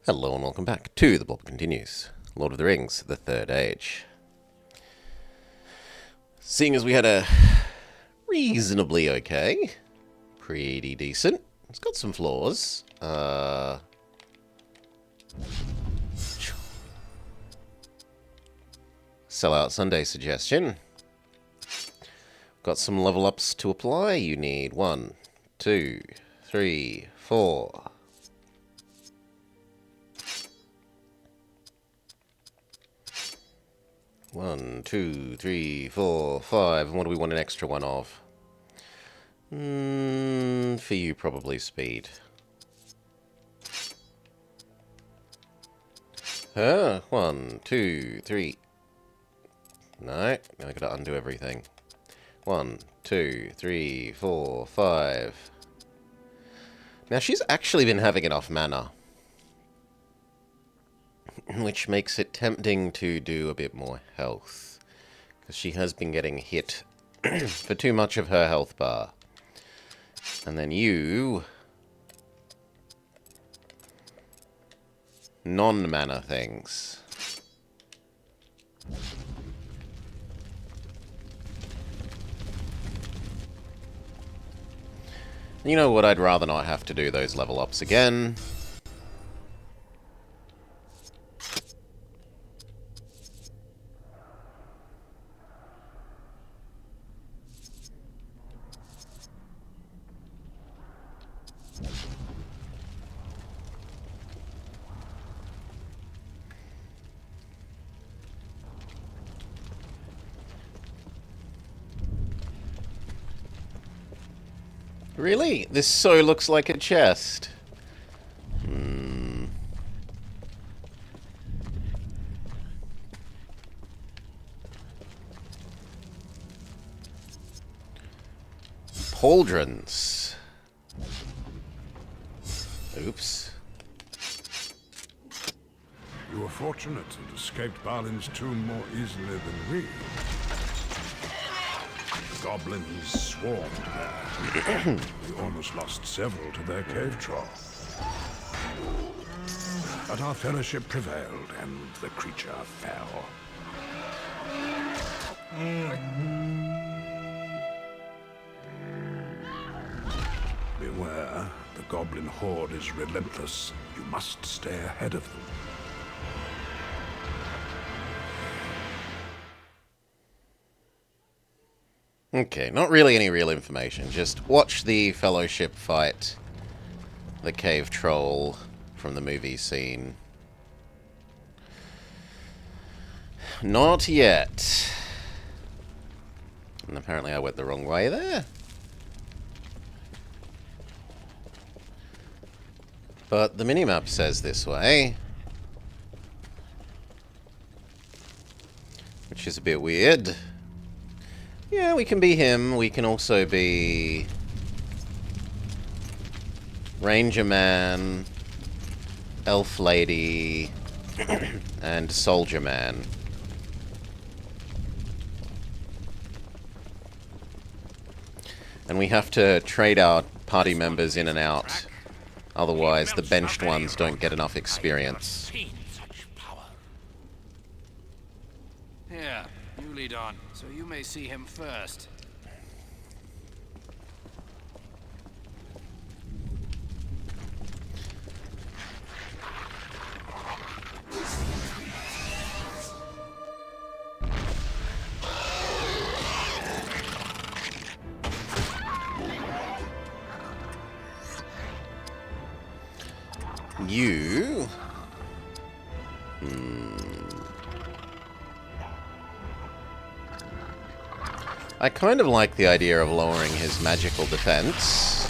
Hello and welcome back to The Bulb Continues, Lord of the Rings, The Third Age. Seeing as we had a reasonably okay, pretty decent, it's got some flaws, Sellout Sunday suggestion. Got some level ups to apply. You need 1, 2, 3, 4. One, two, three, four, 5. And what do we want an extra one of? For you, probably speed. 1, 2, 3. No, now I gotta undo everything. 1, 2, 3, 4, 5. Now she's actually been having enough mana, which makes it tempting to do a bit more health, because she has been getting hit for too much of her health bar. And then you... non-mana things. You know what, I'd rather not have to do those level ups again. Really? This so looks like a chest. Pauldrons. Oops. You were fortunate and escaped Balin's tomb more easily than we. Goblins swarmed there. We almost lost several to their cave trough. But our fellowship prevailed, and the creature fell. Beware, the goblin horde is relentless. You must stay ahead of them. Okay, not really any real information. Just watch the Fellowship fight the cave troll from the movie scene. Not yet. And apparently I went the wrong way there. But the minimap says this way. Which is a bit weird. Yeah, we can be him. We can also be Ranger Man, Elf Lady, and Soldier Man. And we have to trade our party members in and out. Otherwise, the benched ones don't get enough experience. Here, you lead on, so you may see him first. You... I kind of like the idea of lowering his magical defense.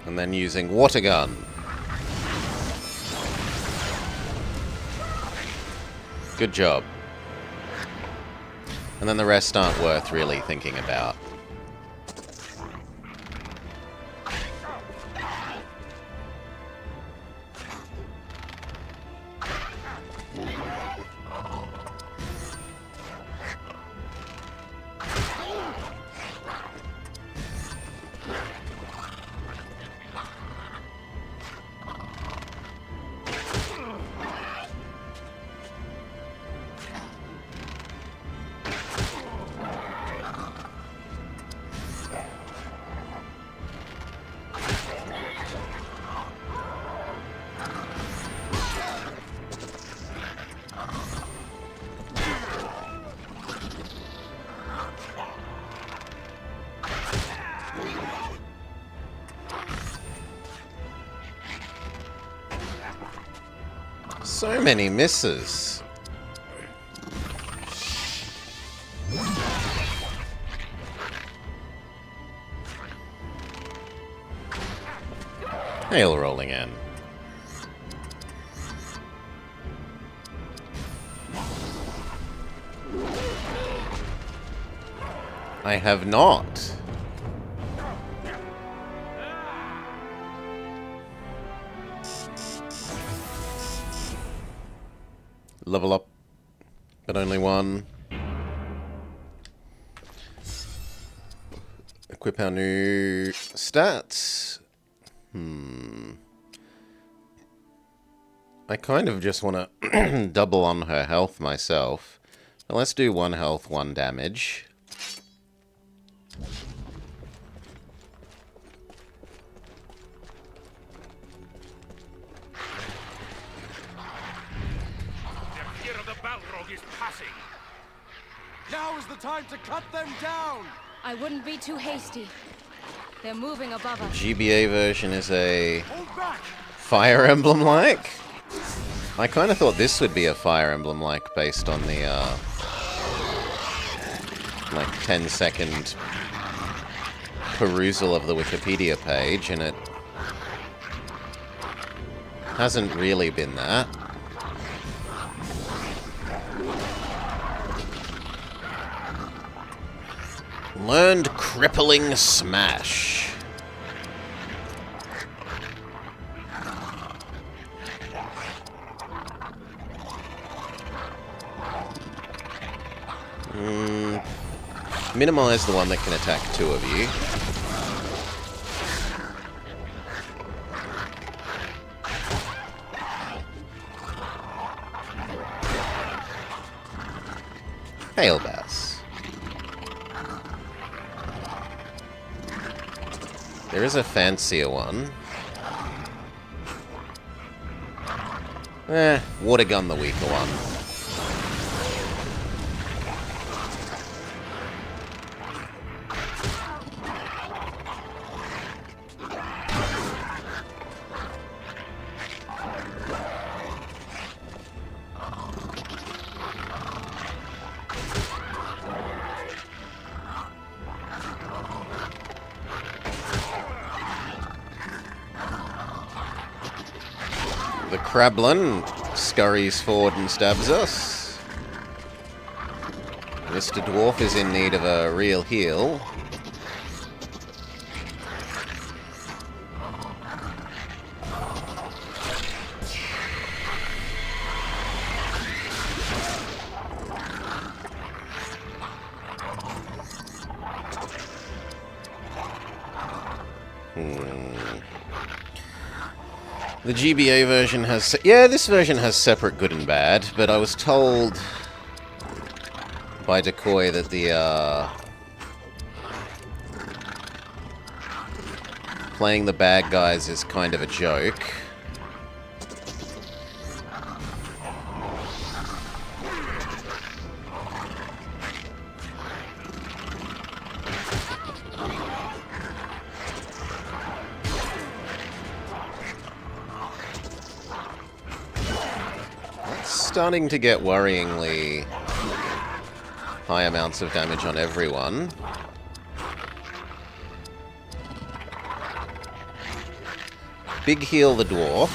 And then using water gun. Good job. And then the rest aren't worth really thinking about. So many misses. Hail rolling in. I have not. Level up, but only one. Equip our new stats. I kind of just want to double on her health myself. But let's do 1 health, 1 damage. The fear of the Balrog is passing. Now is the time to cut them down! I wouldn't be too hasty. They're moving above us. GBA version is a Hold back! Fire Emblem-like? I kind of thought this would be a Fire Emblem-like based on the, like 10-second perusal of the Wikipedia page, and it hasn't really been that. Learned Crippling Smash. Minimize the one that can attack 2 of you. Hail Bass. There is a fancier one. Water Gun the weaker one. The Krablin scurries forward and stabs us. Mr. Dwarf is in need of a real heal. The GBA version has... Yeah, this version has separate good and bad, but I was told by Decoy that the, playing the bad guys is kind of a joke. Starting to get worryingly high amounts of damage on everyone. Big heal the dwarf.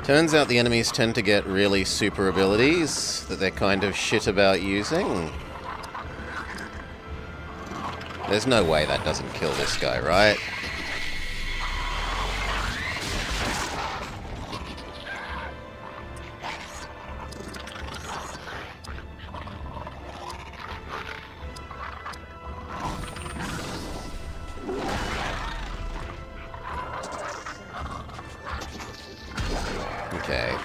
Turns out the enemies tend to get really super abilities that they're kind of shit about using. There's no way that doesn't kill this guy, right? Okay.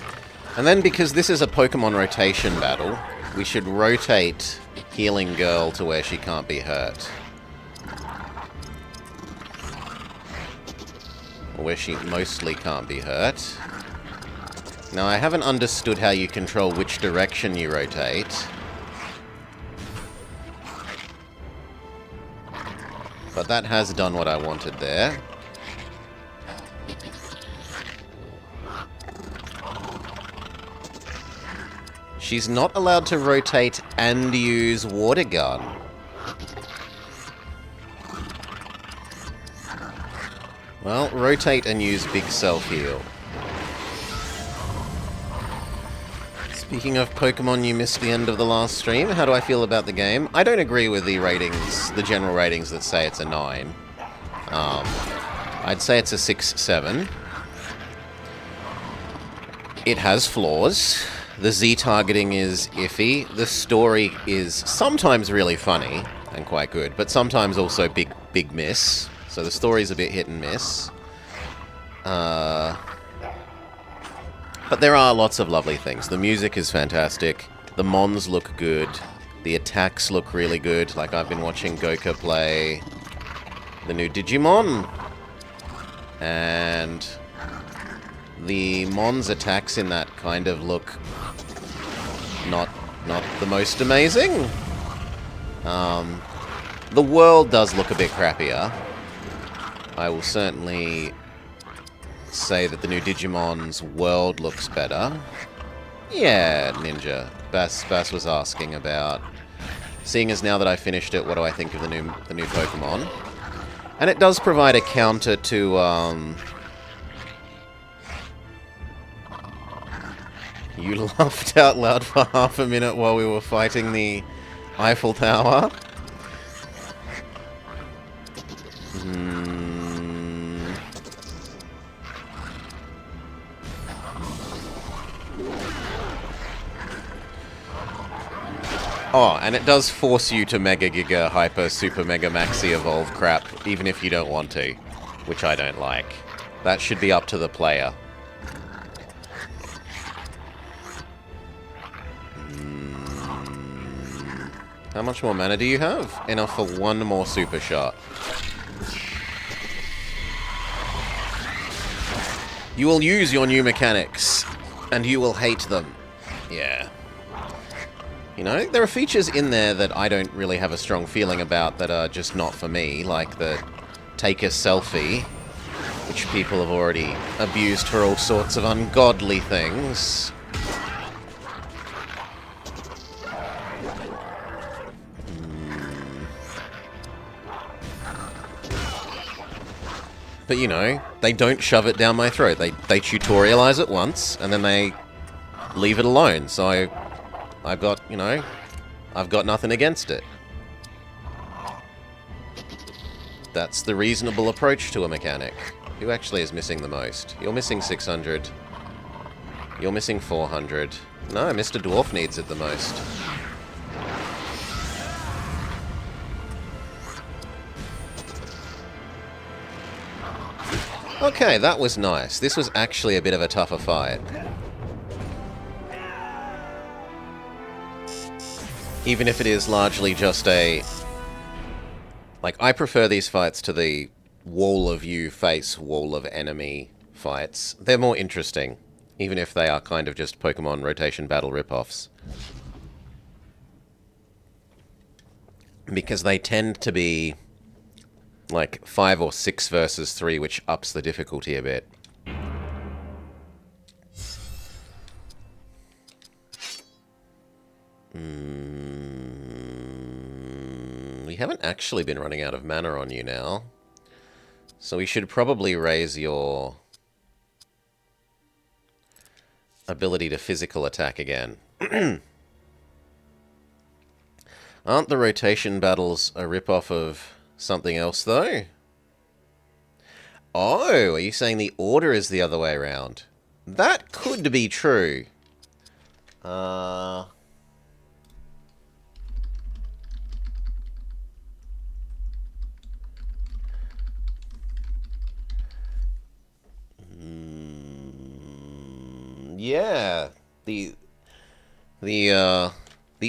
And then because this is a Pokemon rotation battle, we should rotate Healing Girl to where she can't be hurt. Or where she mostly can't be hurt. Now, I haven't understood how you control which direction you rotate. But that has done what I wanted there. She's not allowed to rotate and use water gun. Well, rotate and use big self-heal. Speaking of Pokemon, you missed the end of the last stream. How do I feel about the game? I don't agree with the ratings, the general ratings that say it's a 9. I'd say it's a 6-7. It has flaws. The Z targeting is iffy. The story is sometimes really funny and quite good, but sometimes also big miss. So the story's a bit hit and miss. But there are lots of lovely things. The music is fantastic. The mons look good. The attacks look really good. Like, I've been watching Goka play the new Digimon. And the mons attacks in that kind of look not the most amazing. The world does look a bit crappier. I will certainly say that the new Digimon's world looks better. Yeah, Ninja. Bass was asking about, seeing as now that I finished it, what do I think of the new Pokemon? And it does provide a counter to you laughed out loud for half a minute while we were fighting the Eiffel Tower. Oh, and it does force you to Mega Giga Hyper Super Mega Maxi Evolve crap, even if you don't want to, which I don't like. That should be up to the player. How much more mana do you have? Enough for one more super shot. You will use your new mechanics, and you will hate them. Yeah. You know, there are features in there that I don't really have a strong feeling about that are just not for me, like the take a selfie, which people have already abused for all sorts of ungodly things. But, you know, they don't shove it down my throat. They tutorialize it once, and then they leave it alone. So I've got, you know, I've got nothing against it. That's the reasonable approach to a mechanic. Who actually is missing the most? You're missing 600. You're missing 400. No, Mr. Dwarf needs it the most. Okay, that was nice. This was actually a bit of a tougher fight. Even if it is largely just a... Like, I prefer these fights to the wall of you face, wall of enemy fights. They're more interesting, even if they are kind of just Pokemon rotation battle ripoffs. Because they tend to be like 5 or 6 versus 3, which ups the difficulty a bit. We haven't actually been running out of mana on you now. So we should probably raise your ability to physical attack again. Aren't the rotation battles a rip-off of something else, though? Oh, are you saying the order is the other way around? That could be true. Yeah, the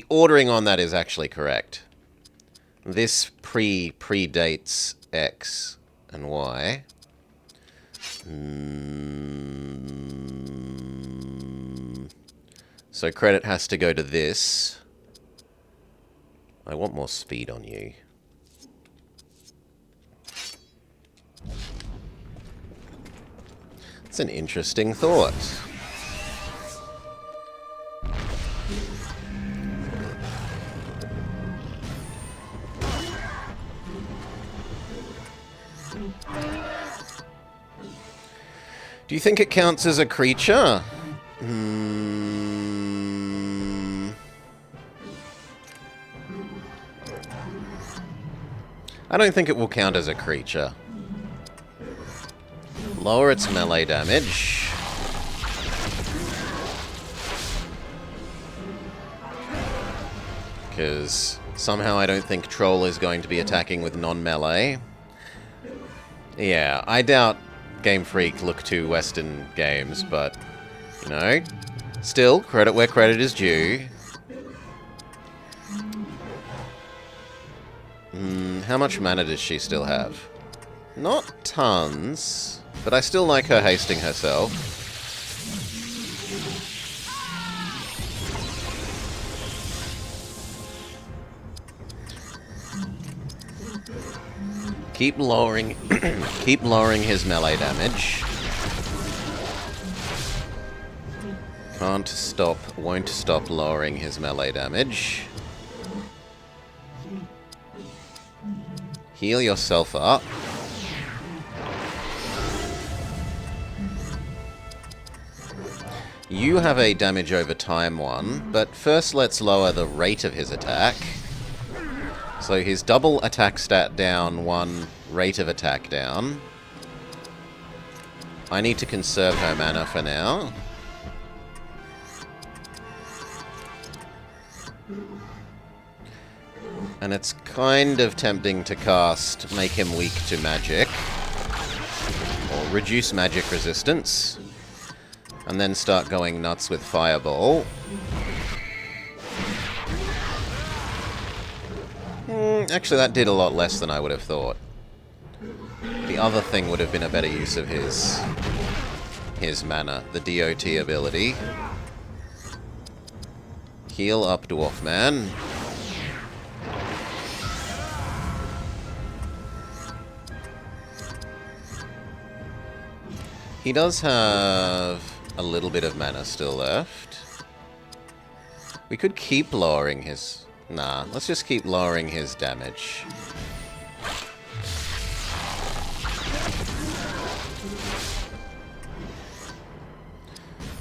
ordering on that is actually correct. This predates X and Y. So credit has to go to this. I want more speed on you. It's an interesting thought. Do you think it counts as a creature? I don't think it will count as a creature. Lower its melee damage. Because somehow I don't think Troll is going to be attacking with non-melee. Yeah, I doubt Game Freak look to Western games, but, you know, still, credit where credit is due. How much mana does she still have? Not tons, but I still like her hasting herself. Keep lowering keep lowering his melee damage. Can't stop, won't stop lowering his melee damage. Heal yourself up. You have a damage over time one, but first let's lower the rate of his attack. So his double attack stat down, 1 rate of attack down. I need to conserve her mana for now. And it's kind of tempting to cast Make Him Weak to Magic. Or Reduce Magic Resistance. And then start going nuts with Fireball. Actually, that did a lot less than I would have thought. The other thing would have been a better use of his mana, the DOT ability. Heal up, Dwarf Man. He does have a little bit of mana still left. We could keep lowering his... Nah, let's just keep lowering his damage.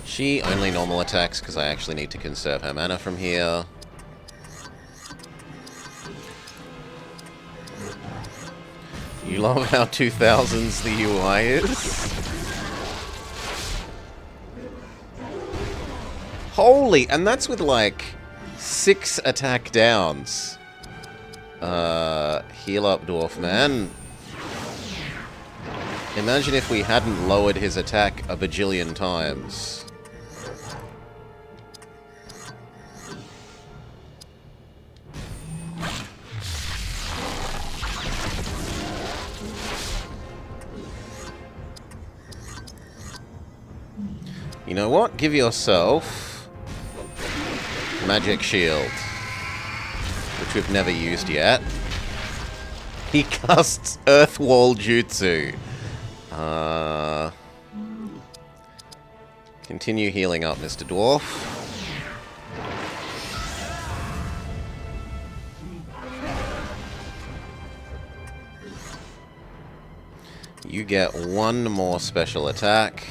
She only normal attacks because I actually need to conserve her mana from here. You love how 2000s the UI is? Holy, and that's with like 6 attack downs. Heal up, Dwarf Man. Imagine if we hadn't lowered his attack a bajillion times. You know what? Give yourself Magic Shield, which we've never used yet. He casts Earth Wall Jutsu. Continue healing up, Mr. Dwarf. You get 1 more special attack.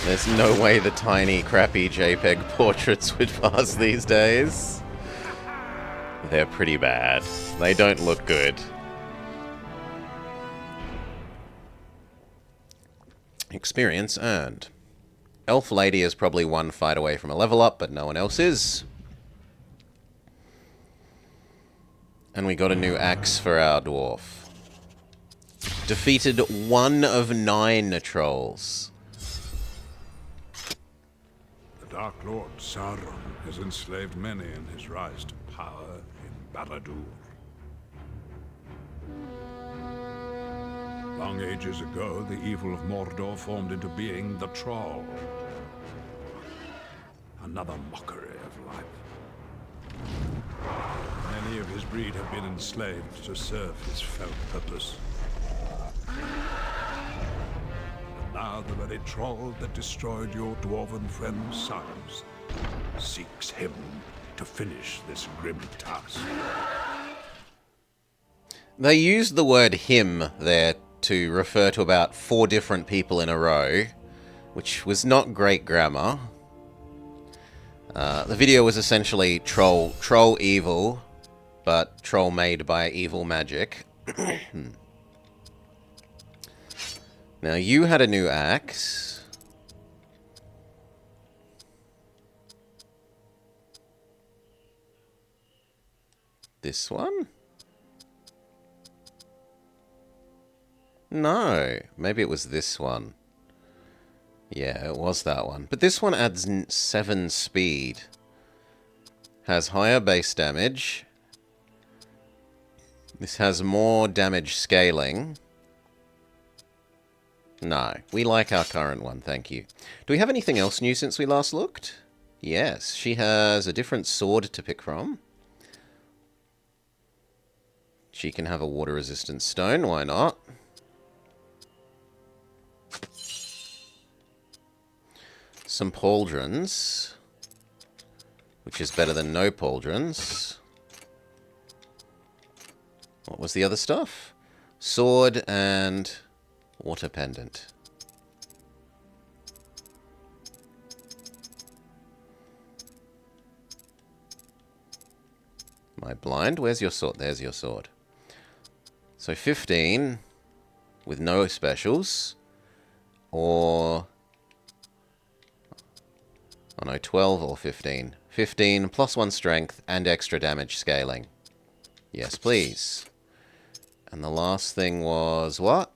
There's no way the tiny, crappy JPEG portraits would pass these days. They're pretty bad. They don't look good. Experience earned. Elf Lady is probably 1 fight away from a level up, but no one else is. And we got a new axe for our dwarf. Defeated 1 of 9 trolls. The Dark Lord Sauron has enslaved many in his rise to power in Barad-dûr. Long ages ago, the evil of Mordor formed into being the Troll. Another mockery of life. Many of his breed have been enslaved to serve his fell purpose. And now the very Troll that destroyed your dwarven friend's sons seeks him to finish this grim task. They used the word him there to refer to about 4 different people in a row, which was not great grammar. The video was essentially troll evil, but troll made by evil magic. Now, you had a new axe. This one? No, maybe it was this one. Yeah, it was that one. But this one adds 7 speed. Has higher base damage. This has more damage scaling. No, we like our current one, thank you. Do we have anything else new since we last looked? Yes, she has a different sword to pick from. She can have a water-resistant stone, why not? Some pauldrons, which is better than no pauldrons. What was the other stuff? Sword and water pendant. Am I blind? Where's your sword? There's your sword. So 15 with no specials, or... oh no, 12 or 15. 15 plus 1 strength and extra damage scaling. Yes, please. And the last thing was what?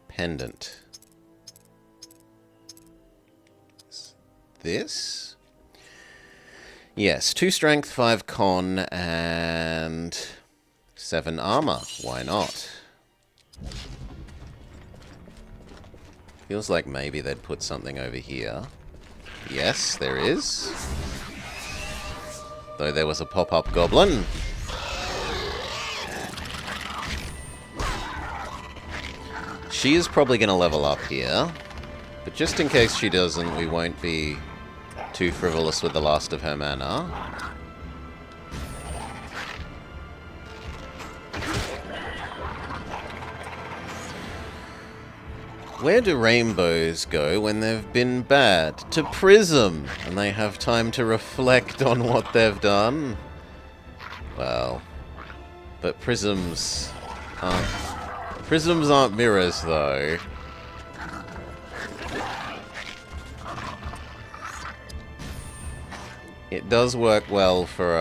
Pendant. This? Yes, 2 strength, 5 con, and 7 armor. Why not? Feels like maybe they'd put something over here. Yes, there is. Though there was a pop-up goblin. She is probably going to level up here. But just in case she doesn't, we won't be too frivolous with the last of her mana. Where do rainbows go when they've been bad? To Prism, and they have time to reflect on what they've done. Well, but prisms aren't mirrors, though. It does work well for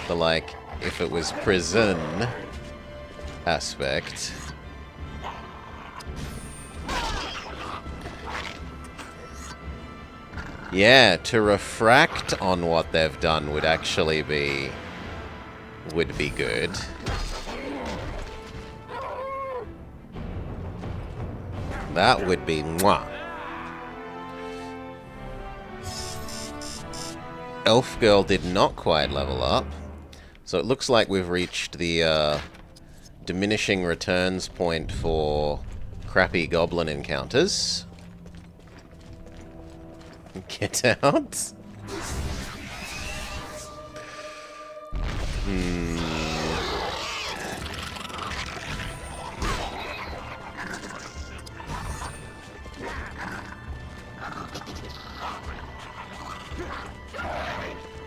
like, if it was prison aspect. Yeah, to refract on what they've done would actually be... would be good. That would be mwah. Elf Girl did not quite level up. So it looks like we've reached the diminishing returns point for crappy goblin encounters. Get out.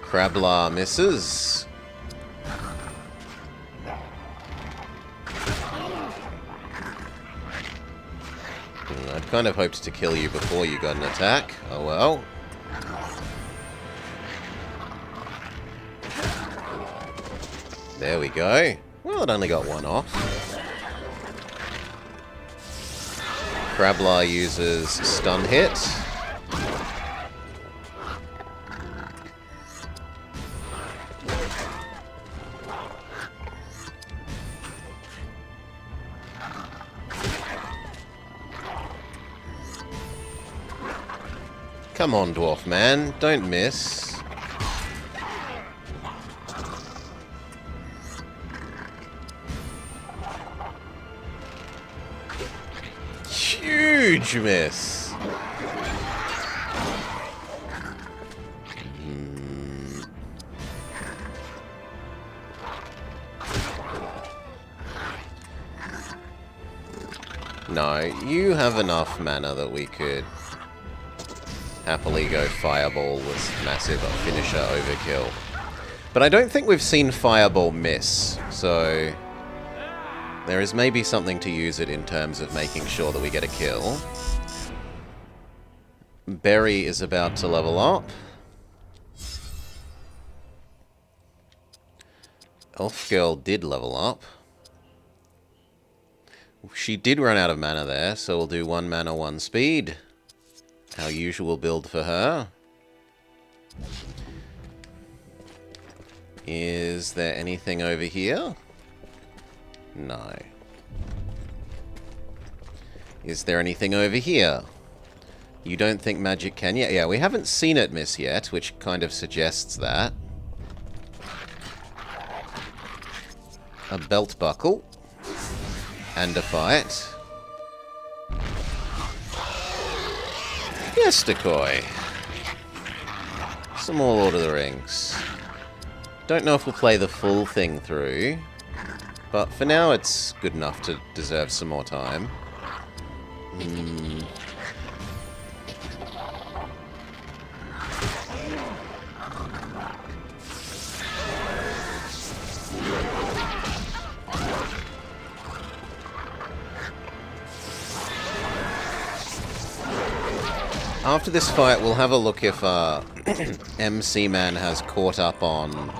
Crablar misses. I'd kind of hoped to kill you before you got an attack. Oh well. There we go. Well, it only got 1 off. Crablar uses stun hit. Come on, dwarf man. Don't miss. Huge miss. No, you have enough mana that we could happily go Fireball with massive finisher overkill. But I don't think we've seen Fireball miss, so there is maybe something to use it in terms of making sure that we get a kill. Berry is about to level up. Elf Girl did level up. She did run out of mana there, so we'll do 1 mana, 1 speed. Our usual build for her. Is there anything over here? No. Is there anything over here? You don't think magic can? Yeah, we haven't seen it miss yet, which kind of suggests that. A belt buckle. And a fight. Yes, Decoy. Some more Lord of the Rings. Don't know if we'll play the full thing through, but for now it's good enough to deserve some more time. After this fight, we'll have a look if MC Man has caught up on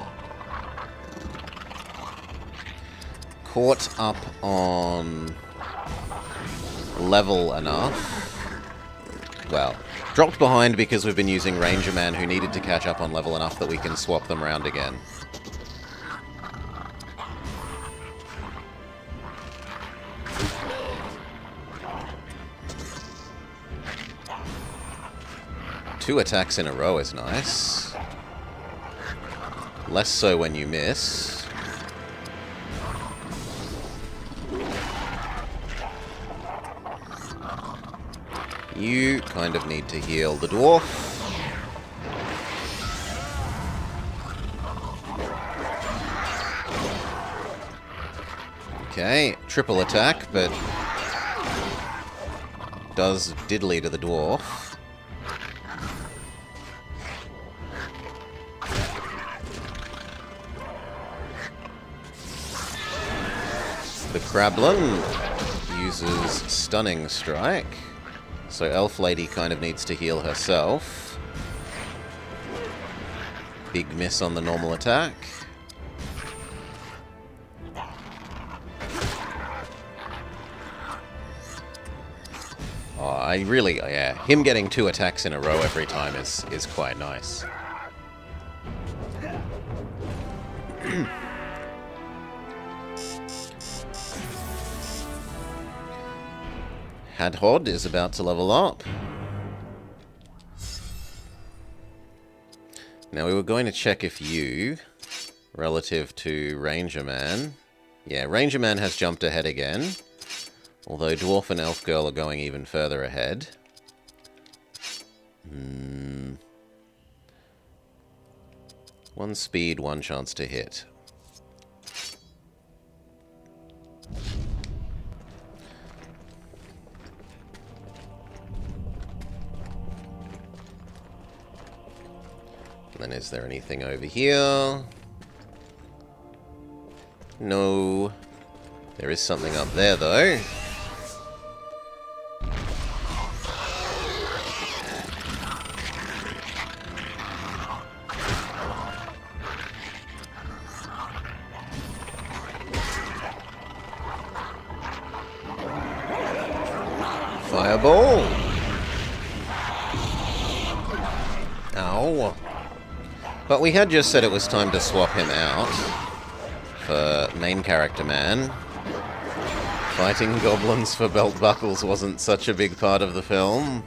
level enough. Well, dropped behind because we've been using Ranger Man, who needed to catch up on level enough that we can swap them around again. Two attacks in a row is nice. Less so when you miss. You kind of need to heal the dwarf. Okay, triple attack, but does diddly to the dwarf. The Krablin uses Stunning Strike, so Elf Lady kind of needs to heal herself. Big miss on the normal attack. Oh, yeah, him getting 2 attacks in a row every time is quite nice. Hadhod is about to level up. Now we were going to check if you, relative to Ranger Man... Yeah, Ranger Man has jumped ahead again. Although Dwarf and Elf Girl are going even further ahead. 1 speed, 1 chance to hit. And then is there anything over here? No. There is something up there, though. Fireball! Ow. But we had just said it was time to swap him out for main character man. Fighting goblins for belt buckles wasn't such a big part of the film.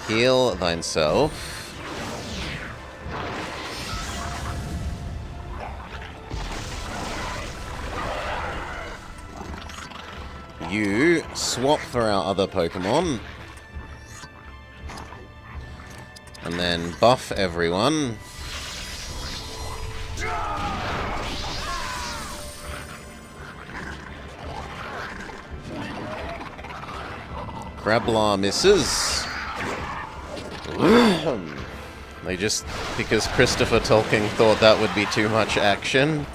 Heal thyself. You swap for our other Pokemon. And then buff everyone. Crablar misses. They just... because Christopher Tolkien thought that would be too much action.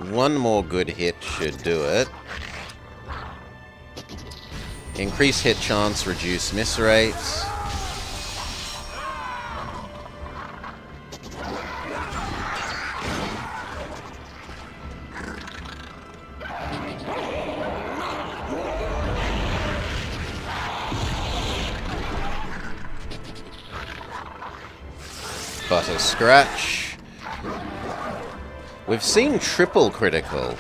One more good hit should do it. Increase hit chance, reduce miss rate. Butter scratch. We've seen triple critical.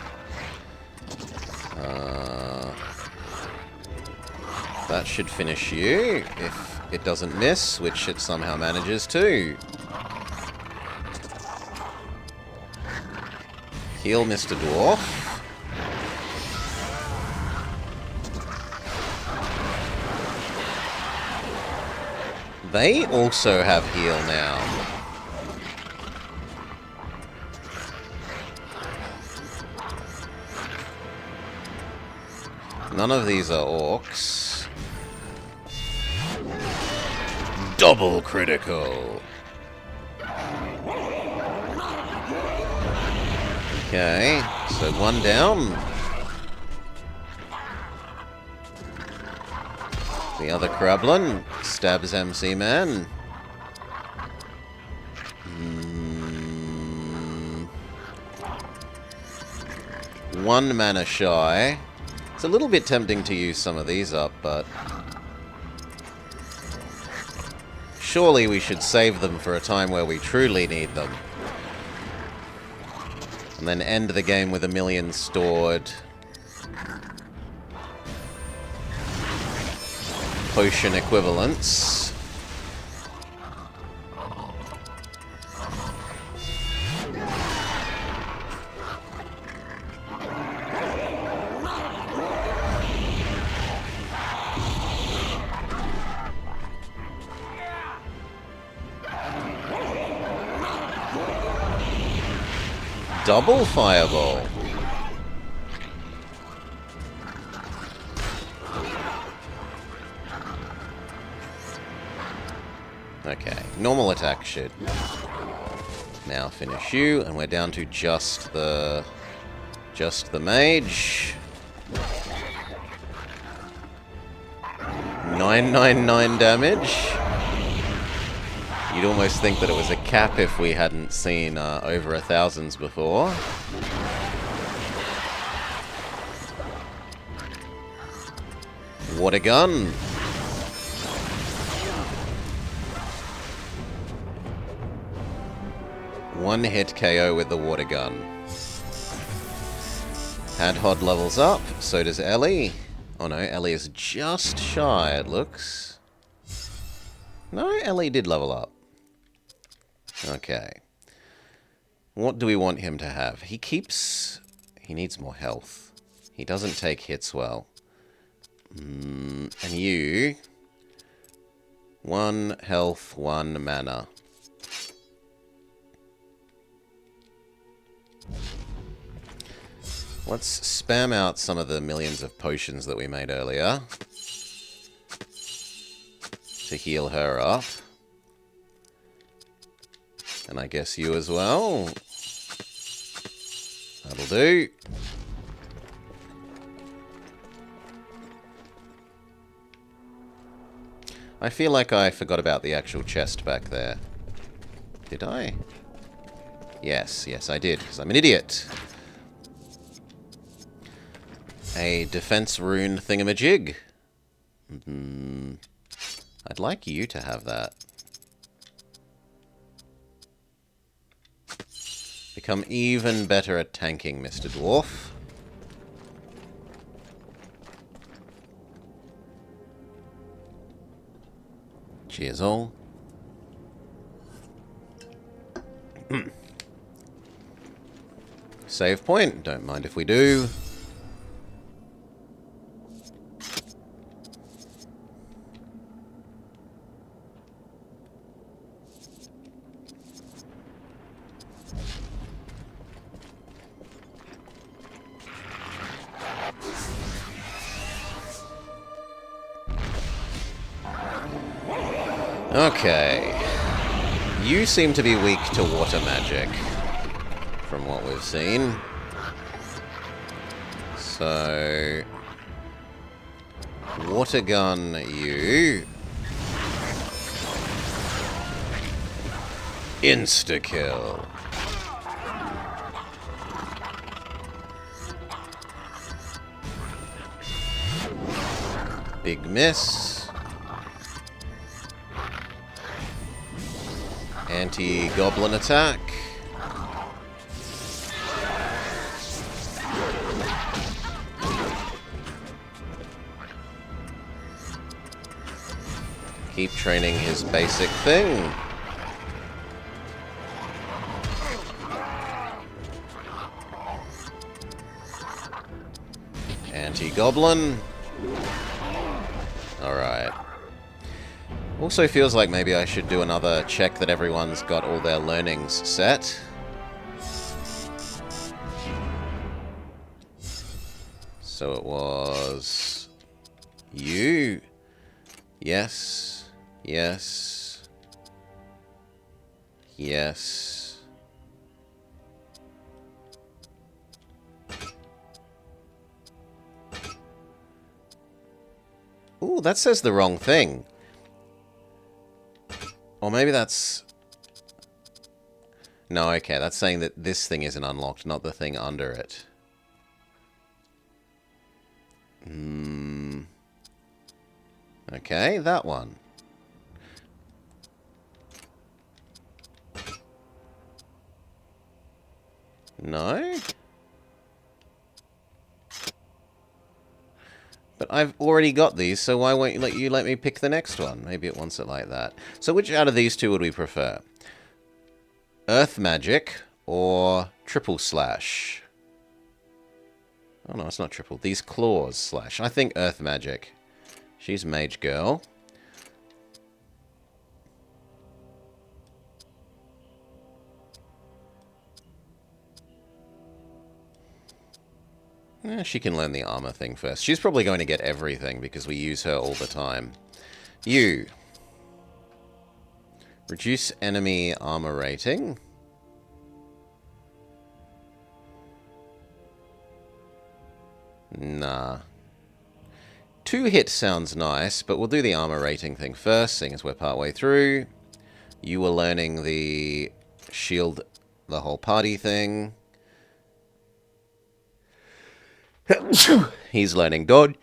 That should finish you, if it doesn't miss, which it somehow manages to. Heal Mr. Dwarf. They also have heal now. None of these are orcs. Double critical. Okay, so one down. The other Crablin stabs MC Man. One mana shy. It's a little bit tempting to use some of these up, but surely we should save them for a time where we truly need them. And then end the game with 1,000,000 stored. Potion equivalents. Double fireball. Okay, normal attack should now finish you, and we're down to just the mage. 999 damage. You'd almost think that it was a cap if we hadn't seen over 1,000s before. What a gun! One hit KO with the water gun. Hadhod levels up, so does Ellie. Oh no, Ellie is just shy, it looks. No, Ellie did level up. Okay. What do we want him to have? He needs more health. He doesn't take hits well. And you... 1 health, 1 mana. Let's spam out some of the millions of potions that we made earlier to heal her up. And I guess you as well. That'll do. I feel like I forgot about the actual chest back there. Did I? Yes, I did, because I'm an idiot. A defense rune thingamajig. I'd like you to have that. Become even better at tanking, Mr. Dwarf. Cheers all. Save point. Don't mind if we do. Okay. You seem to be weak to water magic, from what we've seen. So... water gun you. Insta-kill. Big miss. Anti-goblin attack. Keep training his basic thing. Anti-goblin. Alright. Also feels like maybe I should do another check that everyone's got all their learnings set. So it was... you. Yes. Yes. Yes. Ooh, that says the wrong thing. Or maybe that's... no, okay, that's saying that this thing isn't unlocked, not the thing under it. Okay, that one. No? But I've already got these, so why won't you let me pick the next one? Maybe it wants it like that. So which out of these two would we prefer? Earth magic or triple slash? Oh no, it's not triple. These claws slash. I think earth magic. She's mage girl. She can learn the armor thing first. She's probably going to get everything because we use her all the time. You. Reduce enemy armor rating. Nah. 2 hit sounds nice, but we'll do the armor rating thing first, seeing as we're partway through. You were learning the shield the whole party thing. He's learning dodge.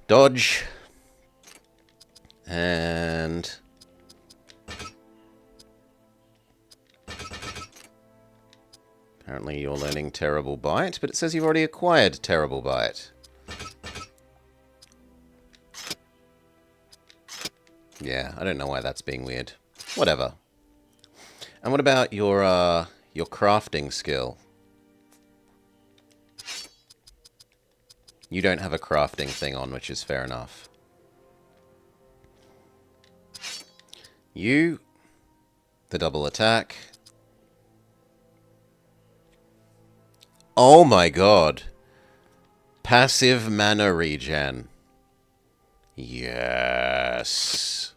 Dodge. And... apparently you're learning Terrible Bite, but it says you've already acquired Terrible Bite. Yeah, I don't know why that's being weird. Whatever. And what about your crafting skill? You don't have a crafting thing on, which is fair enough. You, the double attack. Oh my god. Passive mana regen. Yes.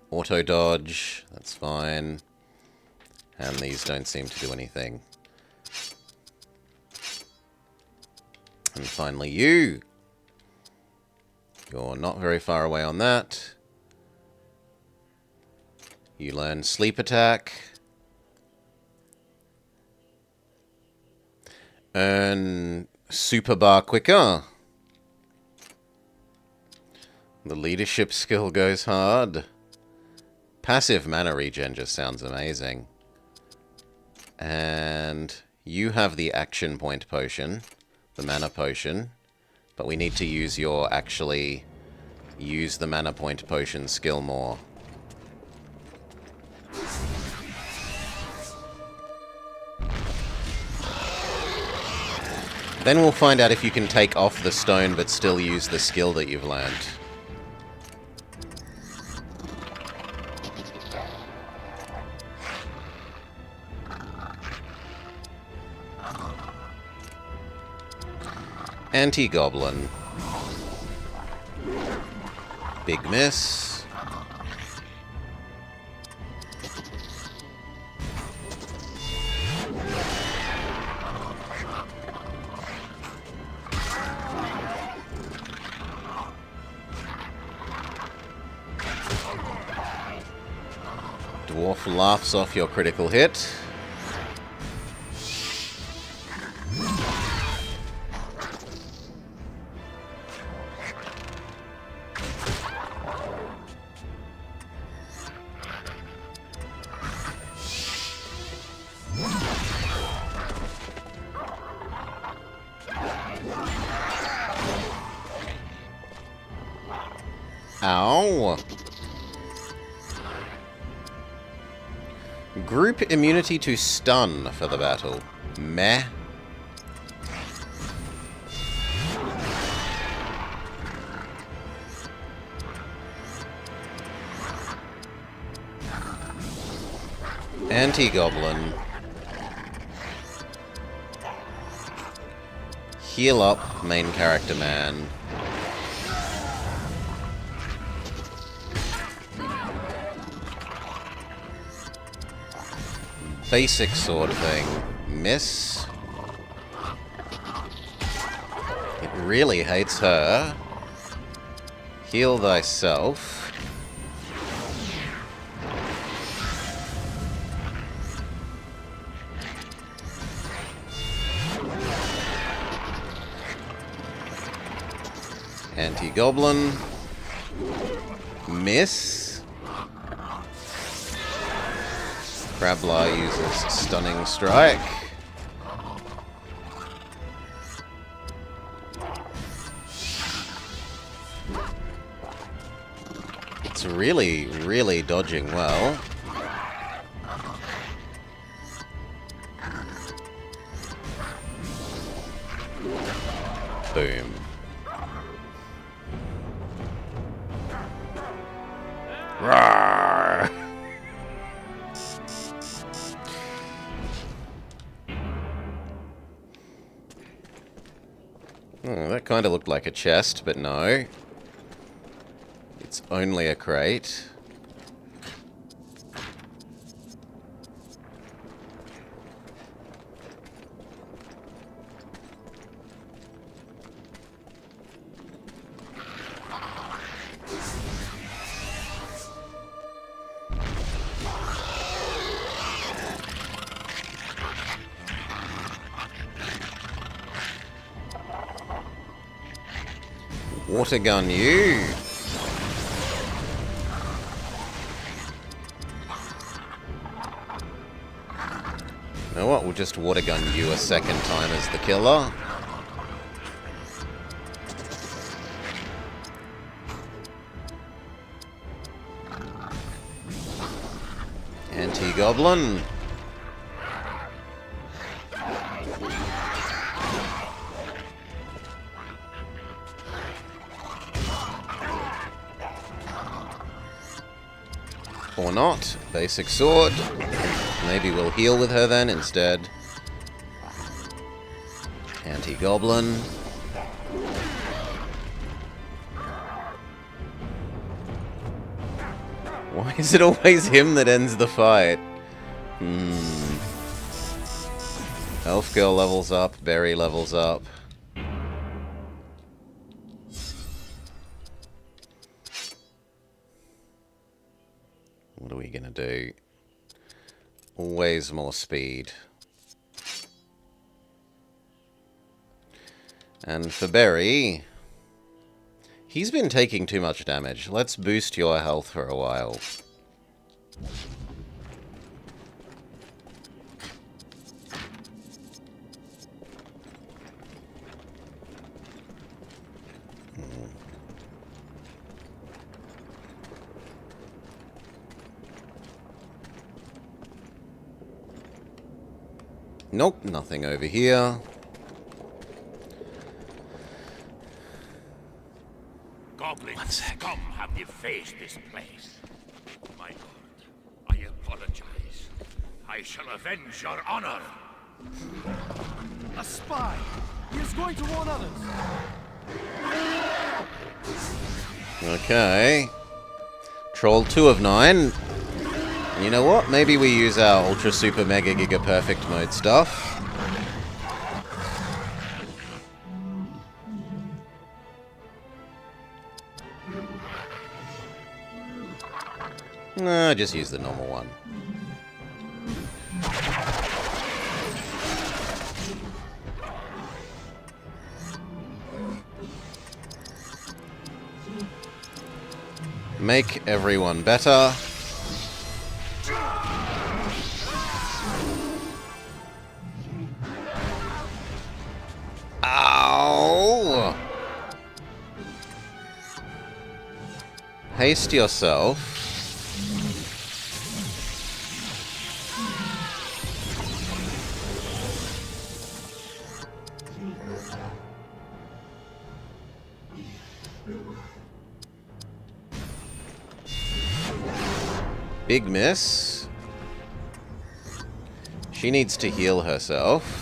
Auto dodge, that's fine. And these don't seem to do anything. And finally you. You're not very far away on that. You learn sleep attack. Earn super bar quicker. The leadership skill goes hard. Passive mana regen just sounds amazing. And you have the action point potion, the mana potion, but we need to use your actually use the mana point potion skill more. Then we'll find out if you can take off the stone but still use the skill that you've learned. Anti-Goblin. Big miss. Dwarf laughs off your critical hit. Ow. Group immunity to stun for the battle. Meh. Anti-Goblin. Heal up, main character man. Basic sword thing. Miss. It really hates her. Heal thyself. Anti-Goblin. Miss. Krabla uses Stunning Strike. It's really, really dodging well. Boom. Rawr! Oh, that kind of looked like a chest, but no. It's only a crate. Water gun you. You know what? We'll just water gun you a second time as the killer. Anti-Goblin. Or not. Basic sword. Maybe we'll heal with her then instead. Anti-Goblin. Why is it always him that ends the fight? Elf Girl levels up. Berry levels up. What are we gonna do? Always more speed. And for Berry, he's been taking too much damage. Let's boost your health for a while. Nope, nothing over here. Goblins, come have defaced this place. My lord, I apologize. I shall avenge your honor. A spy! He is going to warn others! Okay. Troll 2 of 9. You know what? Maybe we use our Ultra Super Mega Giga Perfect mode stuff. Nah, just use the normal one. Make everyone better. Ow! Haste yourself. Big miss. She needs to heal herself.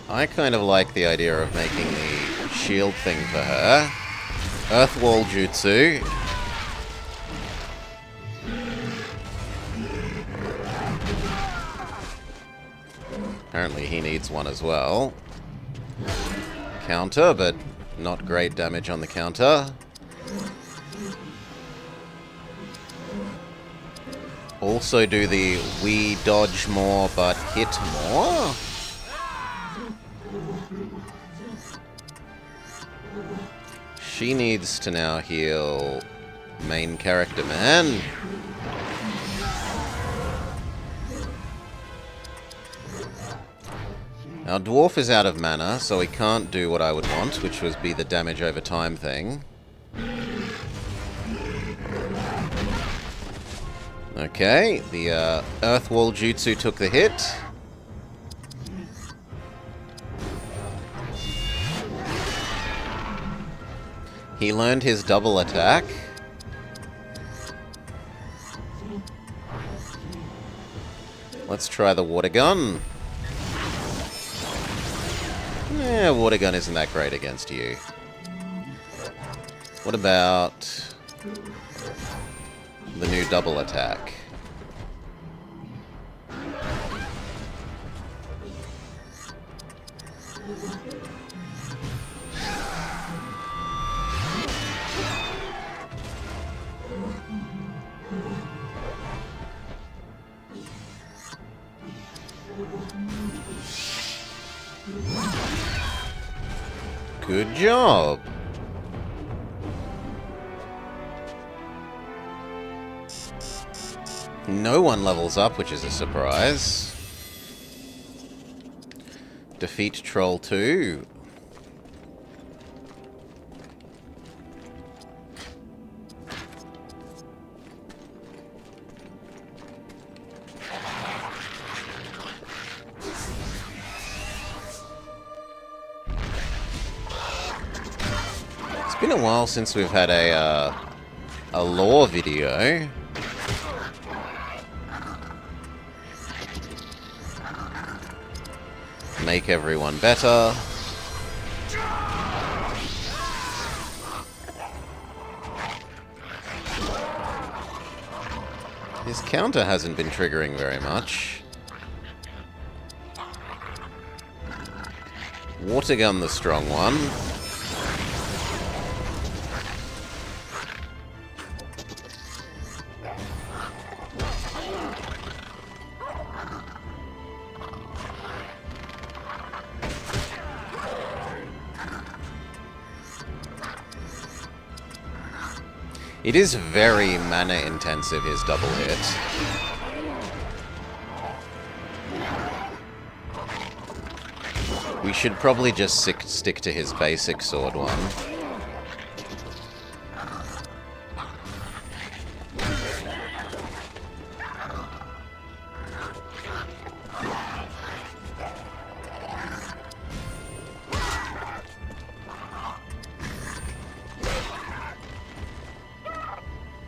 I kind of like the idea of making the shield thing for her. Earth Wall Jutsu. Apparently he needs one as well. Counter, but not great damage on the counter. Also do the we dodge more but hit more. She needs to now heal main character man. Our dwarf is out of mana, so he can't do what I would want, which was be the damage over time thing. Okay, the Earth Wall Jutsu took the hit. He learned his double attack. Let's try the water gun. Yeah, water gun isn't that great against you. What about the new double attack? Good job. No one levels up, which is a surprise. Defeat Troll 2. It's been a while since we've had a lore video. Make everyone better. His counter hasn't been triggering very much. Water gun the strong one. It is very mana intensive, his double hit. We should probably just stick to his basic sword one.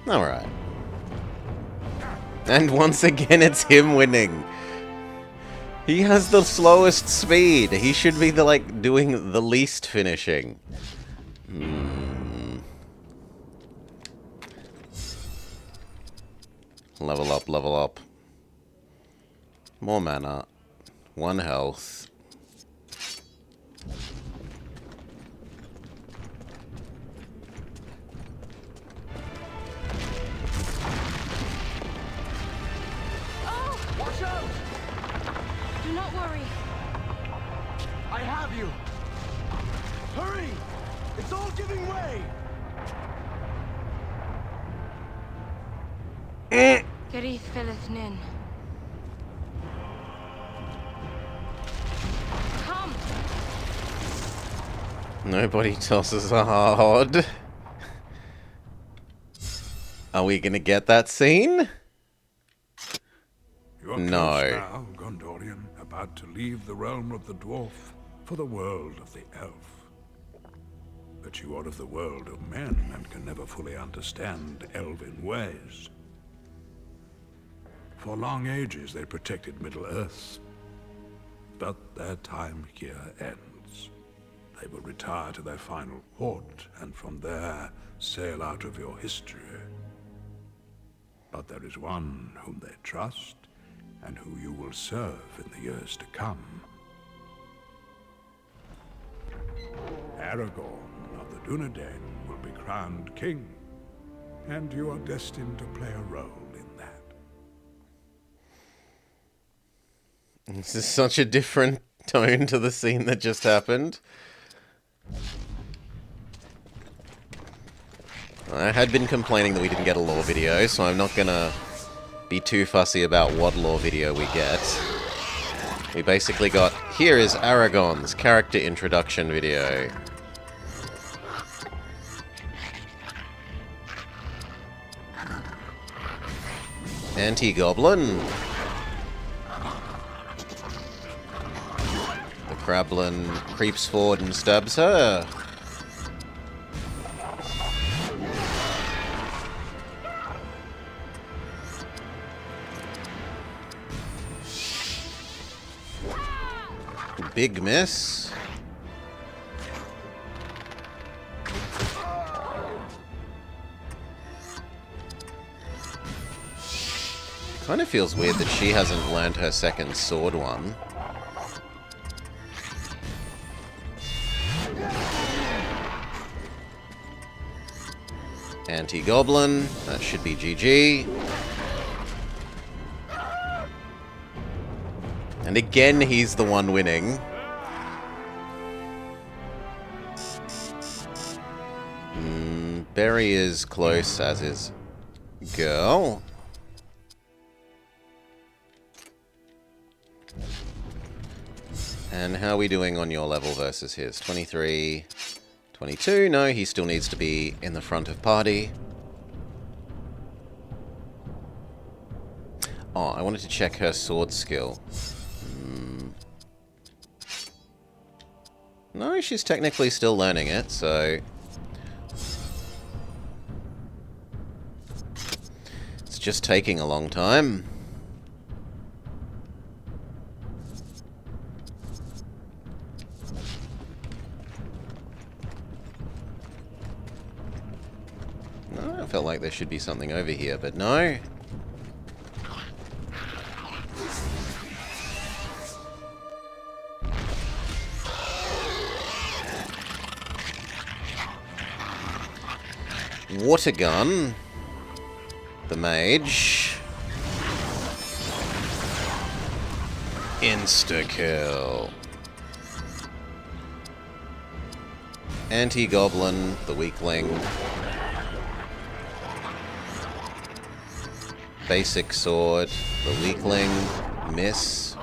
Alright. And once again, it's him winning. He has the slowest speed. He should be the, like, doing the least finishing. Level up, level up. More mana. 1 health. Watch out! Do not worry. I have you! Hurry! It's all giving way! Garith filleth nin. Come! Nobody tosses a hard. Are we gonna get that scene? You're No. close now, Gondorian, about to leave the realm of the dwarf for the world of the elf. But you are of the world of men and can never fully understand elven ways. For long ages they protected Middle-earth, but their time here ends. They will retire to their final port, and from there sail out of your history. But there is one whom they trust, and who you will serve in the years to come. Aragorn of the Dunedain will be crowned king, and you are destined to play a role in that. This is such a different tone to the scene that just happened. I had been complaining that we didn't get a lore video, so I'm not gonna be too fussy about what lore video we get. We basically got, here is Aragorn's character introduction video. Anti-Goblin. The Krablin creeps forward and stabs her. Big miss. Kind of feels weird that she hasn't learned her second sword one. Anti-Goblin. That should be GG. And again, he's the one winning. Barry is close, as is Girl. And how are we doing on your level versus his? 23, 22. No, he still needs to be in the front of party. Oh, I wanted to check her sword skill. No, she's technically still learning it, so... It's just taking a long time. No, I felt like there should be something over here, but no. Water gun, the mage, insta-kill. Anti-Goblin, the weakling. Basic sword. The weakling. Miss.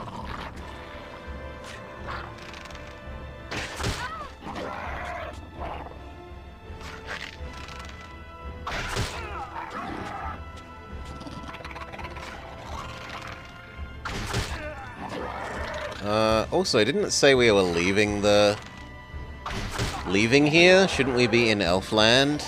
Also, didn't it say we were leaving here? Shouldn't we be in Elfland?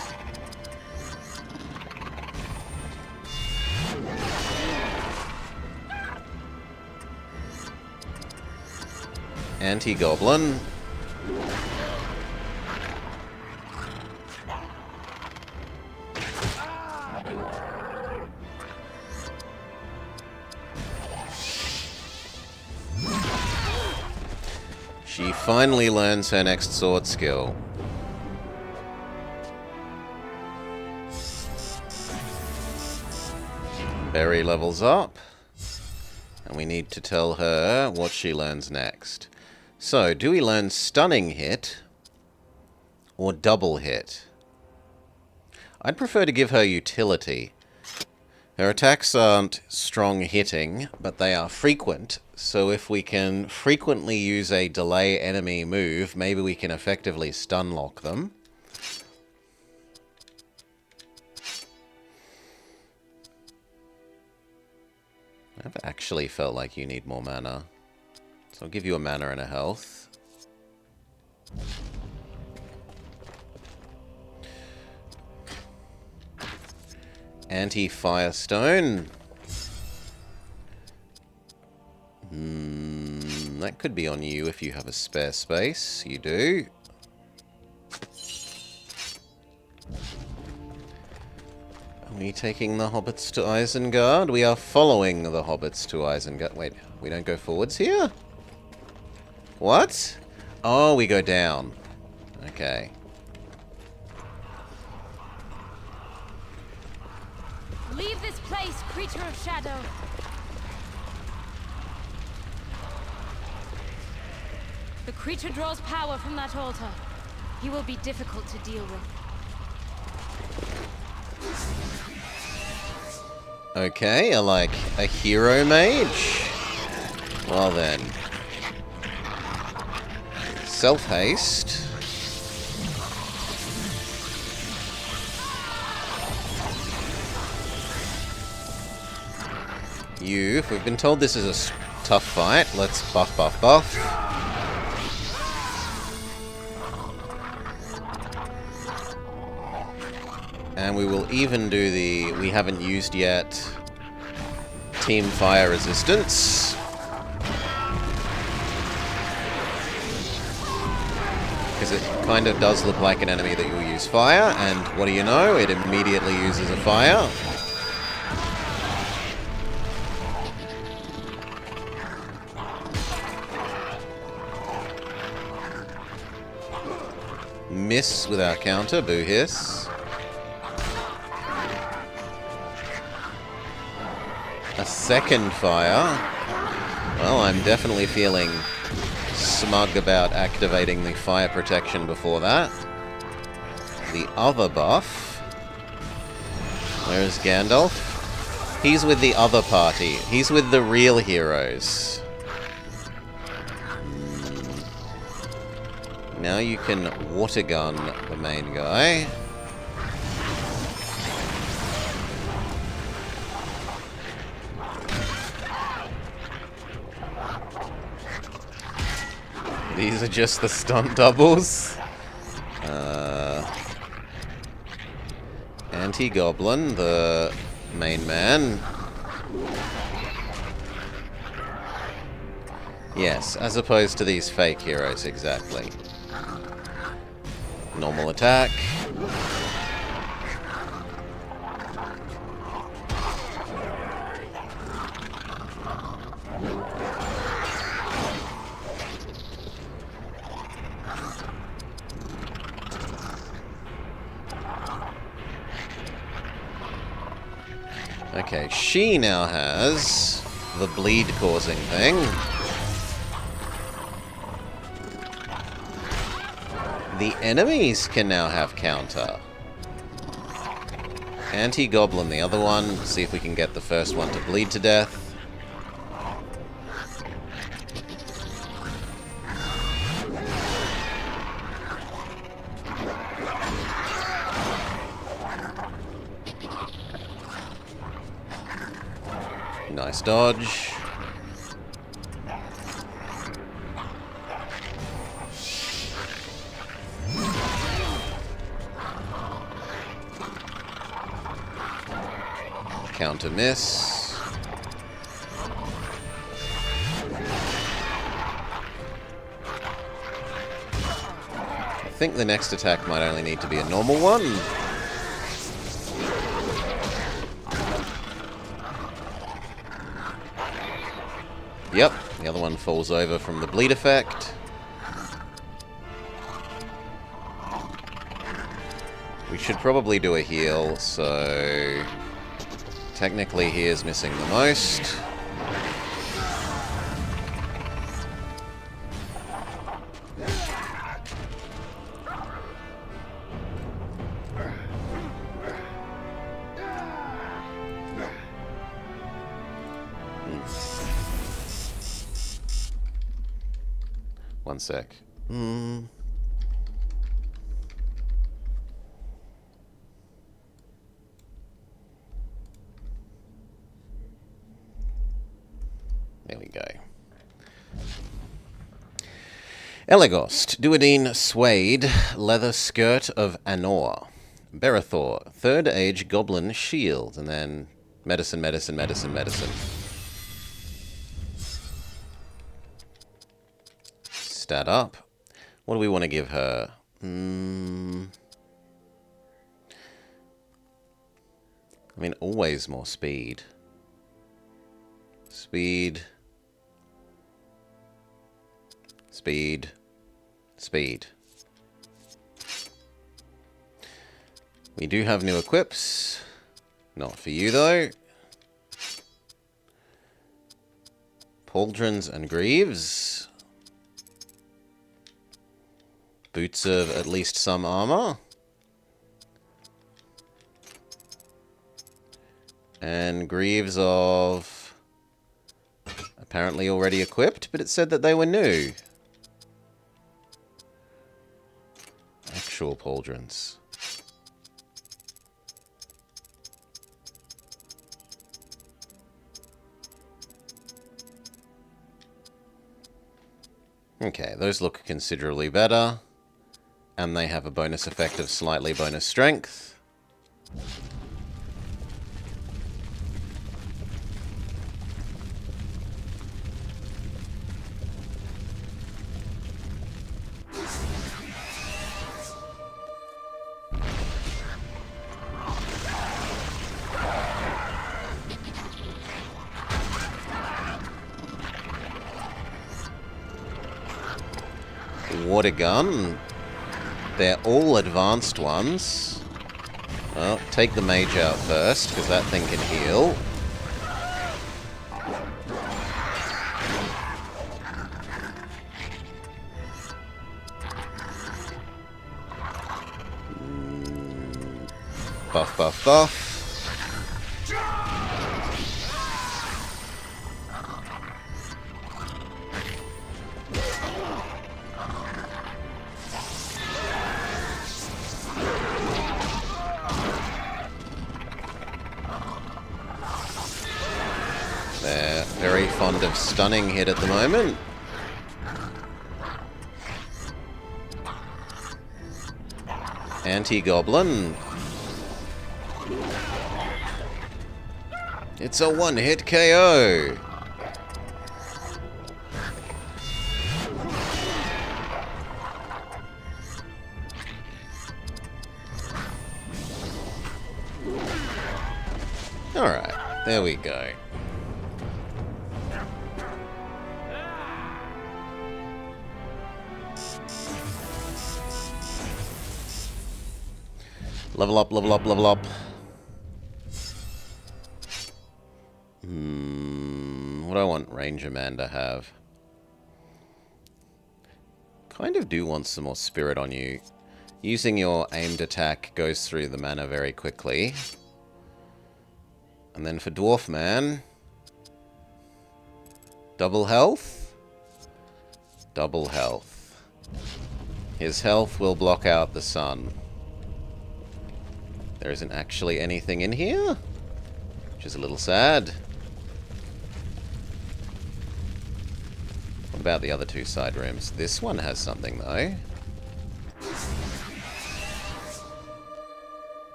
Anti-goblin. She finally learns her next sword skill. Berry levels up. And we need to tell her what she learns next. So, do we learn stunning hit or double hit? I'd prefer to give her utility. Her attacks aren't strong hitting, but they are frequent, so if we can frequently use a delay enemy move, maybe we can effectively stun lock them. I've actually felt like you need more mana. So I'll give you a mana and a health. Anti-Firestone. That could be on you if you have a spare space. You do. Are we taking the hobbits to Isengard? We are following the hobbits to Isengard. Wait, we don't go forwards here? What? Oh, we go down. Okay. Leave this place, creature of shadow. The creature draws power from that altar. He will be difficult to deal with. Okay, like a hero mage? Well then. Self-haste. You, if we've been told this is a tough fight, let's buff, buff, buff. And we will even do the, we haven't used yet, Team Fire Resistance. Because it kind of does look like an enemy that will use fire, and what do you know, it immediately uses a fire. Miss without counter, boo hiss. A second fire. Well, I'm definitely feeling smug about activating the fire protection before that. The other buff. Where is Gandalf? He's with the other party. He's with the real heroes. Now you can water gun the main guy. These are just the stunt doubles. Anti-Goblin, the main man. Yes, as opposed to these fake heroes, exactly. Normal attack. Okay, she now has the bleed-causing thing. The enemies can now have counter. Anti-Goblin, the other one. See if we can get the first one to bleed to death. Nice dodge. Counter miss. I think the next attack might only need to be a normal one. Yep, the other one falls over from the bleed effect. We should probably do a heal, so technically he is missing the most. One sec. There we go. Elegost, Duodine Suede, Leather Skirt of Anor. Berethor, Third Age Goblin Shield, and then medicine, medicine, medicine, medicine. Stat up. What do we want to give her? I mean, always more speed. Speed. Speed. Speed. We do have new equips. Not for you, though. Pauldrons and Greaves. Boots of at least some armor. And Greaves of... apparently already equipped, but it said that they were new. Actual pauldrons. Okay, those look considerably better. And they have a bonus effect of slightly bonus strength. Water gun. They're all advanced ones. Well, take the mage out first, because that thing can heal. Buff, buff, buff. They're very fond of stunning hit at the moment. Anti-Goblin. It's a one-hit KO. Alright, there we go. Level up, level up, level up. What do I want Ranger Man to have? Kind of do want some more spirit on you. Using your aimed attack goes through the mana very quickly. And then for Dwarf Man, double health. Double health. His health will block out the sun. There isn't actually anything in here, which is a little sad. What about the other two side rooms? This one has something, though.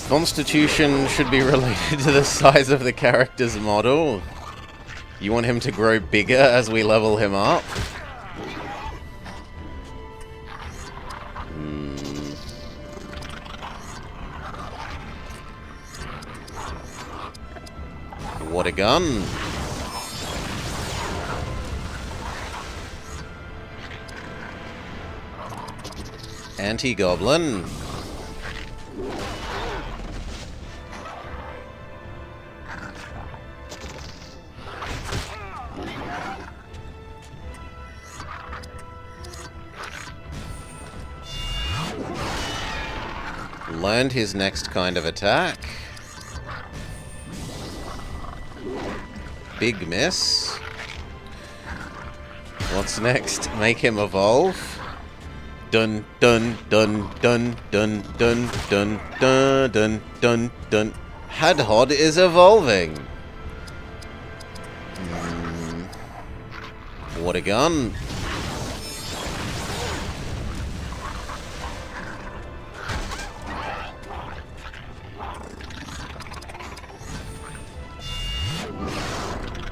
Constitution should be related to the size of the character's model. You want him to grow bigger as we level him up? What a gun. Anti-goblin. Learned his next kind of attack. Big miss. What's next? Make him evolve. Dun dun dun dun dun dun dun dun dun dun dun. Hadhod is evolving. What a gun.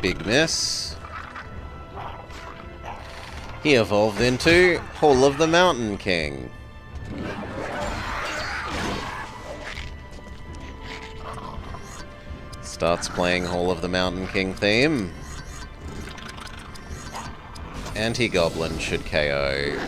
Big miss. He evolved into Hall of the Mountain King. Starts playing Hall of the Mountain King theme. Anti-Goblin should KO.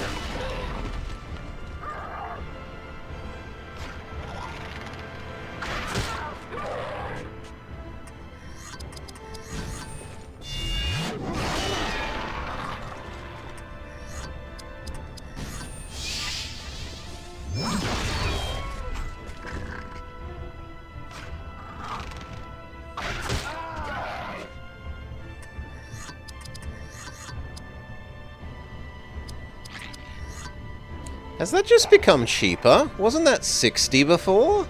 Has that just become cheaper? Wasn't that 60 before?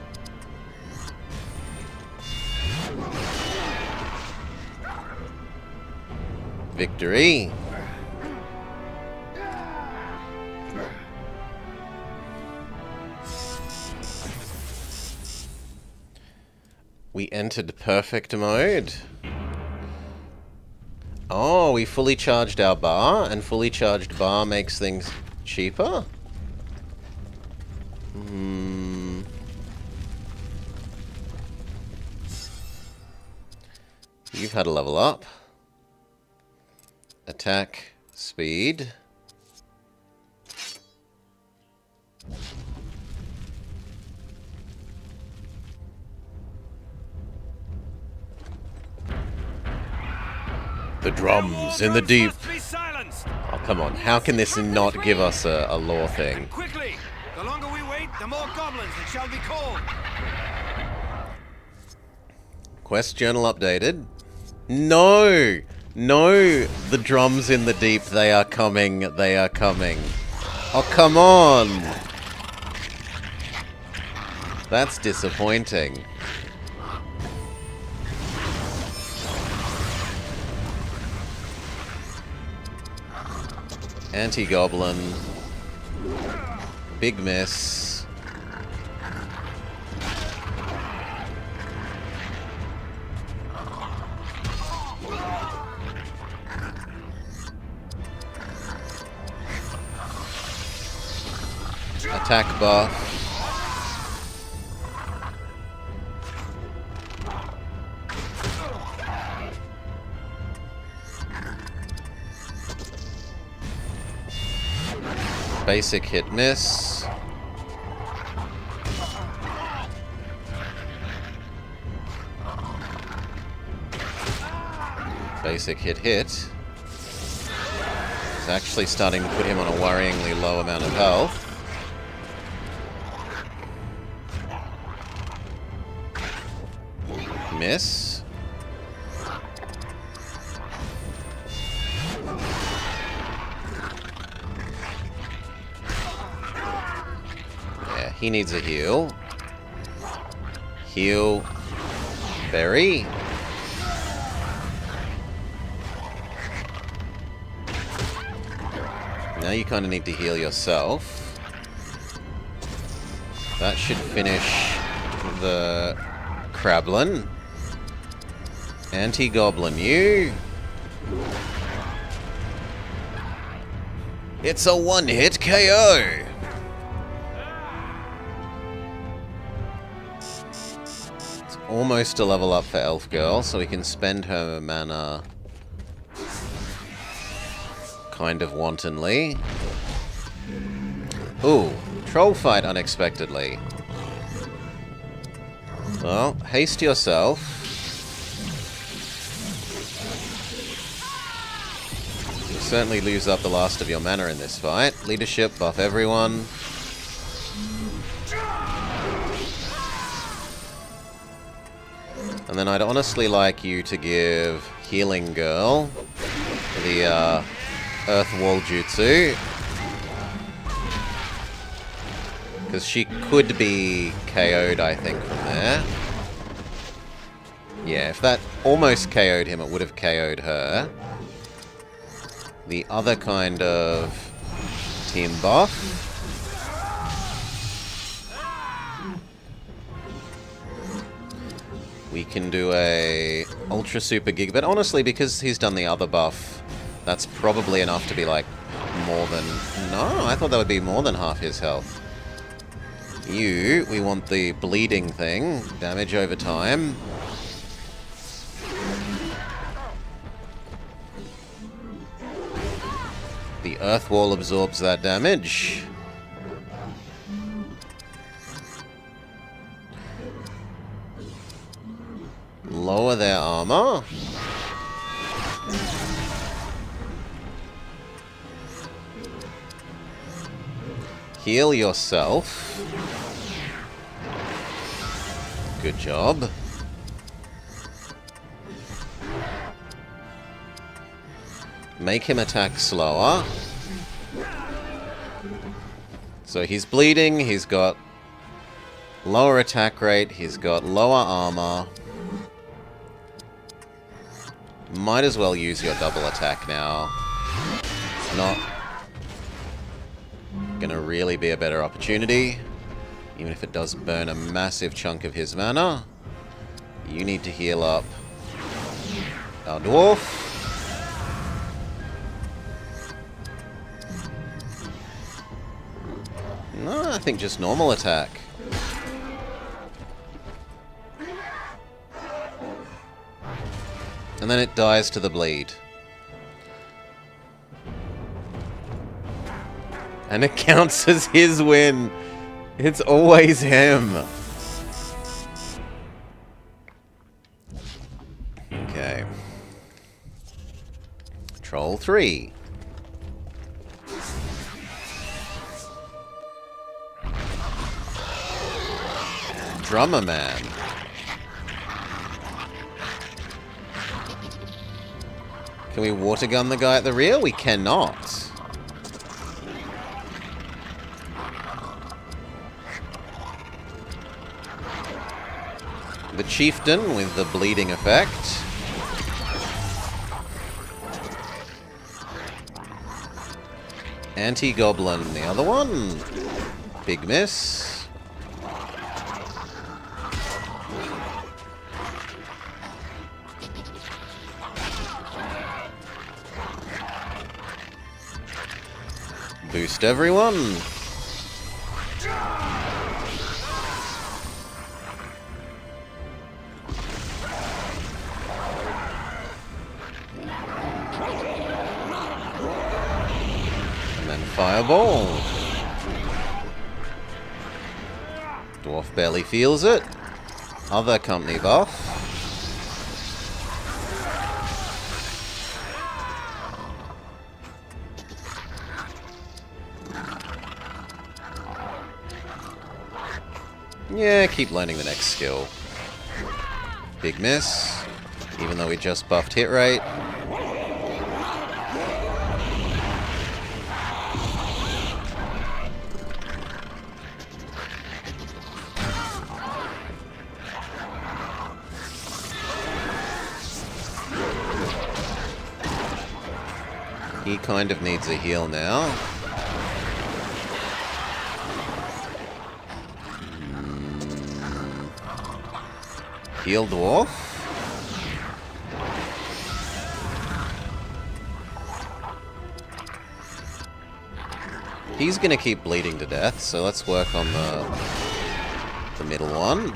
Victory. We entered perfect mode. Oh, we fully charged our bar, and fully charged bar makes things cheaper? You've had a level up. Attack, speed. The drums in the deep. Oh, come on. How can this not give us a lore thing? Quickly! The longer we wait, the more goblins it shall be called. Quest journal updated. No! No! The drums in the deep, they are coming. They are coming. Oh, come on! That's disappointing. Anti-Goblin. Big miss. Attack buff. Basic hit miss. Basic hit hit. It's actually starting to put him on a worryingly low amount of health. Miss. Yeah, he needs a heal. Heal. Berry. Now you kind of need to heal yourself. That should finish the Krablin. Anti-Goblin, you. It's a one-hit KO. It's almost a level up for Elf Girl, so we can spend her mana kind of wantonly. Ooh, troll fight unexpectedly. Well, haste yourself. You'll certainly lose up the last of your mana in this fight. Leadership, buff everyone. And then I'd honestly like you to give Healing Girl the Earth Wall Jutsu. Because she could be KO'd, I think, from there. Yeah, if that almost KO'd him, it would have KO'd her. The other kind of team buff. We can do a Ultra Super Gig, but honestly, because he's done the other buff, that's probably enough to be like more than... No, I thought that would be more than half his health. You, we want the bleeding thing, damage over time. The Earth Wall absorbs that damage. Lower their armor. Heal yourself. Good job. Make him attack slower. So he's bleeding, he's got lower attack rate, he's got lower armor. Might as well use your double attack now. It's not gonna really be a better opportunity. Even if it does burn a massive chunk of his mana. You need to heal up our dwarf. No, I think just normal attack. And then it dies to the bleed. And it counts as his win. It's always him. Okay. Troll 3. Drummer Man. Can we water gun the guy at the rear? We cannot. The Chieftain with the bleeding effect. Anti-Goblin, the other one. Big miss. Boost everyone. And then fireball. Dwarf barely feels it. Other company buff. Yeah, keep learning the next skill. Big miss, even though we just buffed hit rate. He kind of needs a heal now. Heal dwarf. He's gonna keep bleeding to death, so let's work on the middle one.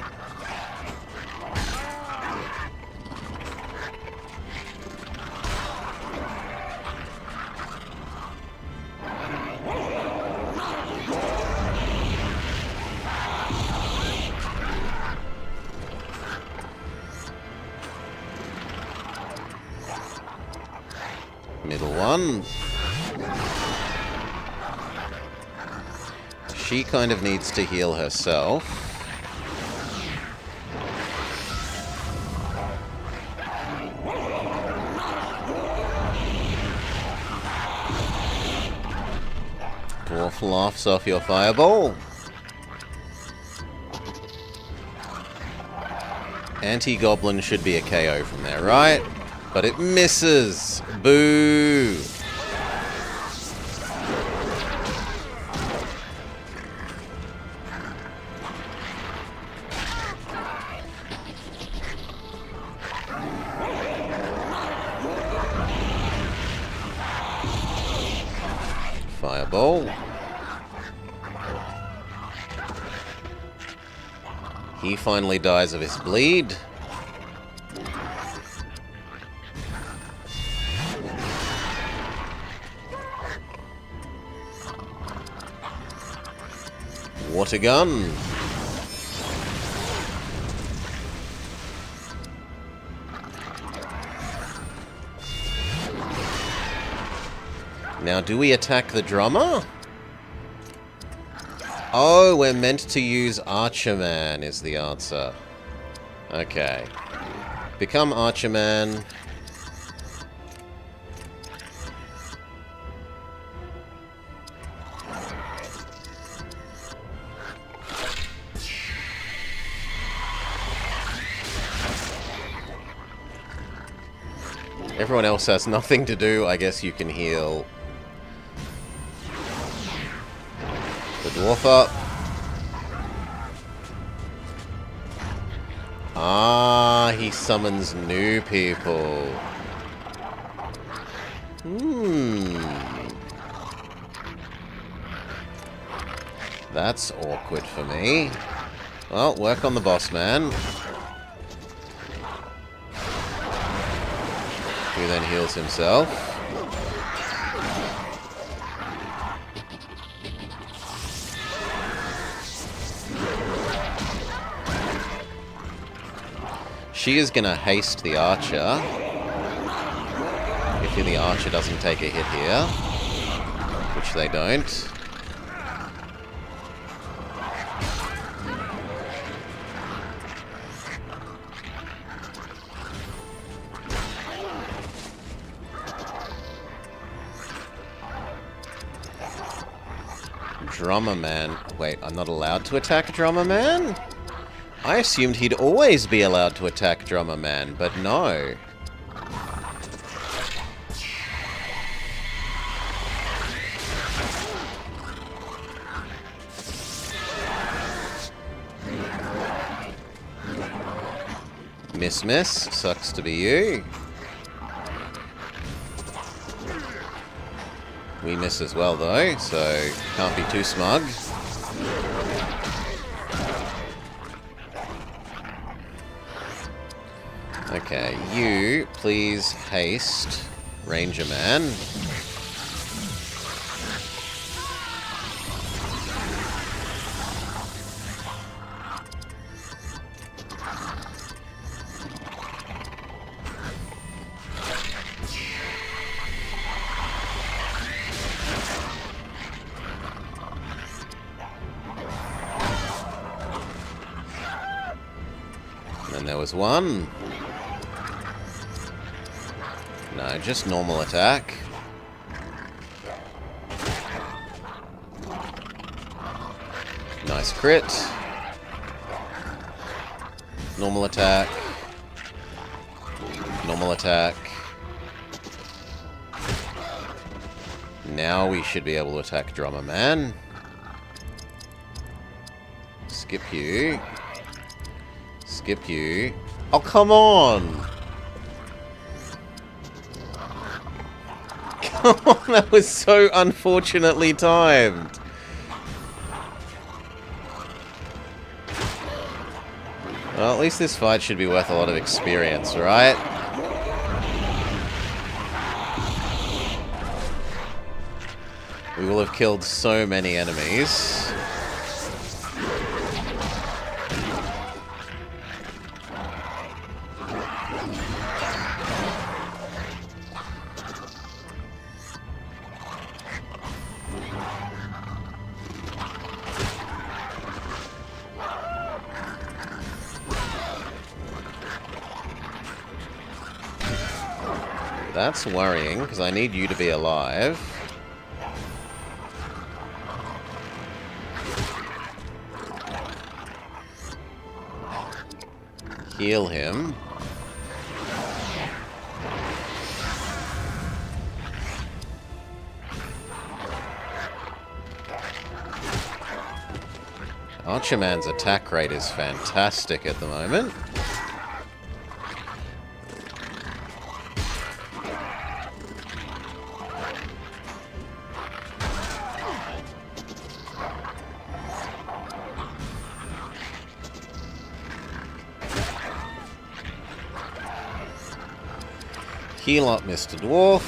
Middle one. She kind of needs to heal herself. Dwarf laughs off your fireball. Anti-goblin should be a KO from there, right? But it misses! Boo! Fireball. He finally dies of his bleed. Water gun. Now, do we attack the drummer? Oh, we're meant to use Archerman is the answer. Okay. Become Archerman. Everyone else has nothing to do. I guess you can heal the dwarf up. Ah, he summons new people. That's awkward for me. Well, work on the boss man. Who then heals himself. She is gonna haste the archer. If the archer doesn't take a hit here, which they don't. Drummer Man. Wait, I'm not allowed to attack Drummer Man? I assumed he'd always be allowed to attack Drummer Man, but no. Miss. Sucks to be you. We miss as well, though, so can't be too smug. Okay, you please haste Ranger Man. And there was one. No, just normal attack. Nice crit. Normal attack. Normal attack. Now we should be able to attack Drummer Man. Skip you. Skip you. Oh, come on! Come on, that was so unfortunately timed. Well, at least this fight should be worth a lot of experience, right? We will have killed so many enemies. That's worrying, because I need you to be alive. Heal him. Archerman's attack rate is fantastic at the moment. Heal up, Mr. Dwarf.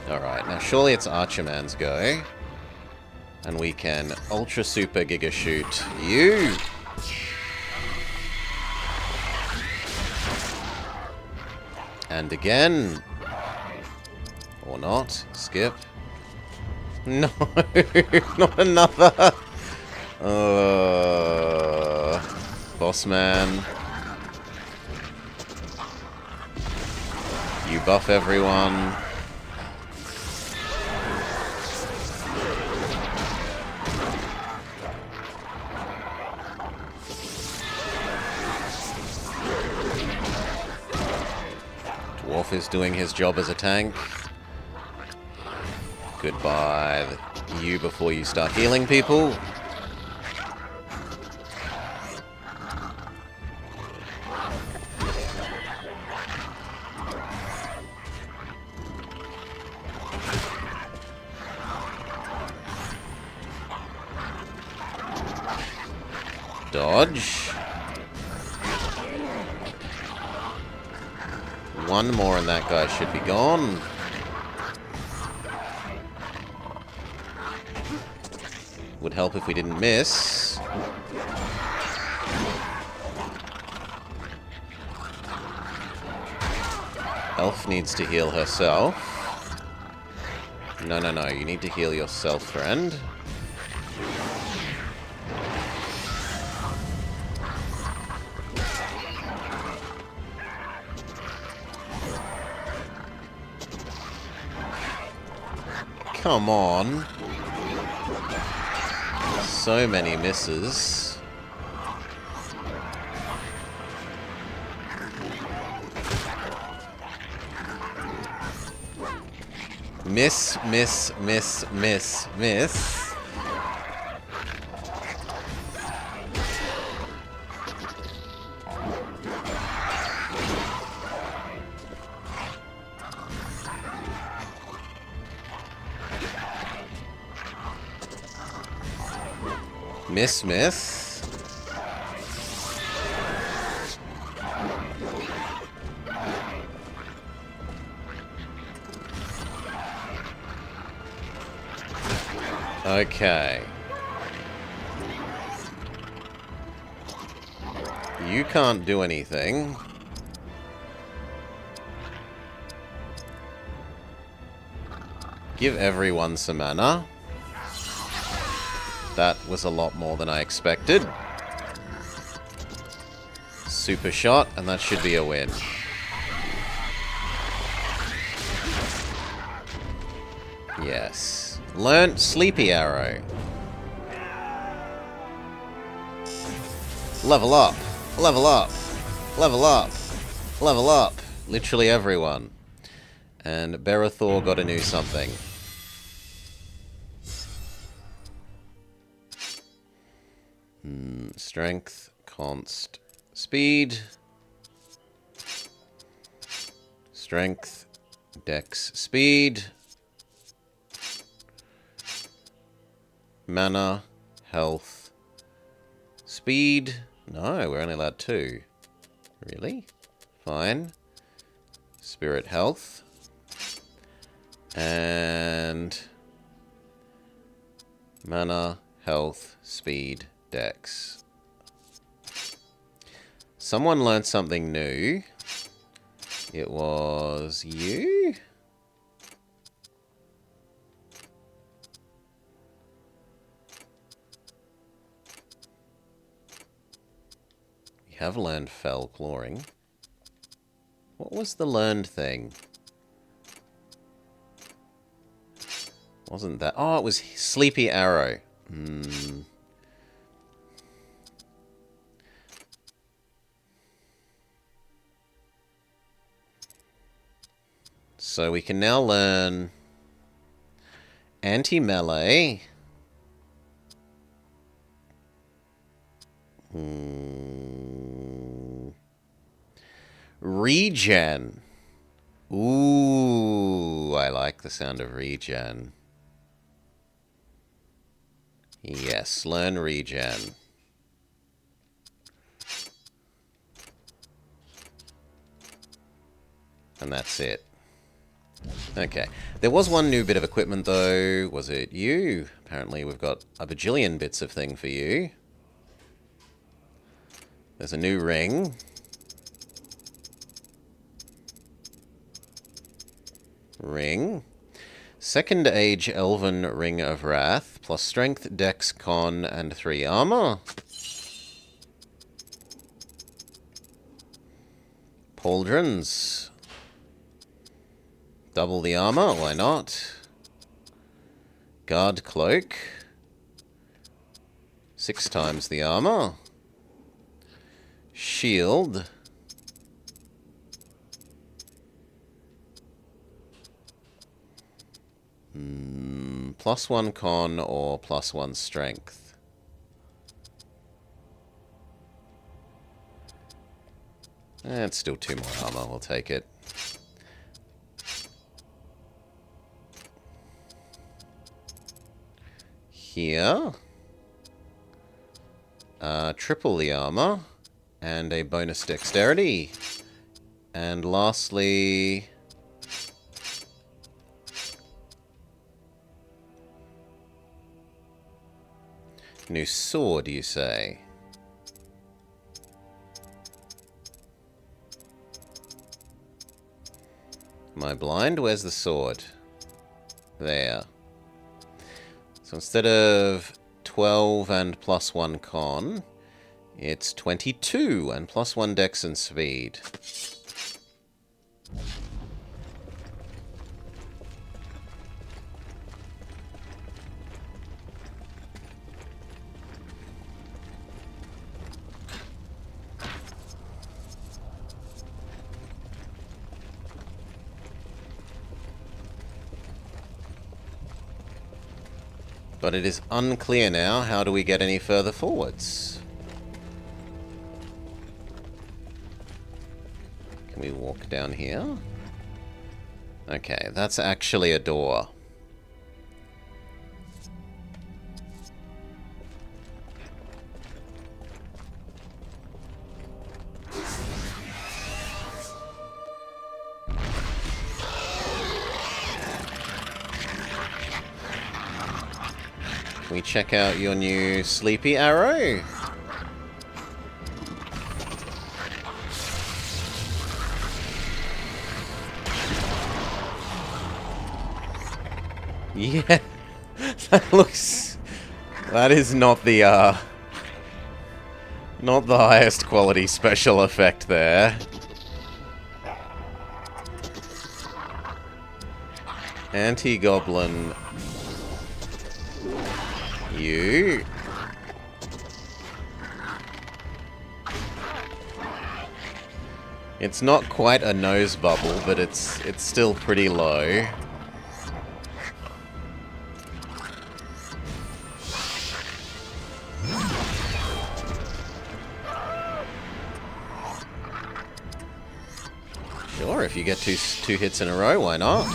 Alright, now surely it's Archerman's go. And we can Ultra Super Giga Shoot you! And again. Or not. Skip. No! Not another! Boss man. You buff everyone. Dwarf is doing his job as a tank. Goodbye, you before you start healing people. Dodge. One more and that guy should be gone. Would help if we didn't miss. Elf needs to heal herself. No, no, no. You need to heal yourself, friend. Come on. So many misses. Miss, miss, miss, miss, miss. Miss, miss. Okay. You can't do anything. Give everyone some mana. That was a lot more than I expected. Super shot, and that should be a win. Yes. Learnt Sleepy Arrow. Level up. Level up. Level up. Level up. Literally everyone. And Berathor got a new something. Strength, const, speed. Strength, dex, speed. Mana, health, speed. No, we're only allowed 2. Really? Fine. Spirit, health. And mana, health, speed, dex. Someone learned something new. It was you? We have learned fell clawing. What was the learned thing? Wasn't that... Oh, it was Sleepy Arrow. So we can now learn anti-melee. Regen. Ooh, I like the sound of regen. Yes, learn regen. And that's it. Okay. There was one new bit of equipment, though. Was it you? Apparently we've got a bajillion bits of thing for you. There's a new ring. Ring. Second Age Elven Ring of Wrath. Plus Strength, Dex, Con, and 3 armor. Pauldrons. Double the armor, why not? Guard Cloak. 6 times the armor. Shield. +1 con or +1 strength. It's still 2 more armor, we'll take it. Here. Triple the armor. And a bonus dexterity. And lastly... New sword, you say? Am I blind? Where's the sword? There. So instead of 12 and +1 con, it's 22 and +1 dex and speed. But it is unclear now, how do we get any further forwards? Can we walk down here? Okay, that's actually a door. Can we check out your new Sleepy Arrow? Yeah, that looks That is not the highest quality special effect there. Anti-goblin. You. It's not quite a nose bubble, but it's still pretty low. Sure, if you get two hits in a row, why not?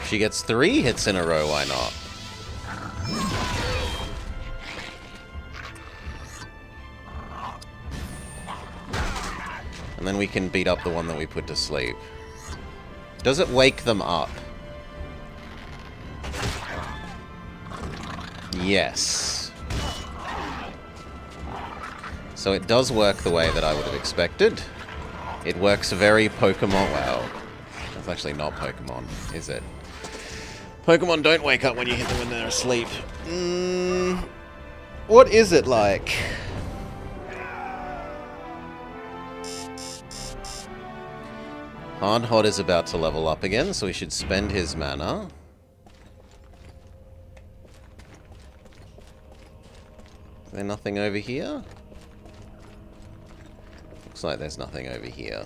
If she gets 3 hits in a row, why not? And then we can beat up the one that we put to sleep. Does it wake them up? Yes. So it does work the way that I would have expected. It works very Pokemon. Wow. That's actually not Pokemon, is it? Pokemon don't wake up when you hit them when they're asleep. What is it like? Hardhot is about to level up again, so we should spend his mana. Is there nothing over here? Looks like there's nothing over here.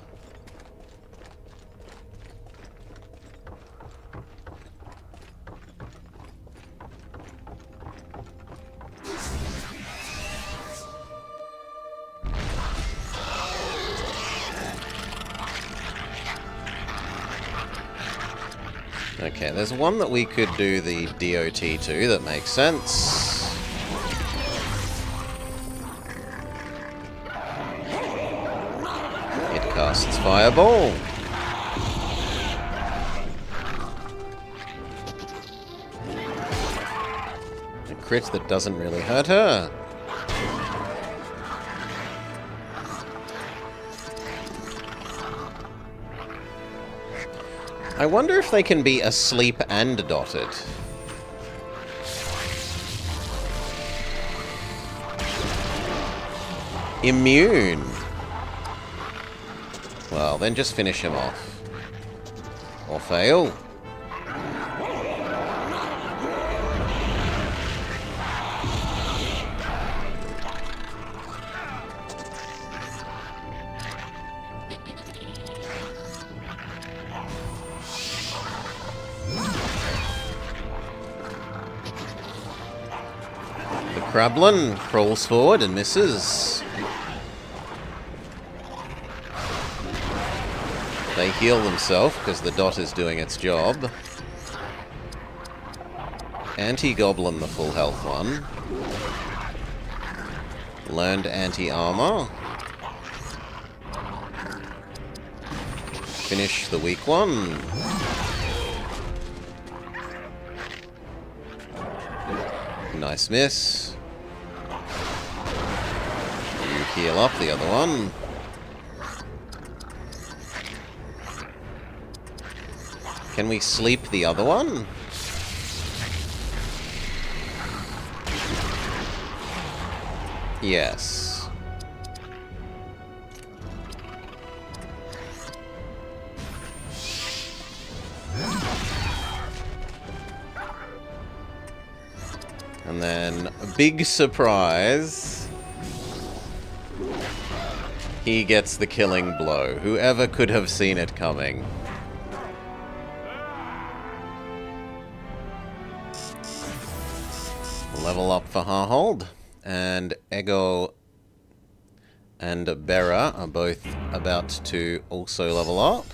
Okay, there's one that we could do the DOT to that makes sense. It casts Fireball. A crit that doesn't really hurt her. I wonder if they can be asleep and dotted. Immune. Well, then just finish him off. Or fail. Krablin crawls forward and misses. They heal themselves because the dot is doing its job. Anti-goblin, the full health one. Learned anti-armor. Finish the weak one. Nice miss. You heal up the other one. Can we sleep the other one? Yes. And then, a big surprise, he gets the killing blow. Whoever could have seen it coming? Level up for Harhold, and Ego and Bera are both about to also level up.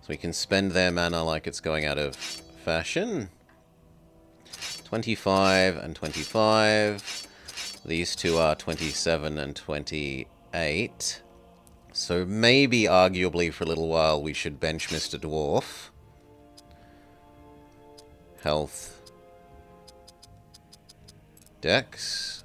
So we can spend their mana like it's going out of fashion. 25 and 25. These two are 27 and 28. So maybe, arguably, for a little while, we should bench Mr. Dwarf. Health. Dex.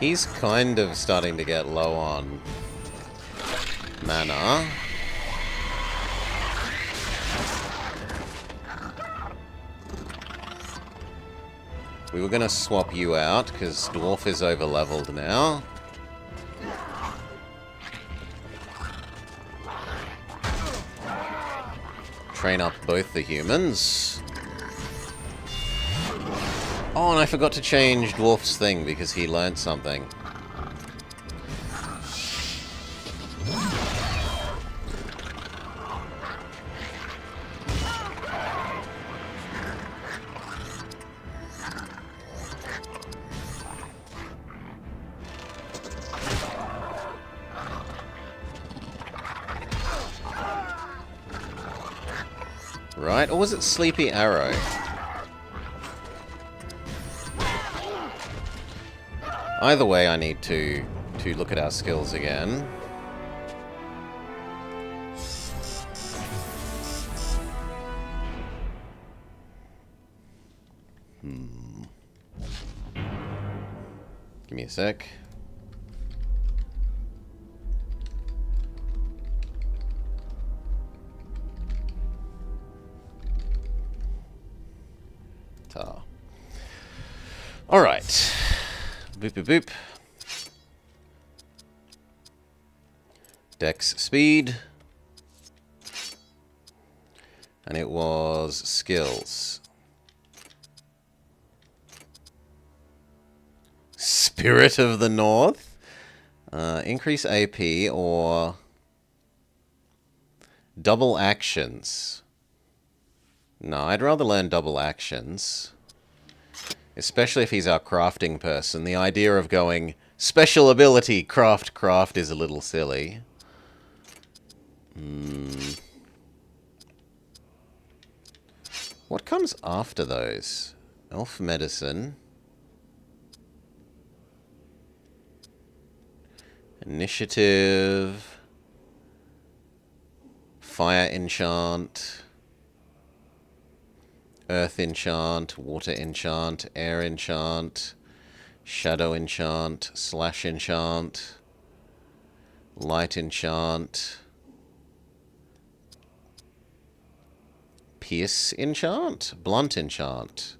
He's kind of starting to get low on mana. We were going to swap you out, because Dwarf is over-leveled now. Train up both the humans. Oh, and I forgot to change Dwarf's thing, because he learnt something. Right, or was it Sleepy Arrow? Either way, I need to look at our skills again. Give me a sec. Alright. Boop boop boop. Dex speed. And it was skills. Spirit of the North. Increase AP or double actions. No, I'd rather learn double actions. Especially if he's our crafting person. The idea of going special ability, craft is a little silly. What comes after those? Elf medicine. Initiative. Fire enchant. Earth enchant, water enchant, air enchant, shadow enchant, slash enchant, light enchant, pierce enchant, blunt enchant.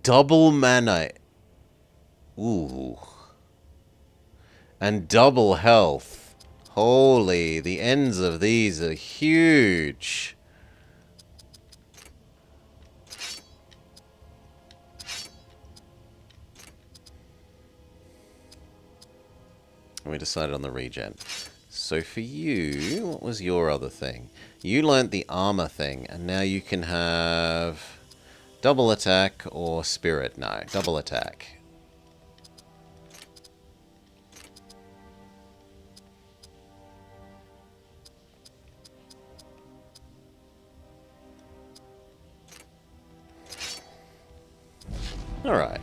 Double mana. Ooh. And double health. Holy, the ends of these are huge. And we decided on the regen. So for you, what was your other thing? You learnt the armor thing, and now you can have double attack or spirit. No, double attack. All right.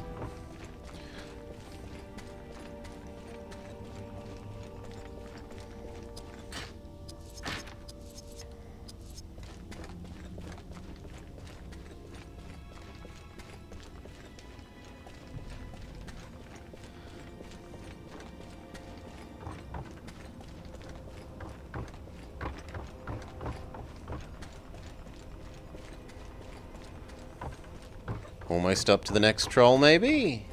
Almost up to the next troll, maybe?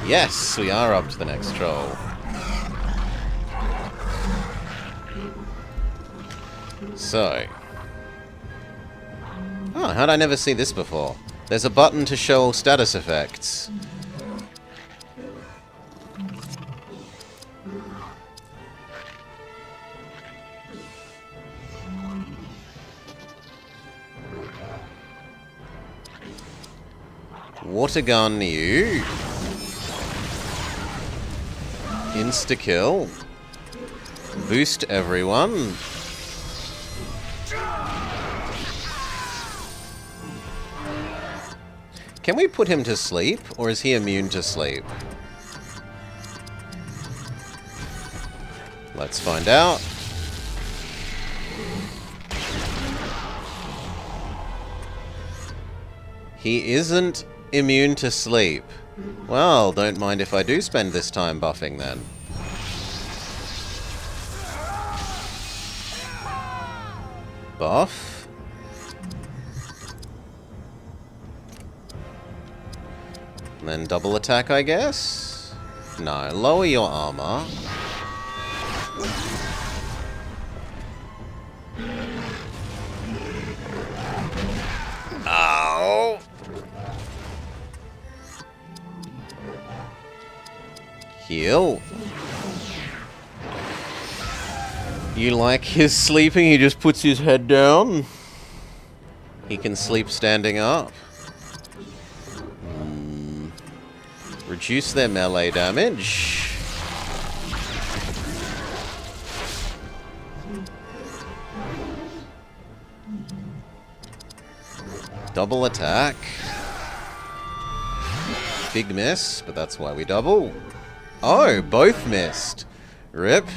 Yes, we are up to the next troll. So. Oh, how'd I never see this before? There's a button to show status effects. Water gun you. Insta-kill. Boost everyone. Can we put him to sleep, or is he immune to sleep? Let's find out. He isn't immune to sleep. Well, don't mind if I do spend this time buffing then. Buff. And then double attack, I guess? No, lower your armor. Ow! Heal. You like his sleeping? He just puts his head down. He can sleep standing up. Reduce their melee damage. Double attack. Big miss, but that's why we double. Oh, both missed. Rip.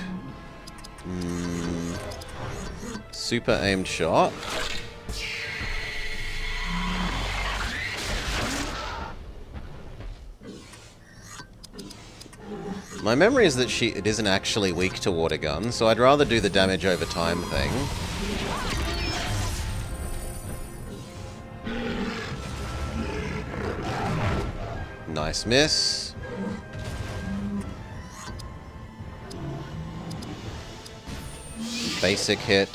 Super aimed shot. My memory is that it isn't actually weak to water guns, so I'd rather do the damage over time thing. Nice miss. Basic hit.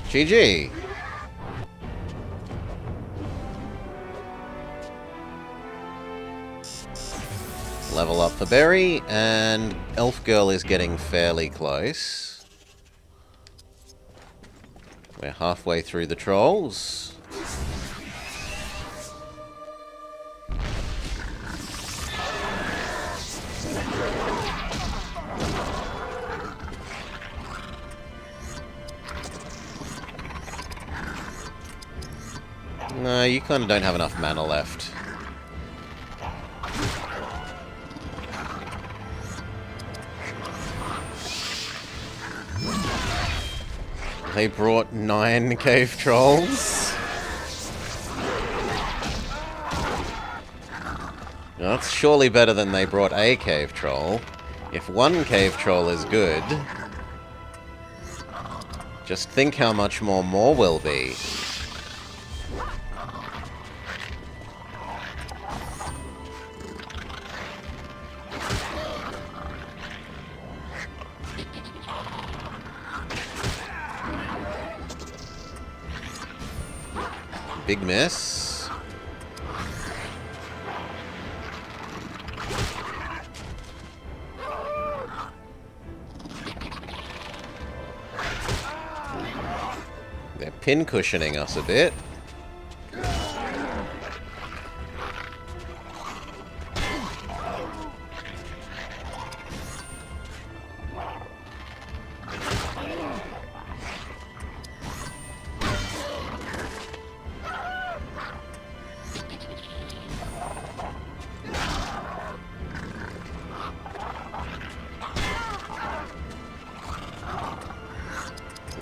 GG. Level up for Berry, and Elf Girl is getting fairly close. We're halfway through the trolls. No, you kind of don't have enough mana left. They brought 9 cave trolls. That's surely better than they brought a cave troll. If 1 cave troll is good, just think how much more will be. Big miss. They're pin cushioning us a bit.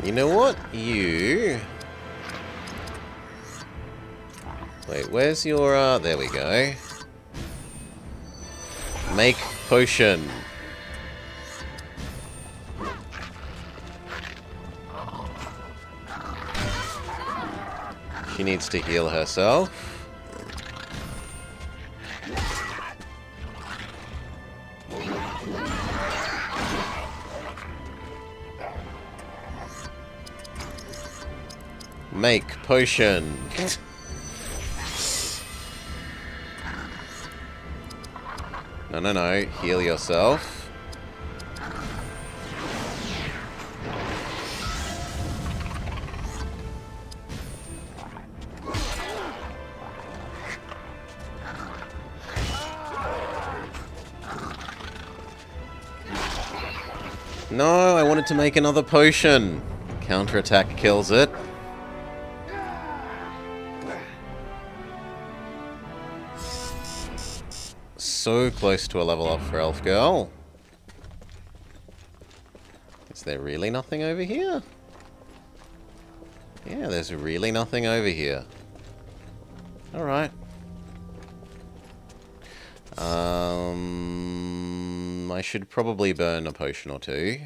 You know what? You... Wait, where's your, there we go. Make potion. She needs to heal herself. Make potion. No. Heal yourself. No, I wanted to make another potion. Counterattack kills it. So close to a level up for Elf Girl. Is there really nothing over here? Yeah, there's really nothing over here. Alright. I should probably burn a potion or two.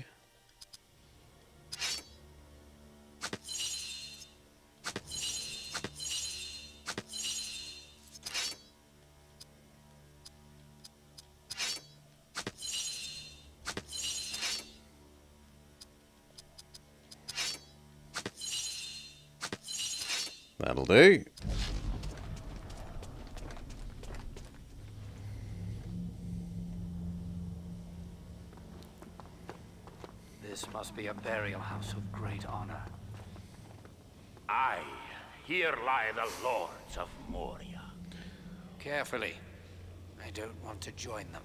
That'll do. This must be a burial house of great honor. Aye, here lie the lords of Moria. Carefully. I don't want to join them.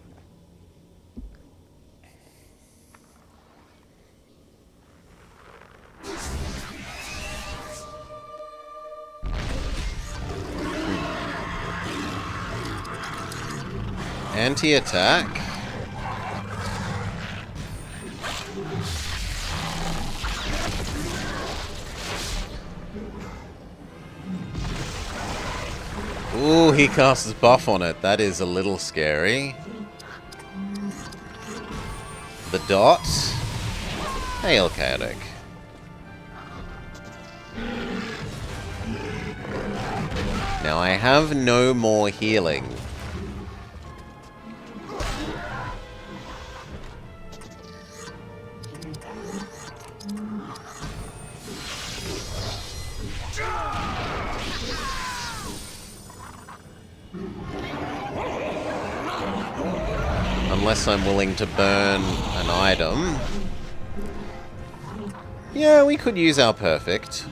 Anti-attack. Ooh, he casts buff on it. That is a little scary. The dot. Hail Chaotic. Now I have no more healing. Unless I'm willing to burn an item. Yeah, we could use our perfect.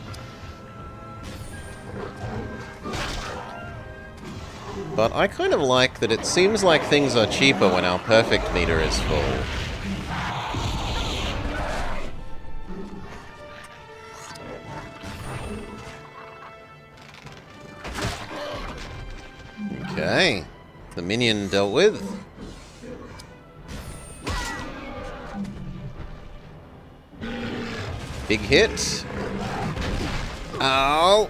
But I kind of like that it seems like things are cheaper when our perfect meter is full. Okay. The minion dealt with. Big hit. Ow.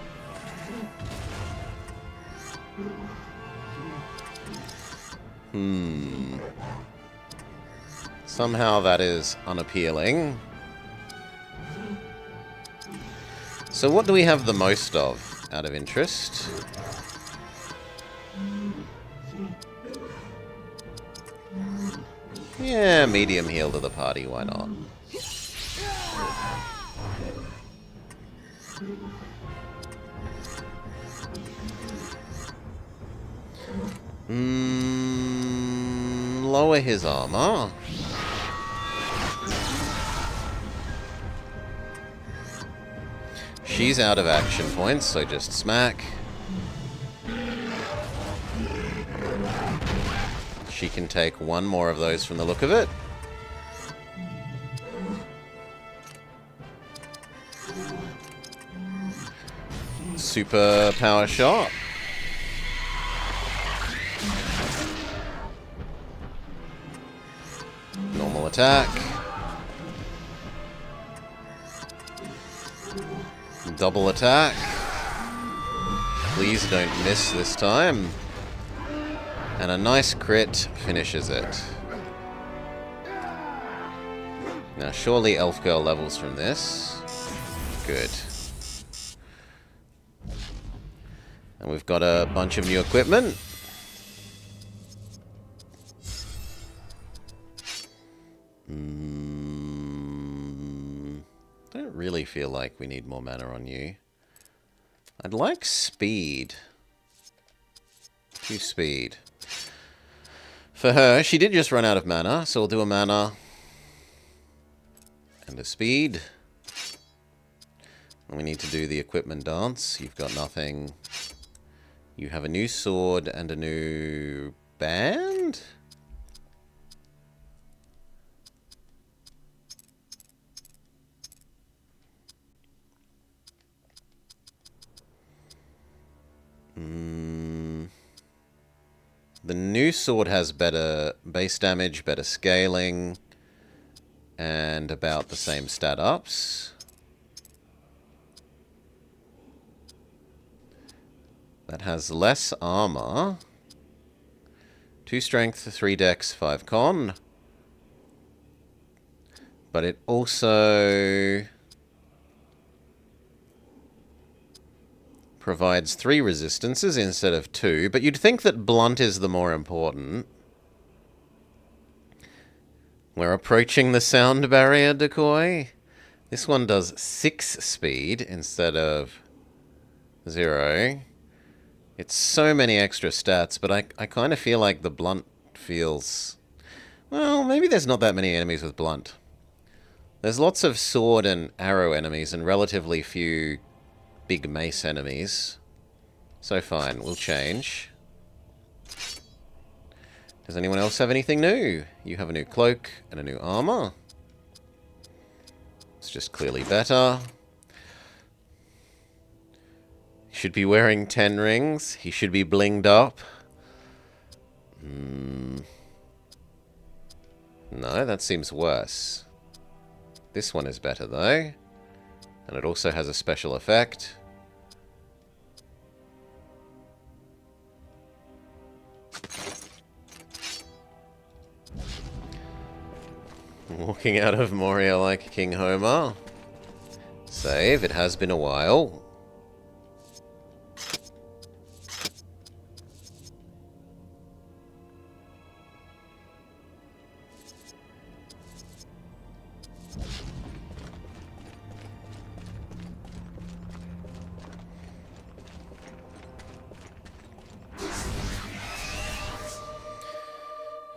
Somehow that is unappealing. So what do we have the most of, out of interest? Yeah, medium heal to the party, why not? Lower his armor. She's out of action points, so just smack. She can take one more of those from the look of it. Super power shot. Normal attack. Double attack. Please don't miss this time. And a nice crit finishes it. Now surely Elf Girl levels from this. Good. And we've got a bunch of new equipment. Don't really feel like we need more mana on you. I'd like speed. 2 speed. For her, she did just run out of mana, so we'll do a mana and a speed. And we need to do the equipment dance. You've got nothing. You have a new sword and a new band? The new sword has better base damage, better scaling, and and about the same stat ups. That has less armor. 2 strength, 3 dex, 5 con. But it also provides 3 resistances instead of 2. But you'd think that blunt is the more important. We're approaching the sound barrier, Decoy. This one does 6 speed instead of 0. It's so many extra stats, but I kind of feel like the blunt feels... Well, maybe there's not that many enemies with blunt. There's lots of sword and arrow enemies and relatively few big mace enemies. So fine, we'll change. Does anyone else have anything new? You have a new cloak and a new armor. It's just clearly better. Should be wearing 10 rings. He should be blinged up. No, that seems worse. This one is better, though. And it also has a special effect. Walking out of Moria like King Homer. Save. It has been a while.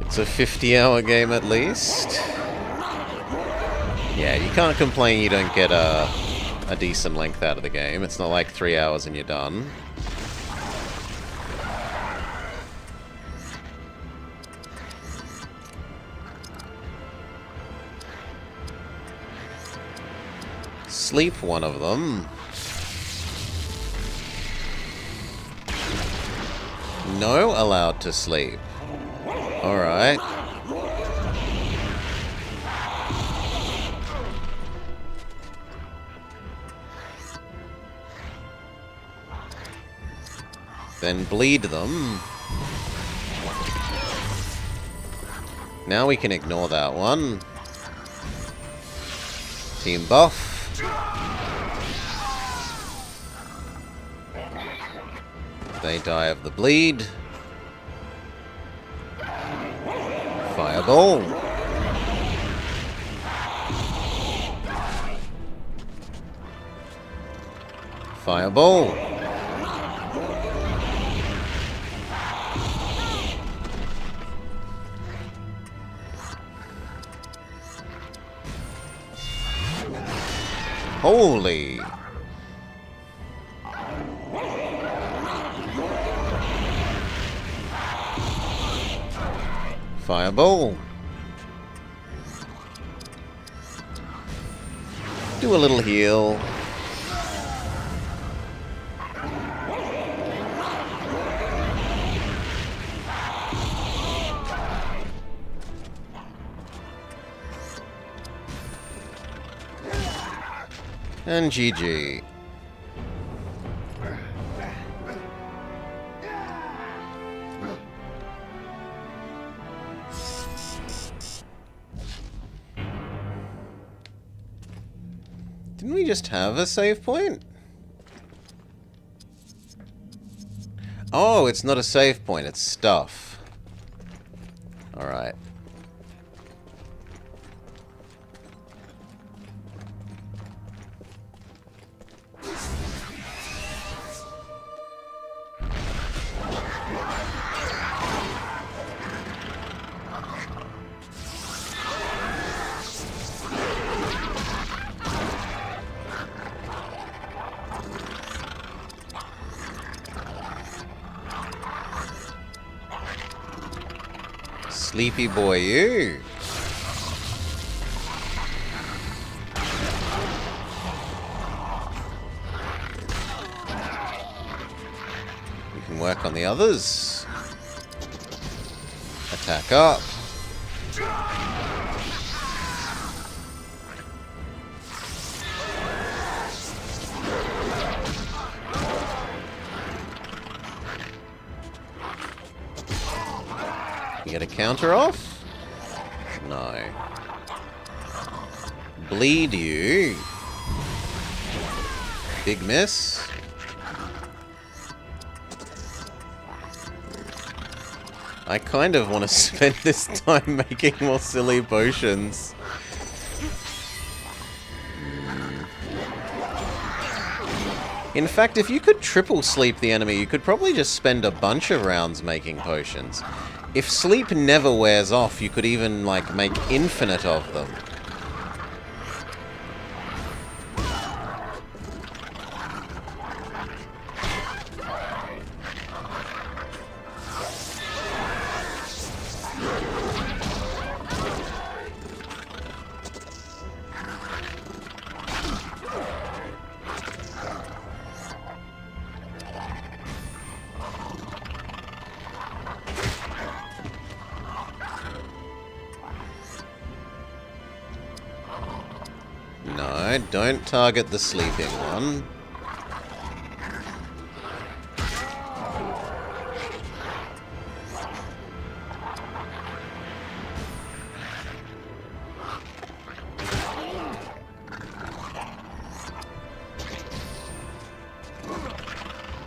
It's a 50-hour game at least. Yeah, you can't complain you don't get a decent length out of the game. It's not like 3 hours and you're done. Sleep one of them. No allowed to sleep. Alright. Then bleed them. Now we can ignore that one. Team buff. They die of the bleed. Fireball. Fireball. Holy. Fireball. Do a little heal. And GG. Didn't we just have a save point? Oh, it's not a save point, it's stuff. Alright. Sleepy boy, you. We can work on the others. Attack up. You get a counter off? No. Bleed you. Big miss. I kind of want to spend this time making more silly potions. In fact, if you could triple sleep the enemy, you could probably just spend a bunch of rounds making potions. If sleep never wears off, you could even, like, make infinite of them. No, don't target the sleeping one.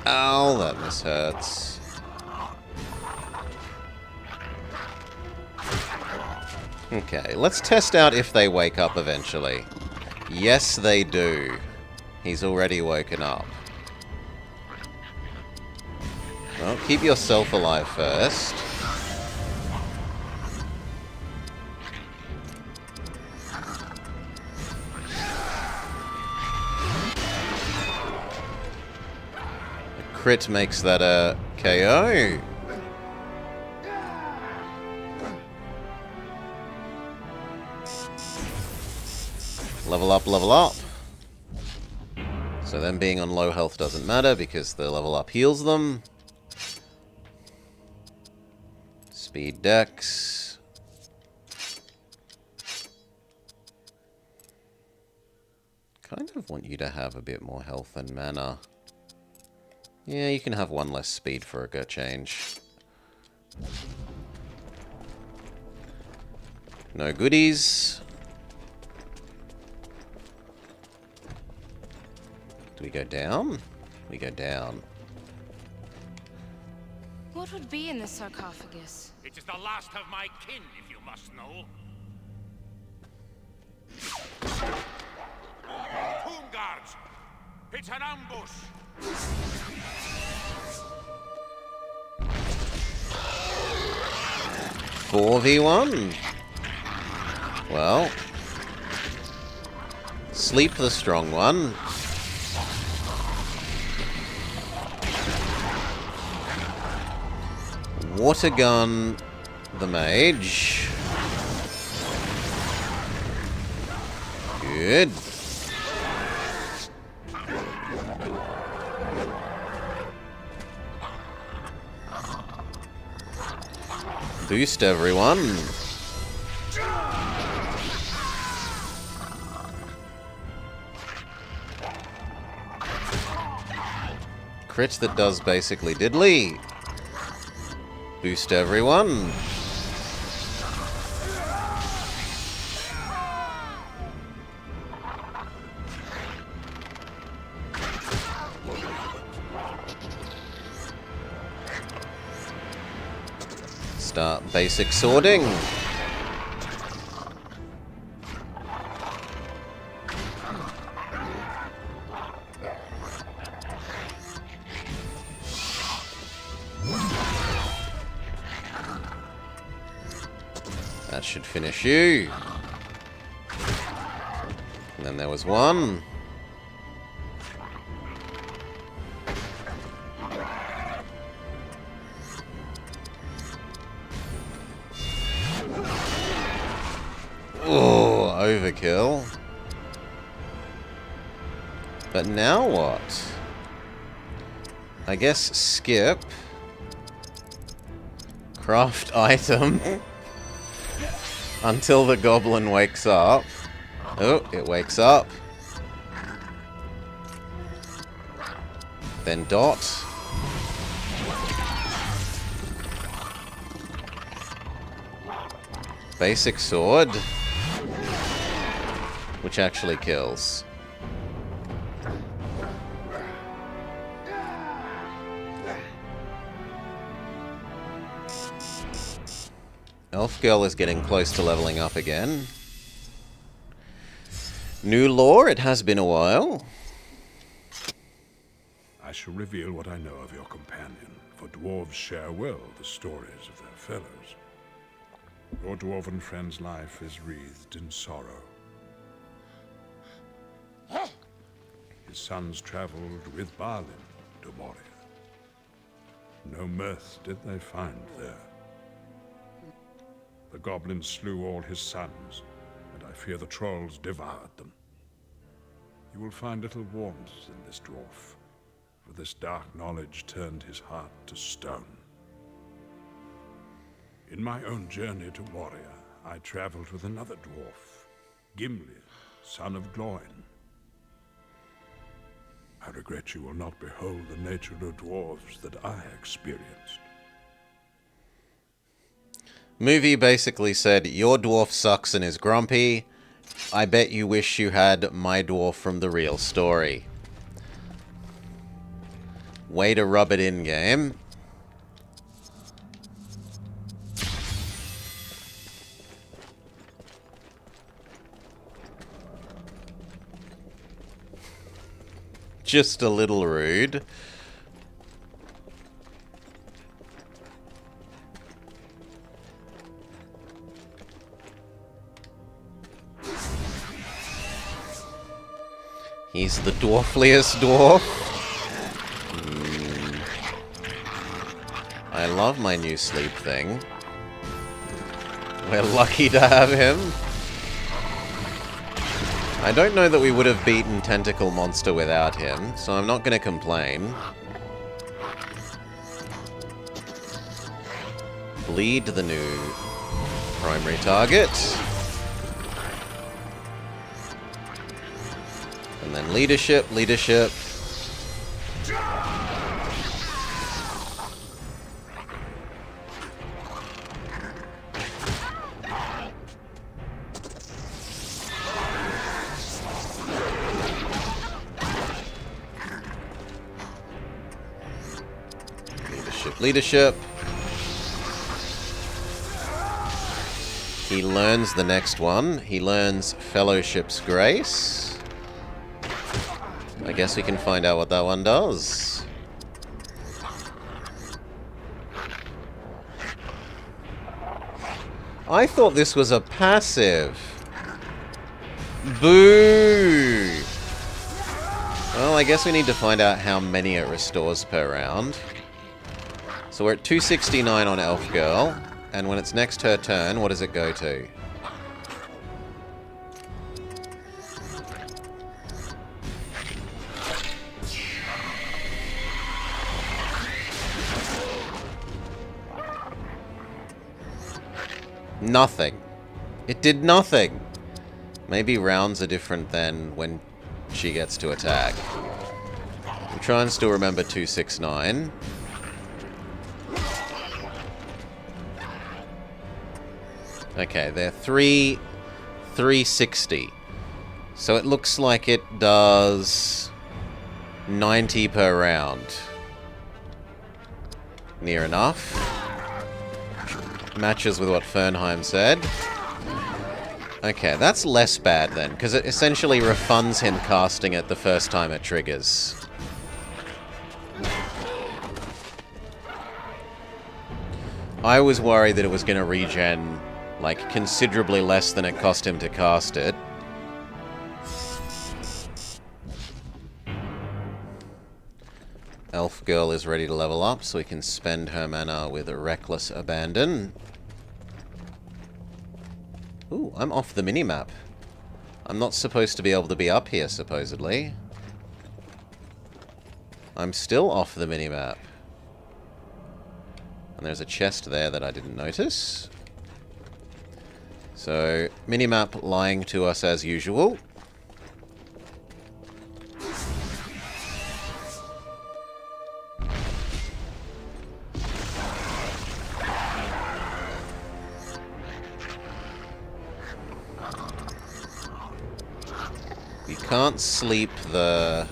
Ow, that mishurts. Okay, let's test out if they wake up eventually. Yes, they do. He's already woken up. Well, keep yourself alive first. A crit makes that a KO. Level up, level up. So them being on low health doesn't matter because the level up heals them. Speed dex. Kind of want you to have a bit more health and mana. Yeah, you can have one less speed for a good change. No goodies. Do we go down? We go down. What would be in the sarcophagus? It is the last of my kin, if you must know. Tomb guards! It's an ambush! 4v1. Well, sleep the strong one. Water gun the mage. Good. Boost everyone. Crit that does basically diddly. Boost everyone. Start basic sorting. That should finish you. And then there was one. Oh, overkill. But now what? I guess skip. Craft item. Until the goblin wakes up. Oh, it wakes up. Then dot. Basic sword. Which actually kills. Elf Girl is getting close to leveling up again. New lore, it has been a while. I shall reveal what I know of your companion, for dwarves share well the stories of their fellows. Your dwarven friend's life is wreathed in sorrow. His sons traveled with Balin to Moria. No mirth did they find there. The goblins slew all his sons, and I fear the trolls devoured them. You will find little warmth in this dwarf, for this dark knowledge turned his heart to stone. In my own journey to Moria, I traveled with another dwarf, Gimli, son of Gloin. I regret you will not behold the nature of dwarves that I experienced. Movie basically said, your dwarf sucks and is grumpy. I bet you wish you had my dwarf from the real story. Way to rub it in, game. Just a little rude. He's the dwarfliest dwarf. I love my new sleep thing. We're lucky to have him. I don't know that we would have beaten Tentacle Monster without him, so I'm not going to complain. Bleed, the new primary target. And then leadership, leadership. Leadership. He learns the next one. He learns Fellowship's Grace. I guess we can find out what that one does. I thought this was a passive. Boo! Well, I guess we need to find out how many it restores per round. So we're at 269 on Elf Girl, and when it's next her turn, what does it go to? Nothing. It did nothing. Maybe rounds are different than when she gets to attack. I'm trying to still remember 269. Okay, they're 360. So it looks like it does 90 per round. Near enough. Matches with what Fernheim said. Okay, that's less bad then, because it essentially refunds him casting it the first time it triggers. I was worried that it was going to regen like considerably less than it cost him to cast it. Elf Girl is ready to level up, so we can spend her mana with a reckless abandon. Ooh, I'm off the minimap. I'm not supposed to be able to be up here, supposedly. I'm still off the minimap. And there's a chest there that I didn't notice. So, minimap lying to us as usual. can't sleep the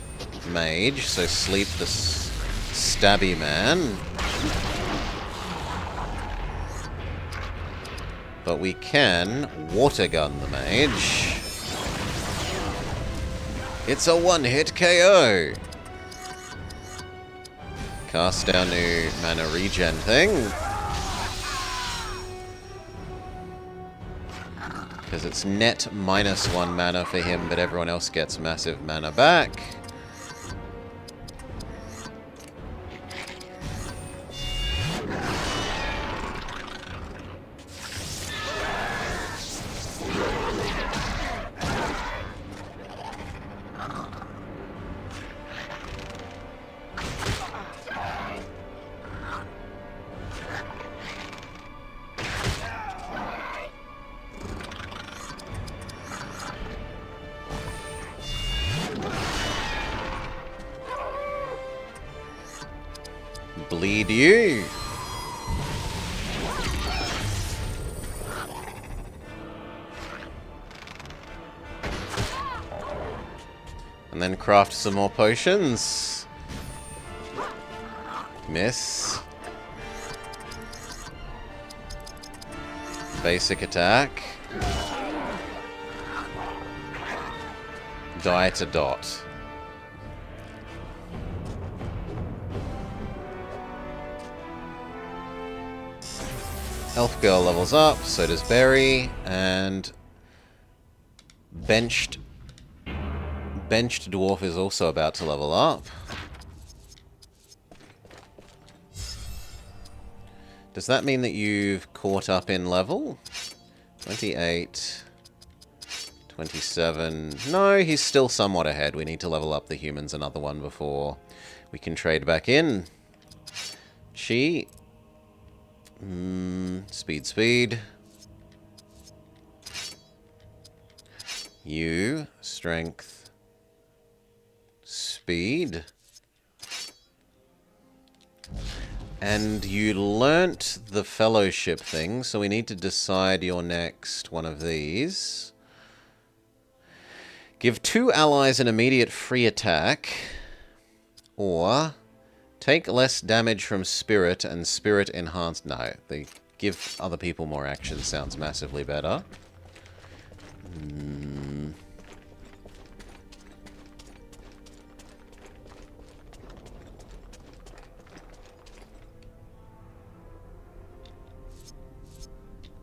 mage, so sleep the stabby man. But we can water gun the mage. It's a one-hit KO. Cast our new mana regen thing. Because it's net -1 mana for him, but everyone else gets massive mana back. Bleed you. And then craft some more potions. Miss. Basic attack. Die to dot. Elf Girl levels up, so does Berry, and Benched Dwarf is also about to level up. Does that mean that you've caught up in level? 28, 27. No, he's still somewhat ahead. We need to level up the humans another one before we can trade back in. She... speed. You, strength, speed. And you learnt the fellowship thing, so we need to decide your next one of these. Give 2 allies an immediate free attack, or... take less damage from spirit and spirit enhanced. No, they give other people more action sounds massively better.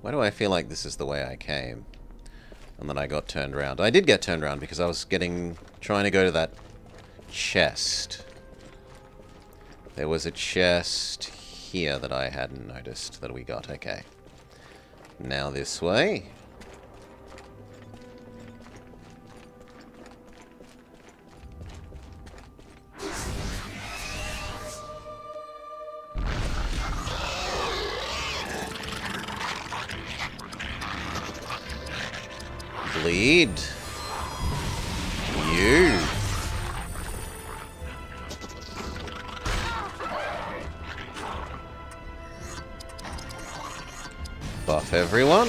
Why do I feel like this is the way I came? And then I got turned around. I did get turned around because I was trying to go to that chest. There was a chest here that I hadn't noticed that we got. Okay. Now this way. Bleed. You. Buff everyone.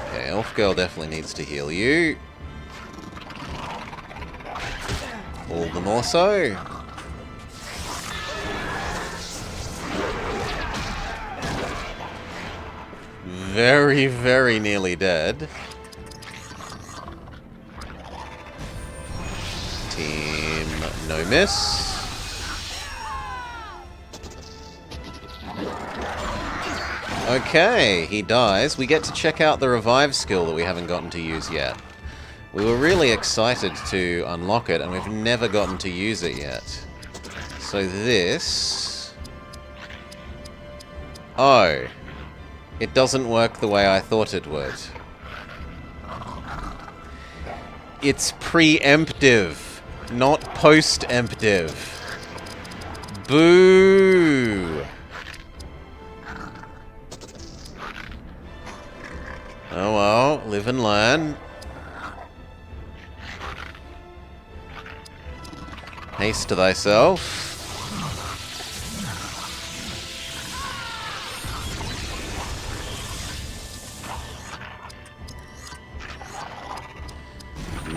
Okay, Elf Girl definitely needs to heal you. All the more so. Very, very nearly dead. Team no miss. Okay, he dies. We get to check out the revive skill that we haven't gotten to use yet. We were really excited to unlock it, and we've never gotten to use it yet. So this... Oh. It doesn't work the way I thought it would. It's preemptive, not post-emptive. Boo! Oh well, live and learn. Haste to thyself.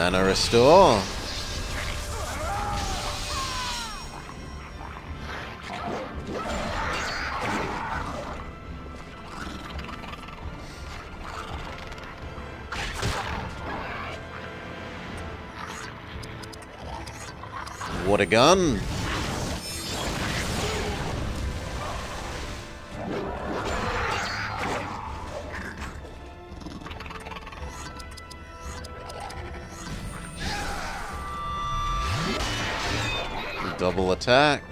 Mana restore. Water gun. Double attack.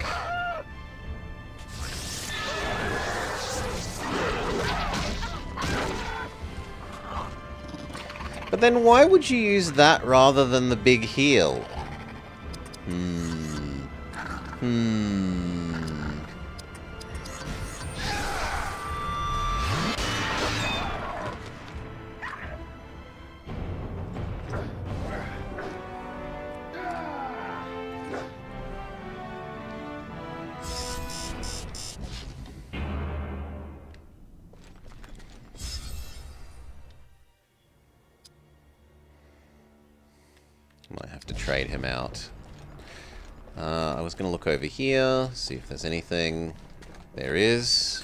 But then why would you use that rather than the big heal? Might have to trade him out. I was going to look over here, see if there's anything. There is.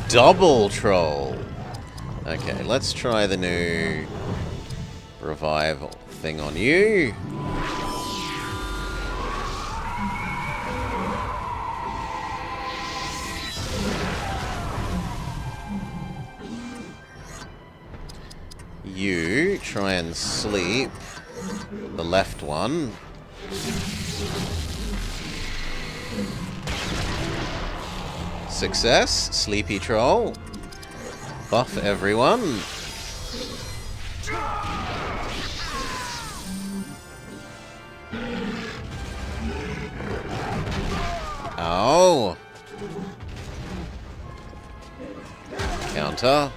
Double troll. Okay, let's try the new revival thing on you. You try and sleep the left one. Success, sleepy troll. Buff everyone. Oh. Counter.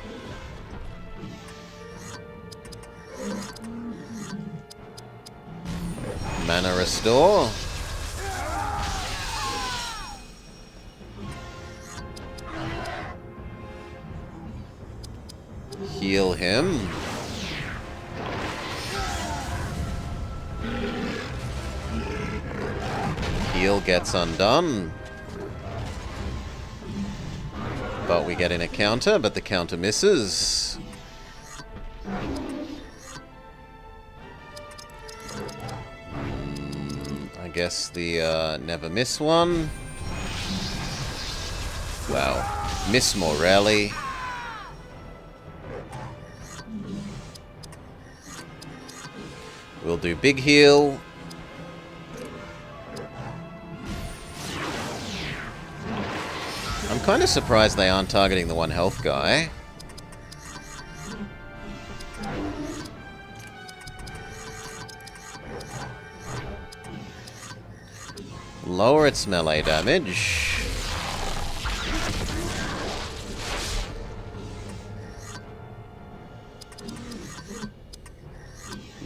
Mana restore. Heal him. Heal gets undone. But we get in a counter, but the counter misses. I guess the never miss one. Wow. Miss more rarely. We'll do big heal. I'm kind of surprised they aren't targeting the 1 health guy. Lower its melee damage.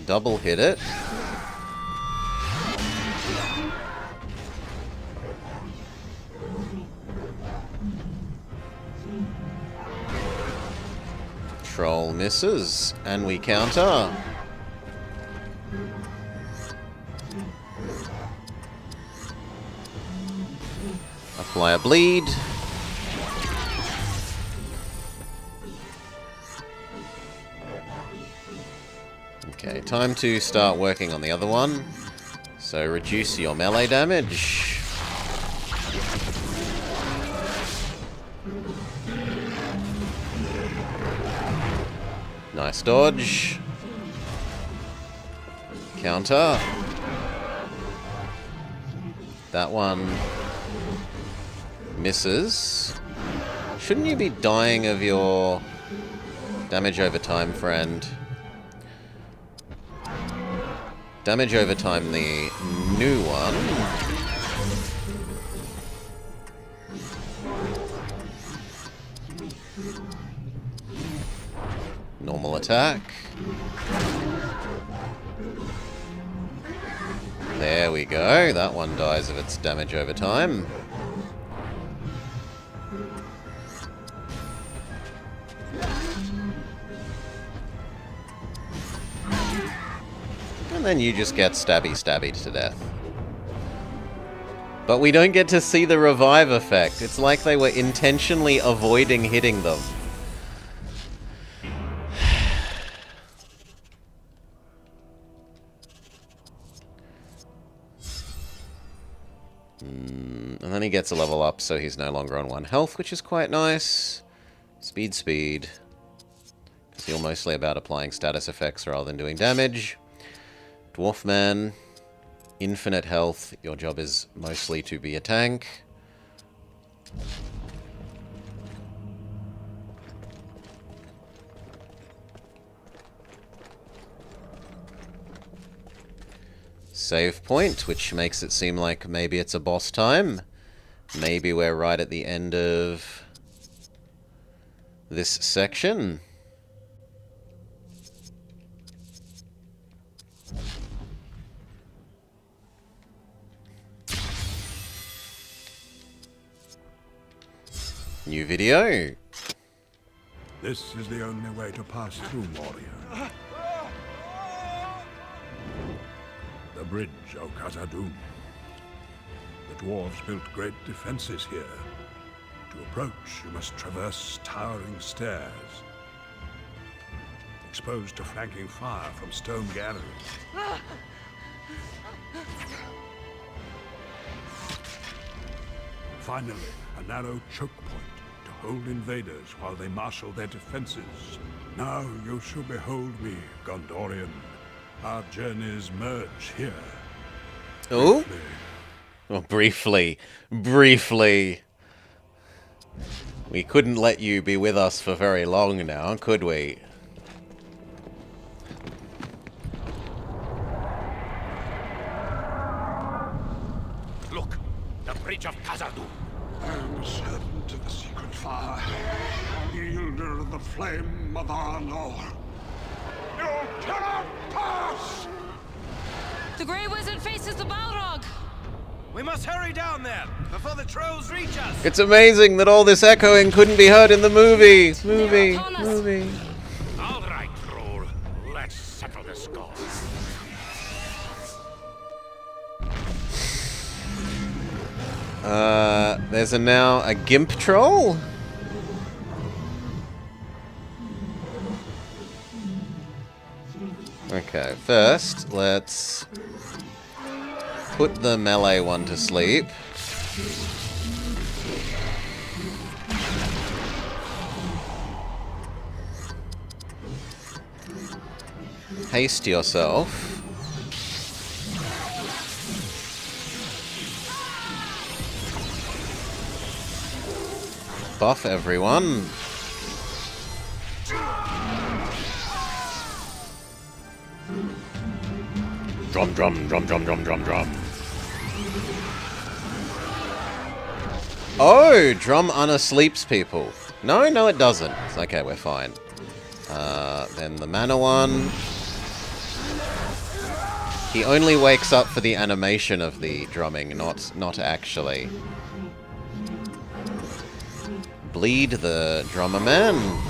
Double hit it. Troll misses, and we counter. Apply a bleed. Okay, time to start working on the other one. So reduce your melee damage. Nice dodge. Counter. That one misses. Shouldn't you be dying of your damage over time, friend? Damage over time, the new one. Normal attack. There we go. That one dies of its damage over time. And then you just get stabby to death. But we don't get to see the revive effect. It's like they were intentionally avoiding hitting them. And then he gets a level up, so he's no longer on 1 health, which is quite nice. Speed. Because you're mostly about applying status effects rather than doing damage. Dwarf Man. Infinite health. Your job is mostly to be a tank. Save point, which makes it seem like maybe it's a boss time. Maybe we're right at the end of this section. New video. This is the only way to pass through, warrior. The bridge of Khazad-dûm. The dwarves built great defenses here. To approach, you must traverse towering stairs, exposed to flanking fire from stone galleries. Finally, a narrow choke point to hold invaders while they marshal their defenses. Now you shall behold me, Gondorian. Our journeys merge here. Oh? Well, briefly. We couldn't let you be with us for very long now, could we? Look, the bridge of Khazad-dûm. I am a servant of the secret fire, a wielder of the flame of Arnor. You cannot pass! The Grey Wizard faces the Balrog! We must hurry down there before the trolls reach us. It's amazing that all this echoing couldn't be heard in the movie. They're upon us. Movie. All right, troll. Let's settle the score. There's now a Gimp troll? Okay, first, let's put the melee one to sleep. Haste yourself. Buff everyone. Drum. Oh, drum unsleeps people. No, it doesn't. Okay, we're fine. Then the mana one. He only wakes up for the animation of the drumming, not actually. Bleed the drummer man.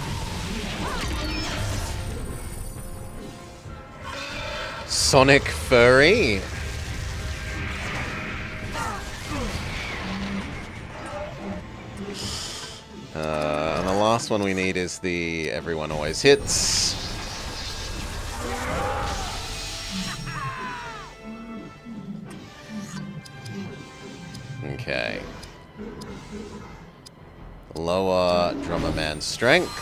Sonic Furry. And the last one we need is the everyone always hits. Okay. Lower drummer man's strength.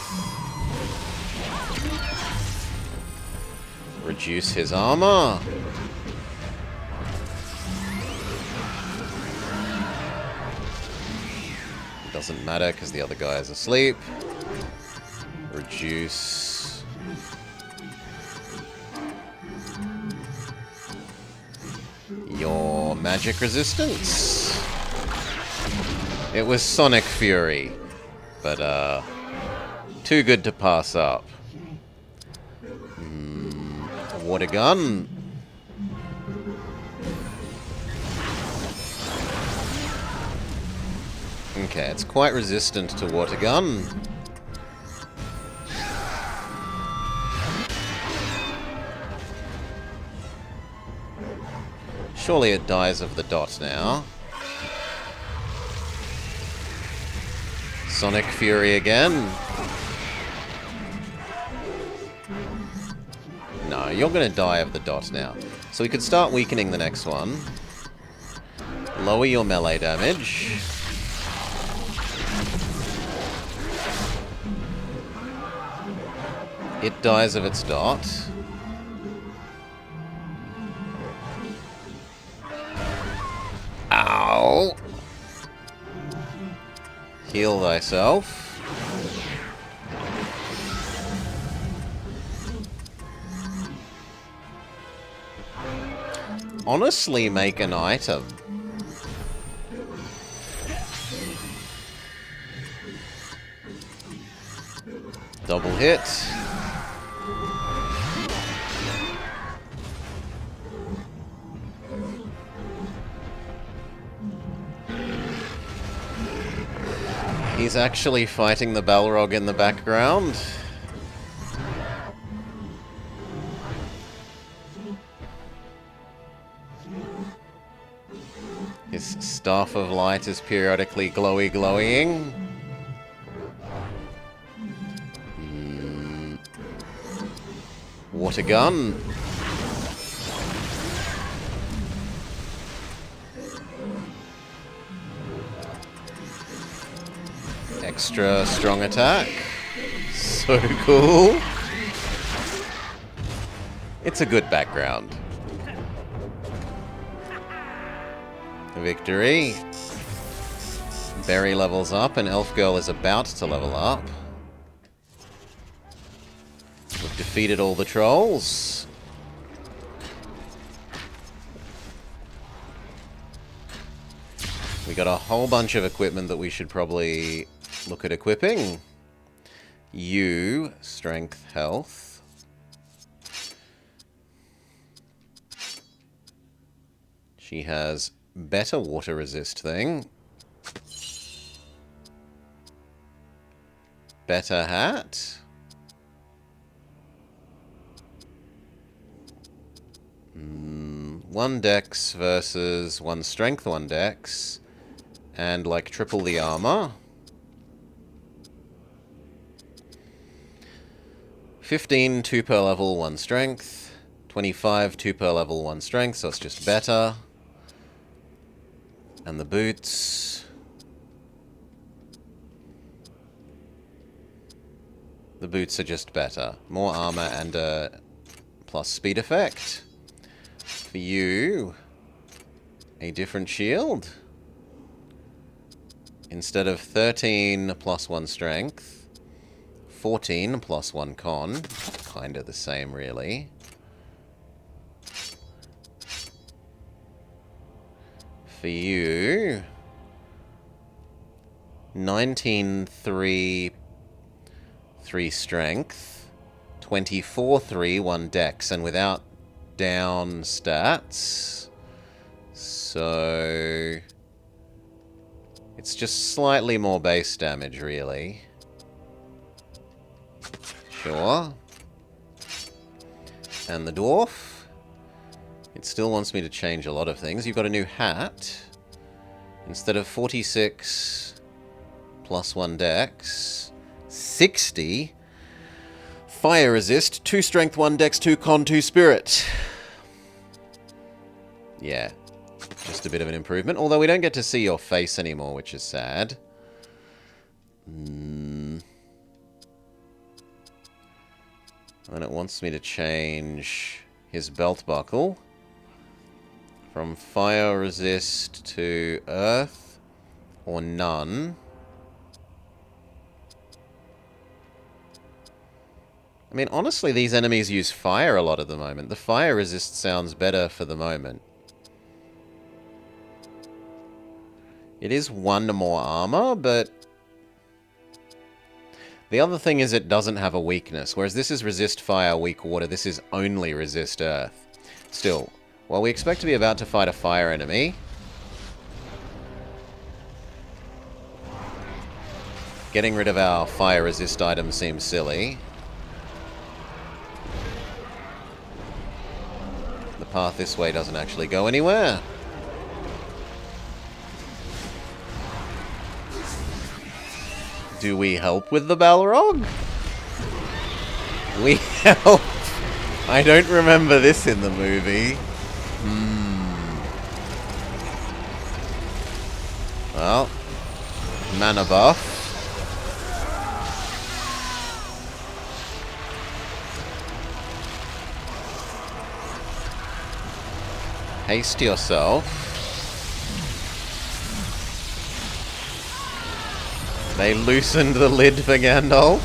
Reduce his armor. Doesn't matter because the other guy is asleep. Reduce. Your magic resistance. It was Sonic Fury, but too good to pass up. Water gun. Okay, it's quite resistant to water gun. Surely it dies of the dot now. Sonic Fury again. No, you're going to die of the dot now. So we could start weakening the next one. Lower your melee damage. It dies of its dot. Ow! Heal thyself. Honestly, make an item. Double hit. He's actually fighting the Balrog in the background. His Staff of Light is periodically glowy-glowing. Water gun. Extra strong attack. So cool. It's a good background. Victory. Berry levels up and Elf Girl is about to level up. We've defeated all the trolls. We got a whole bunch of equipment that we should probably look at equipping. You, strength, health. She has better water resist thing. Better hat. One dex versus one strength, one dex. And like triple the armor. 15, 2 per level, 1 strength. 25, 2 per level, 1 strength, so it's just better. And the boots. The boots are just better. More armor and a plus speed effect. For you, a different shield. Instead of 13 plus 1 strength, 14 plus 1 con. Kinda the same, really. For you, 19 3 strength, 24 3 1 dex, and without down stats. So it's just slightly more base damage, really. Sure. And the dwarf. It still wants me to change a lot of things. You've got a new hat. Instead of 46 plus 1 dex, 60. Fire resist, 2 strength, 1 dex, 2 con, 2 spirit. Yeah. Just a bit of an improvement. Although we don't get to see your face anymore, which is sad. And it wants me to change his belt buckle from fire resist to earth or none. I mean, honestly, these enemies use fire a lot at the moment. The fire resist sounds better for the moment. It is 1 more armor, but the other thing is it doesn't have a weakness, whereas this is resist fire, weak water. This is only resist earth. Still, while we expect to be about to fight a fire enemy, Getting rid of our fire resist item seems silly. The path this way doesn't actually go anywhere. Do we help with the Balrog? We help. I don't remember this in the movie. Well, mana buff. Haste yourself. They loosened the lid for Gandalf.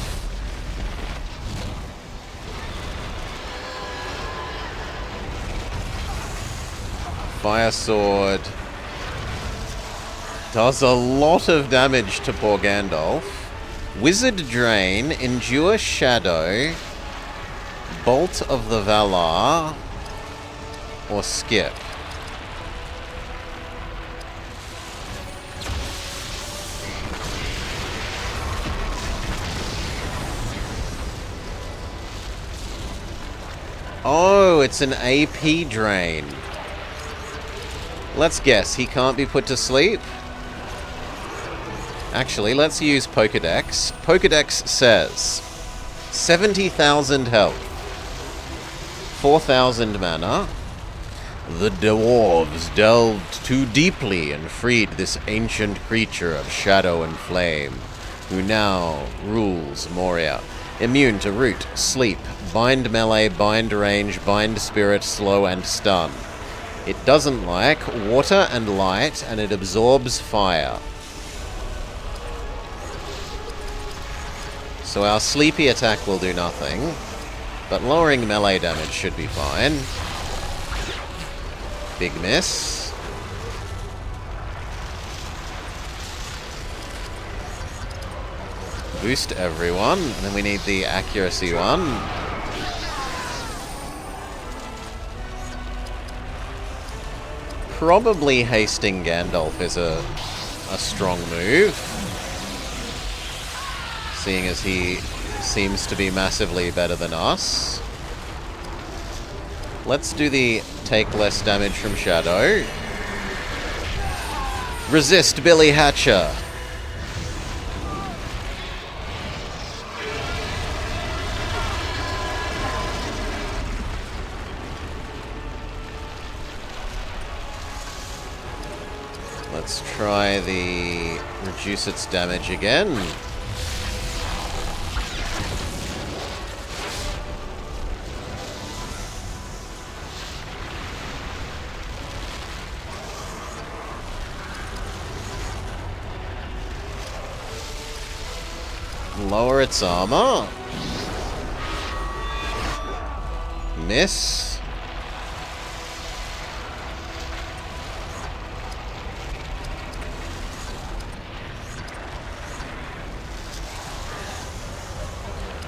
Fire Sword does a lot of damage to poor Gandalf. Wizard Drain, Endure Shadow, Bolt of the Valar, or Skip. Oh, it's an AP drain. Let's guess, he can't be put to sleep? Actually, let's use Pokedex. Pokedex says 70,000 health, 4,000 mana. The dwarves delved too deeply and freed this ancient creature of shadow and flame, who now rules Moria. Immune to root, sleep, bind melee, bind range, bind spirit, slow, and stun. It doesn't like water and light, and it absorbs fire. So our sleepy attack will do nothing, but lowering melee damage should be fine. Big miss. Boost everyone, and then we need the accuracy one. Probably hasting Gandalf is a strong move, seeing as he seems to be massively better than us. Let's do the take less damage from Shadow. Resist Billy Hatcher. Let's try the reduce its damage again. Lower its armor. Miss.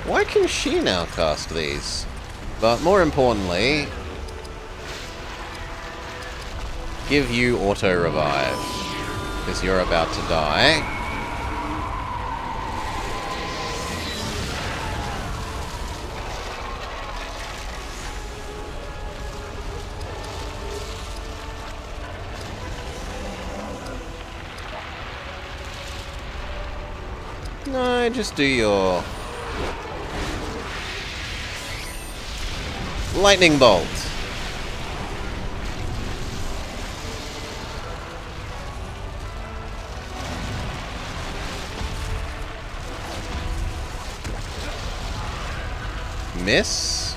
Why can she now cast these? But more importantly, give you auto revive, because you're about to die. No, just do your lightning bolt. Miss.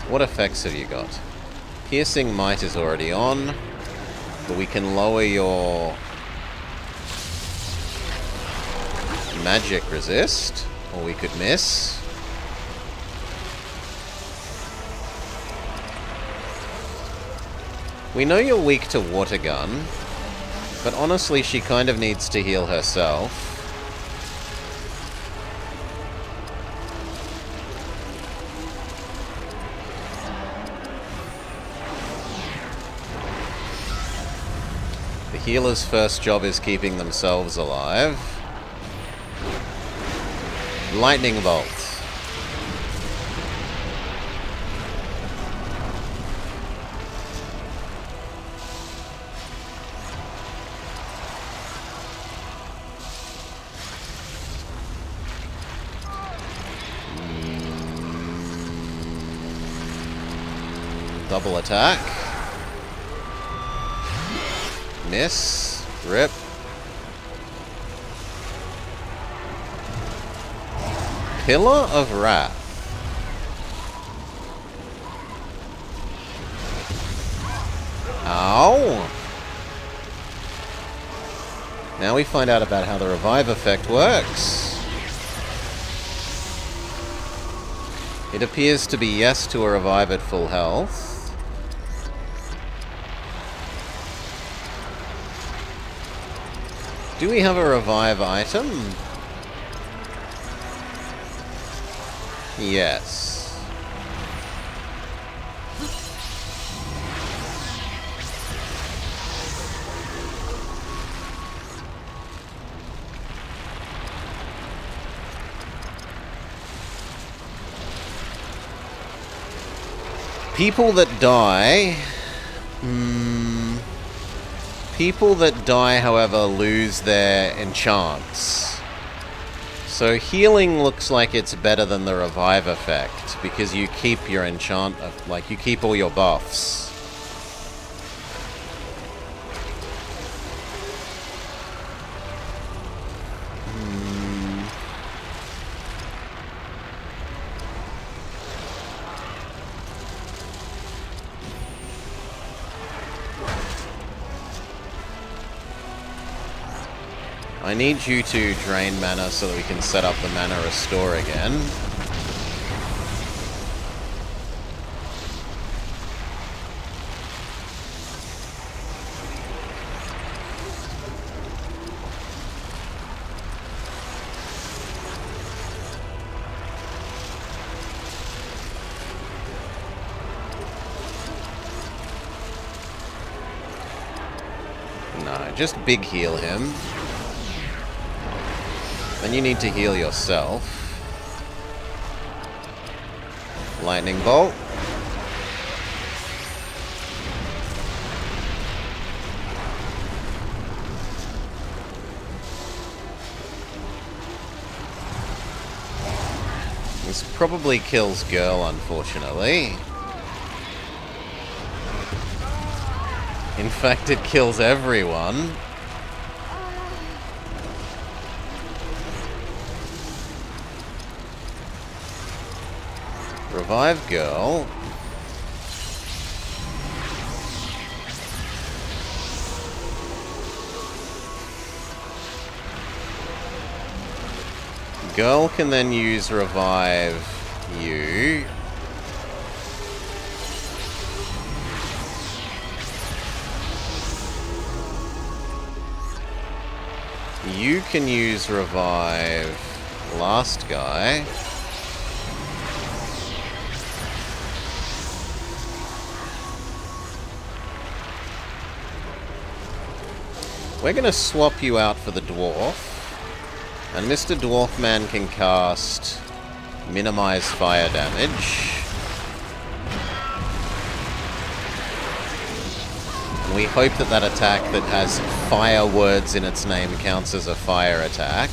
What effects have you got? Piercing Might is already on, but we can lower your magic resist, or we could miss. We know you're weak to water gun, but honestly she kind of needs to heal herself. The healer's first job is keeping themselves alive. Lightning Bolt. Double attack. Miss. Rip. Pillar of Wrath. Ow. Now we find out about how the revive effect works. It appears to be yes to a revive at full health. Do we have a revive item? Yes. People that die... People that die, however, lose their enchants. So healing looks like it's better than the revive effect, because you keep your enchant... like, you keep all your buffs. I need you to drain mana so that we can set up the mana restore again. No, just big heal him. And you need to heal yourself. Lightning Bolt. This probably kills Girl, unfortunately. In fact, it kills everyone. Revive Girl. Girl can then use Revive you. You can use Revive last guy. We're going to swap you out for the Dwarf. And Mr. Dwarfman can cast Minimize Fire Damage. And we hope that that attack that has fire words in its name counts as a fire attack.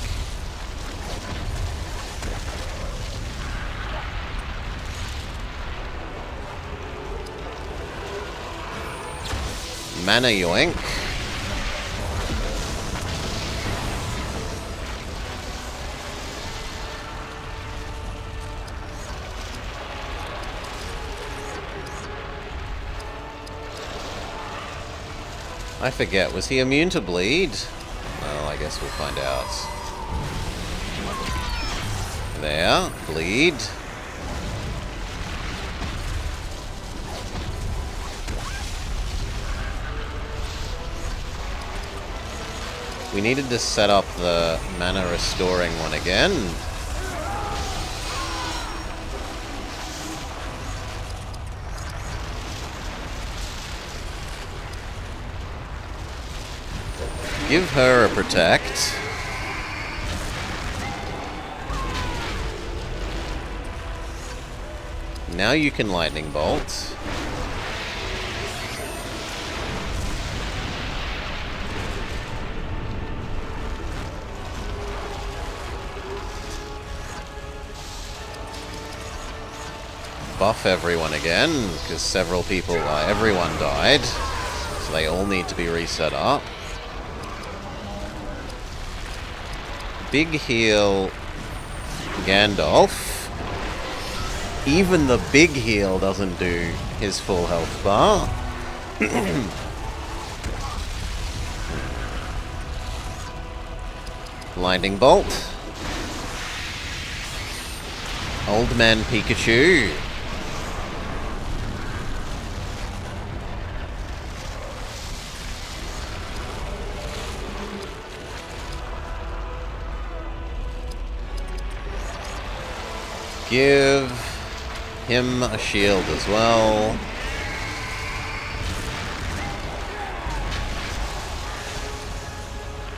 Mana Yoink. I forget, was he immune to bleed? Well, I guess we'll find out. There, bleed. We needed to set up the mana restoring one again. Give her a protect. Now you can lightning bolt. Buff everyone again, because several people, everyone died, so they all need to be reset up. Big heal Gandalf. Even the big heal doesn't do his full health bar. Lightning Bolt. Old Man Pikachu. Give him a shield as well.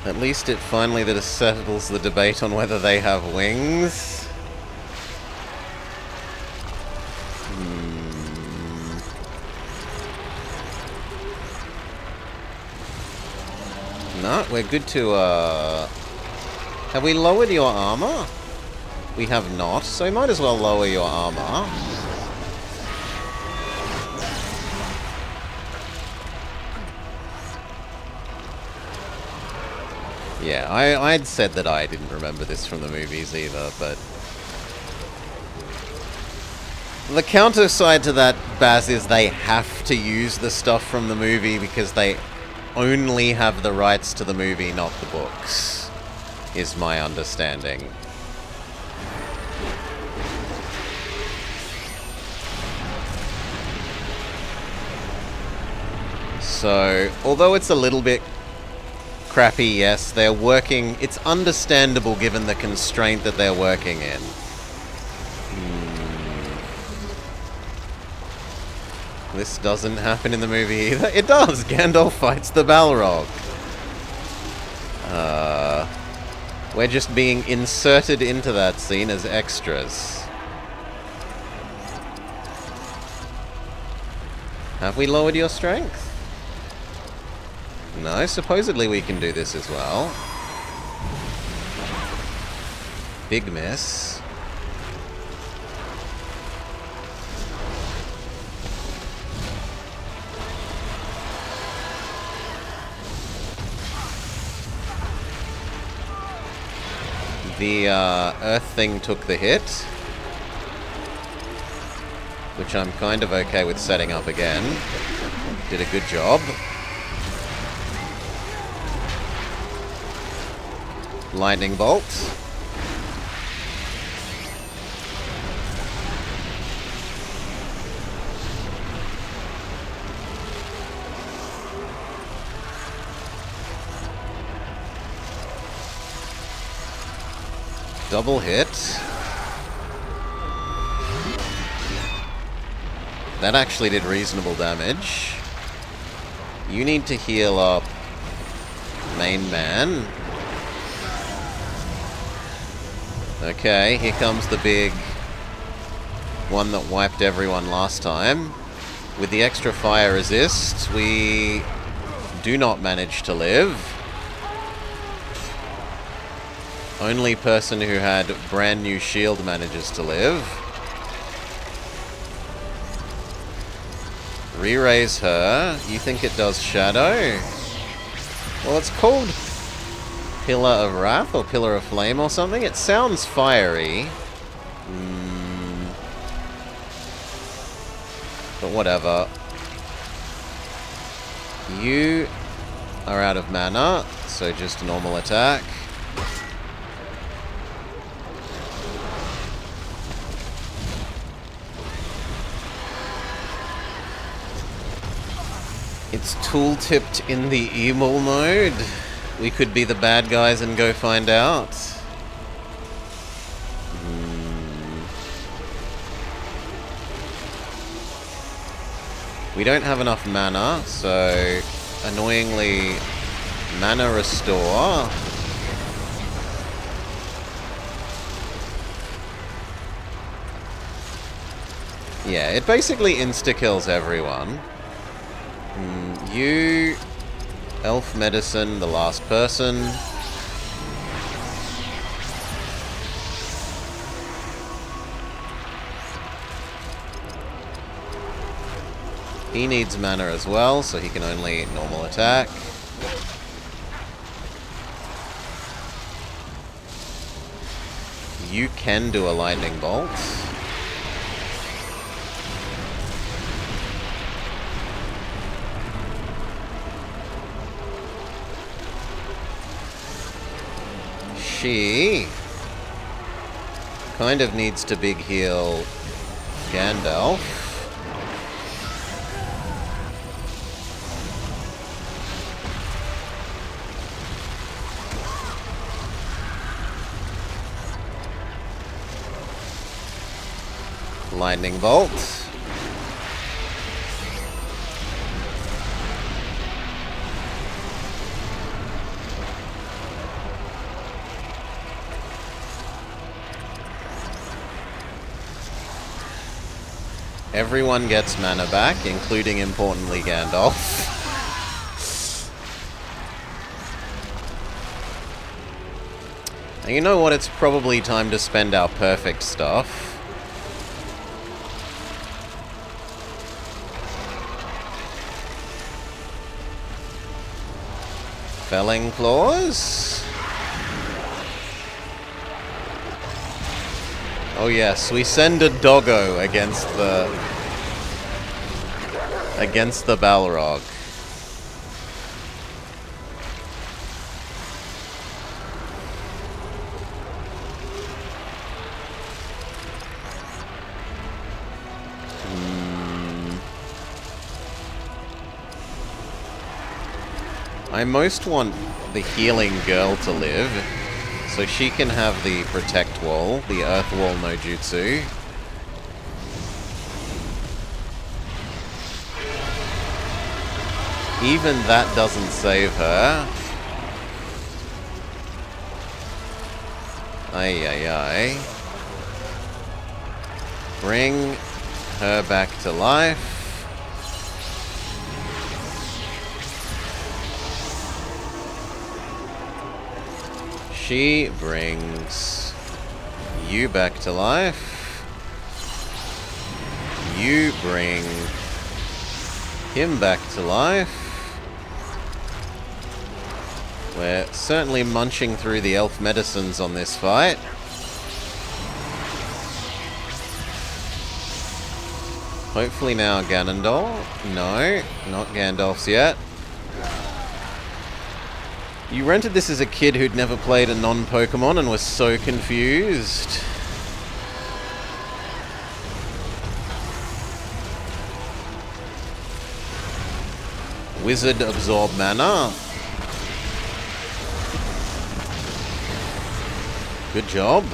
At least it finally settles the debate on whether they have wings. No, we're good to, have we lowered your armor? We have not, so we might as well lower your armor. Yeah, I'd said that I didn't remember this from the movies either, but... The counter side to that, Baz, is they have to use the stuff from the movie because they only have the rights to the movie, not the books, is my understanding. So, although it's a little bit crappy, yes, they're working... It's understandable given the constraint that they're working in. This doesn't happen in the movie either. It does! Gandalf fights the Balrog. We're just being inserted into that scene as extras. Have we lowered your strength? No, supposedly we can do this as well. Big miss. The Earth thing took the hit, which I'm kind of okay with setting up again. Did a good job. Lightning Bolt. Double hit. That actually did reasonable damage. You need to heal up main man. Okay, here comes the big one that wiped everyone last time. With the extra fire resist, we do not manage to live. Only person who had brand new shield manages to live. Re-raise her. You think it does shadow? Well, it's called Pillar of Wrath or Pillar of Flame or something. It sounds fiery. But whatever. You are out of mana, so just a normal attack. It's tool-tipped in the evil mode. We could be the bad guys and go find out. We don't have enough mana, so annoyingly Mana restore. Yeah, it basically insta-kills everyone. You... Elf Medicine, the last person. He needs mana as well, so he can only normal attack. You can do a lightning bolt. She kind of needs to big heal Gandalf. Lightning bolt. Everyone gets mana back, including, importantly, Gandalf. And you know what? It's probably time to spend our perfect stuff. Felling Claws. Oh yes, we send a doggo against the Balrog. I most want the healing girl to live, so she can have the protect wall, the earth wall no jutsu. Even that doesn't save her. Ay ay ay. Bring her back to life. She brings you back to life. You bring him back to life. We're certainly munching through the elf medicines on this fight. Hopefully now Ganondorf. No, not Gandalf's yet. You rented this as a kid who'd never played a non-Pokemon and was so confused. Wizard absorb mana. Good job.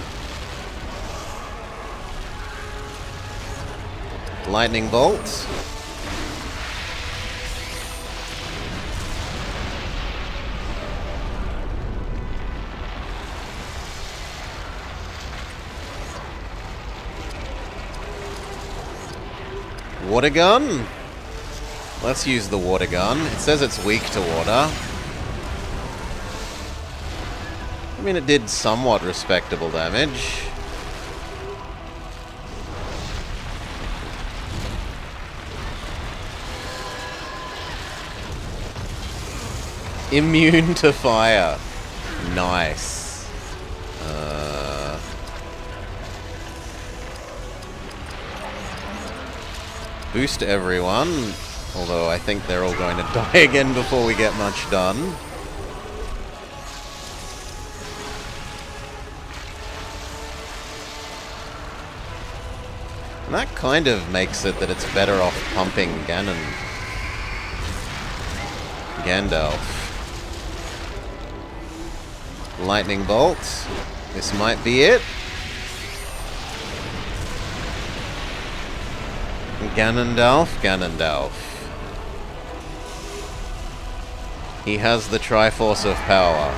Lightning bolt. Water gun? Let's use the water gun. It says it's weak to water. I mean, it did somewhat respectable damage. Immune to fire. Nice. Boost everyone, although I think they're all going to die again before we get much done. And that kind of makes it that it's better off pumping Gandalf. Lightning bolt. This might be it. Ganondorf. He has the Triforce of power.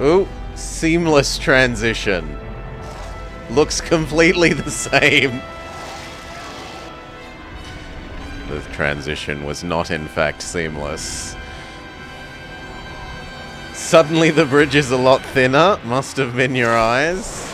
Ooh, seamless transition. Looks completely the same. The transition was not in fact seamless. Suddenly the bridge is a lot thinner. Must have been your eyes.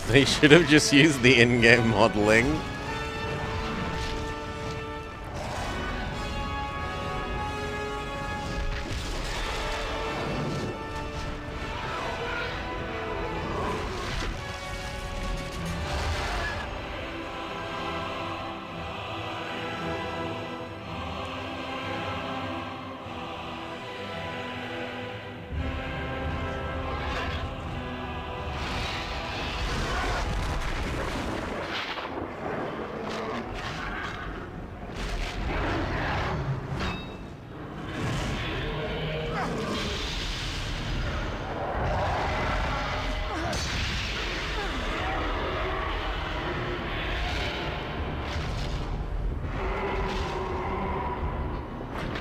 They should have just used the in-game modeling.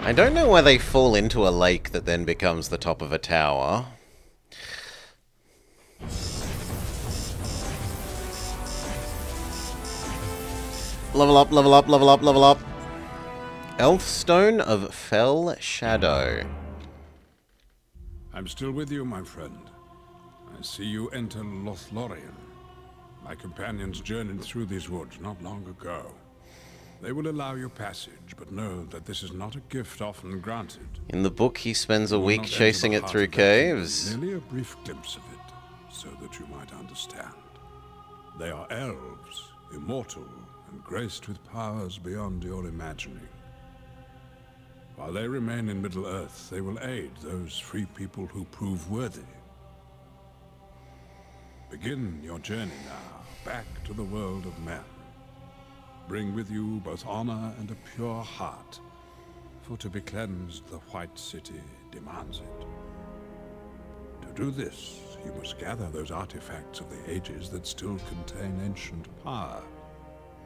I don't know why they fall into a lake that then becomes the top of a tower. Level up, level up, level up, level up. Elfstone of Fell Shadow. I'm still with you, my friend. I see you enter Lothlorien. My companions journeyed through these woods not long ago. They will allow you passage, but know that this is not a gift often granted. In the book, he spends a You will week not chasing enter it the through heart of that kingdom, caves. merely a brief glimpse of it, so that you might understand. They are elves, immortal, and graced with powers beyond your imagining. While they remain in Middle-earth, they will aid those free people who prove worthy. Begin your journey now, back to the world of men. Bring with you both honor and a pure heart, for to be cleansed the White City demands it. To do this, you must gather those artifacts of the ages that still contain ancient power.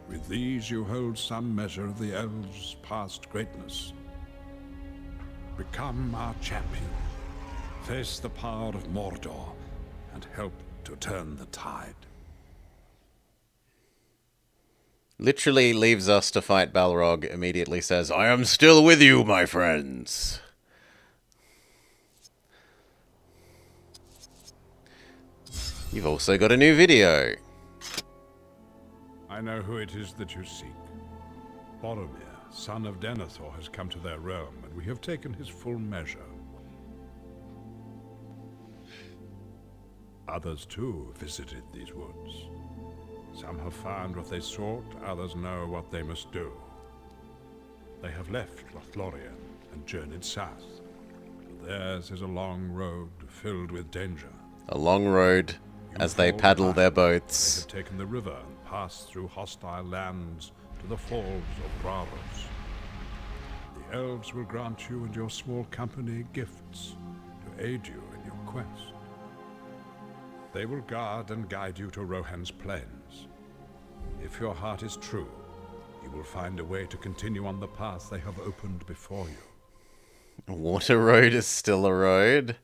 With these you hold some measure of the elves' past greatness. Become our champion, face the power of Mordor, and help to turn the tide. Literally leaves us to fight Balrog, immediately says, I am still with you, my friends. You've also got a new video. I know who it is that you seek. Boromir, son of Denethor, has come to their realm, and we have taken his full measure. Others, too, visited these woods. Some have found what they sought, others know what they must do. They have left Lothlorien and journeyed south. But theirs is a long road filled with danger. A long road as they paddle their boats. They have taken the river and passed through hostile lands to the falls of Braavos. The elves will grant you and your small company gifts to aid you in your quest. They will guard and guide you to Rohan's plains. If your heart is true, you will find a way to continue on the path they have opened before you. Water road is still a road.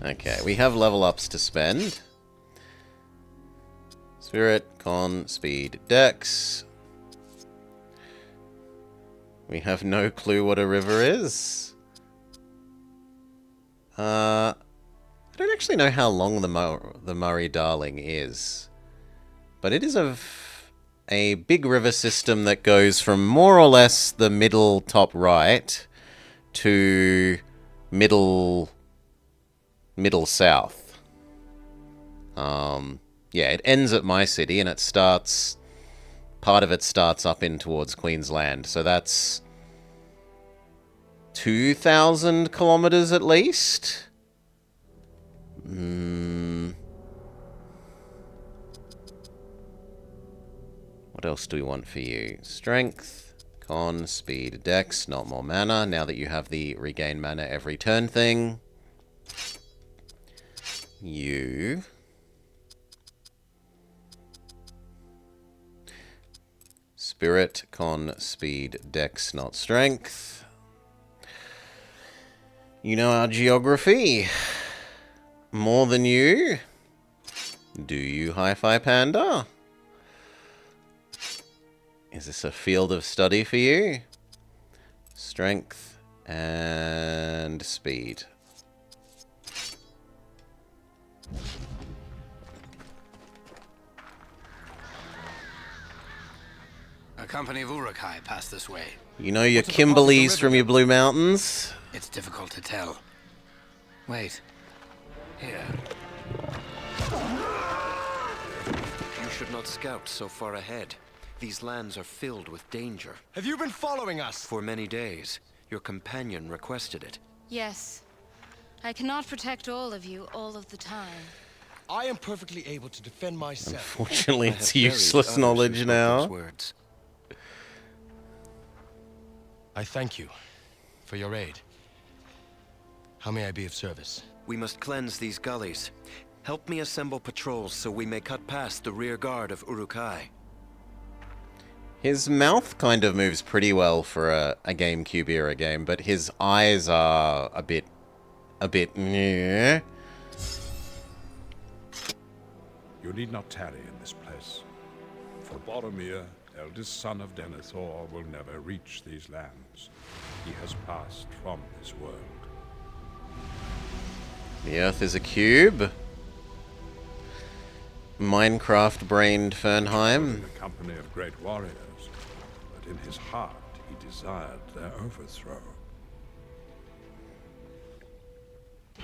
Okay, we have level ups to spend. Spirit, Con, Speed, Dex. We have no clue what a river is. I don't actually know how long the Murray Darling is. But it is of a big river system that goes from more or less the middle top right to middle south. Yeah, it ends at my city and it starts, part of it starts up in towards Queensland. So that's 2,000 kilometers at least. What else do we want for you? Strength, con, speed, dex, not more mana. Now that you have the regain mana every turn thing. You... Spirit, con, speed, dex, not strength. You know our geography. More than you. Do you, Hi-Fi Panda? Is this a field of study for you? Strength and speed. A company of Uruk-hai passed this way. You know your Kimberleys from your Blue Mountains? It's difficult to tell. Wait. Here. You should not scout so far ahead. These lands are filled with danger. Have you been following us? For many days, your companion requested it. Yes. I cannot protect all of you all of the time. I am perfectly able to defend myself. Unfortunately, I it's have buried useless others who knowledge spoke now. those words. I thank you for your aid. How may I be of service? We must cleanse these gullies. Help me assemble patrols so we may cut past the rear guard of Uruk-hai. His mouth kind of moves pretty well for a GameCube era game, but his eyes are a bit... meh. You need not tarry in this place, for Boromir, eldest son of Denethor, will never reach these lands. He has passed from this world. The Earth is a cube. Minecraft-brained Fernheim. In the company of great warriors, but in his heart he desired their overthrow.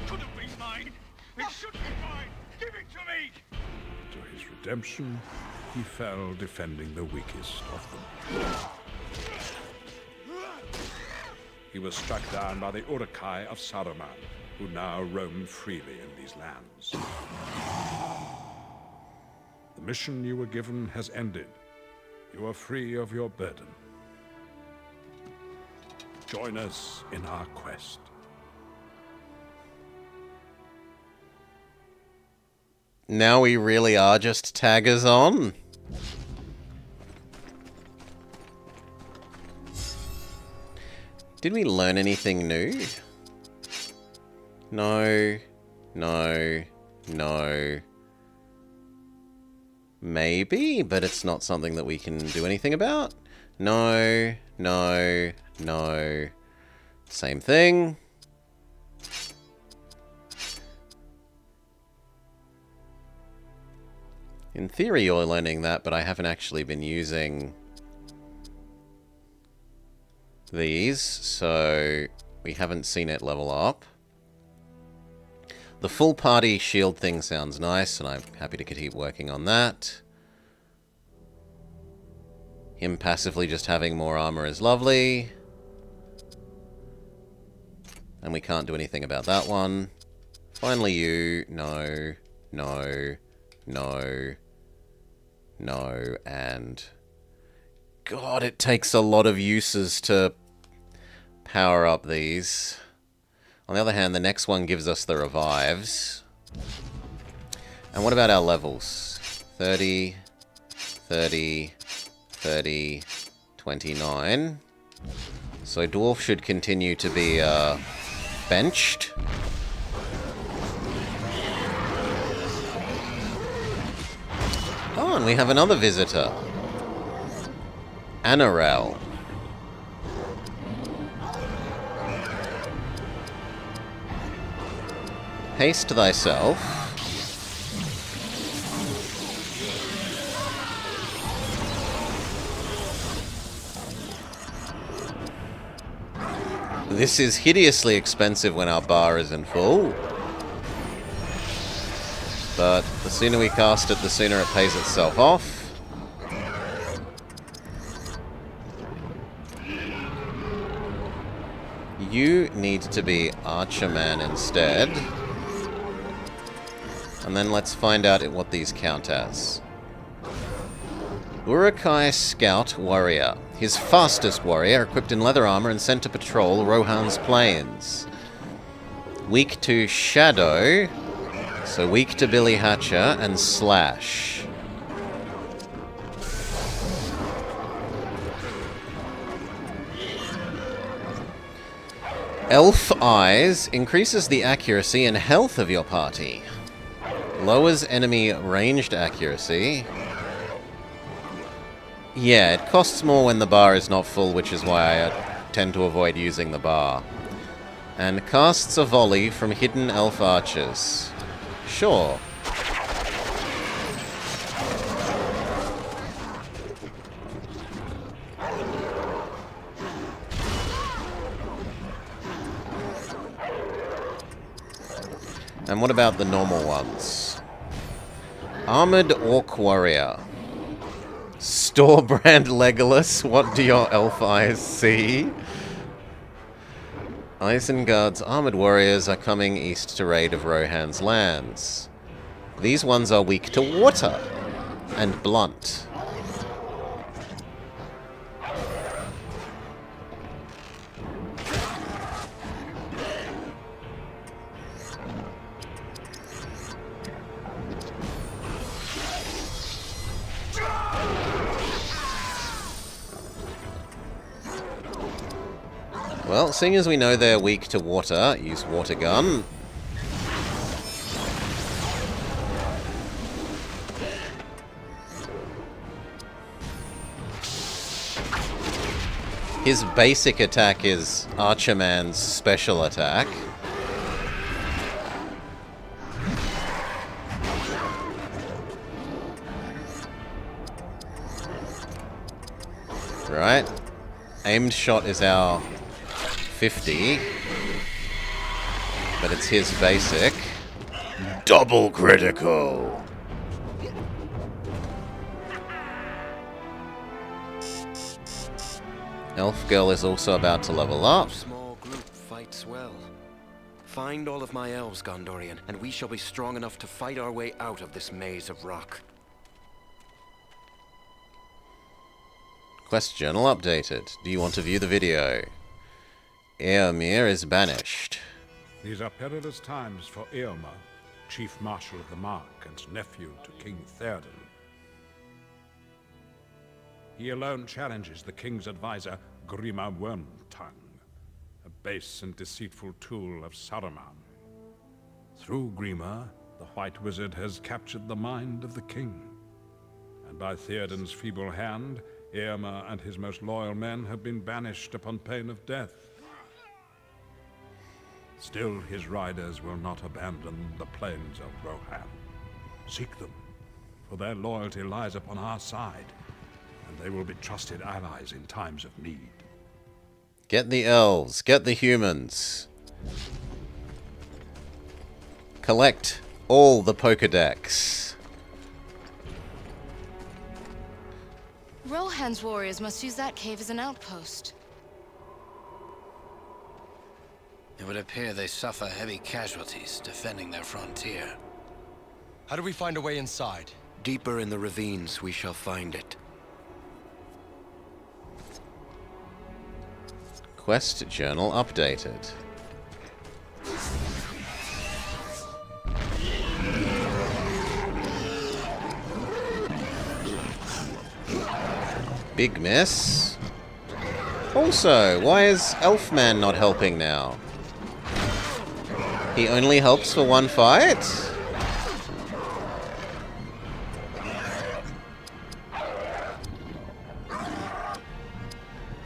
Couldn't be mine. It should be mine. Give it to me. To his redemption, he fell defending the weakest of them. He was struck down by the Uruk-hai of Saruman, who now roam freely in these lands. The mission you were given has ended. You are free of your burden. Join us in our quest. Now we really are just taggers on. Did we learn anything new? No. No. No. Maybe, but it's not something that we can do anything about. No. No. No. Same thing. In theory, you're learning that, but I haven't actually been using these, so we haven't seen it level up. The full party shield thing sounds nice, and I'm happy to keep working on that. Him passively just having more armor is lovely. And we can't do anything about that one. Finally you. No. No. No. No. And... God, it takes a lot of uses to power up these. On the other hand, the next one gives us the revives. And what about our levels? 30, 30, 30, 29. So Dwarf should continue to be benched. Oh, and we have another visitor. Anarel. Haste thyself. This is hideously expensive when our bar isn't full. But the sooner we cast it, the sooner it pays itself off. You need to be Archerman instead. And then let's find out what these count as. Uruk-hai Scout Warrior. His fastest warrior, equipped in leather armor and sent to patrol Rohan's plains. Weak to Shadow, so weak to Billy Hatcher and Slash. Elf Eyes increases the accuracy and health of your party. Lowers enemy ranged accuracy. Yeah, it costs more when the bar is not full, which is why I tend to avoid using the bar. And casts a volley from hidden elf archers. Sure. And what about the normal ones? Armored Orc Warrior. Store brand Legolas, what do your elf eyes see? Isengard's armored warriors are coming east to raid of Rohan's lands. These ones are weak to water and blunt. Well, seeing as we know they're weak to water, use water gun. His basic attack is Archerman's special attack. Right. Aimed shot is our 50, but it's his basic. Double critical. Elf Girl is also about to level up. Small group fights well. Find all of my elves, Gondorian, and we shall be strong enough to fight our way out of this maze of rock. Quest journal updated. Do you want to view the video? Eomer is banished. These are perilous times for Eomer, Chief Marshal of the Mark and nephew to King Theoden. He alone challenges the king's advisor, Grima Wormtongue, a base and deceitful tool of Saruman. Through Grima, the White Wizard has captured the mind of the king, and by Theoden's feeble hand, Eomer and his most loyal men have been banished upon pain of death. Still, his riders will not abandon the plains of Rohan. Seek them, for their loyalty lies upon our side, and they will be trusted allies in times of need. Get the elves, get the humans. Collect all the Pokédex. Rohan's warriors must use that cave as an outpost. It would appear they suffer heavy casualties defending their frontier. How do we find a way inside? Deeper in the ravines we shall find it. Quest journal updated. Big miss. Also, why is Elfman not helping now? He only helps for one fight?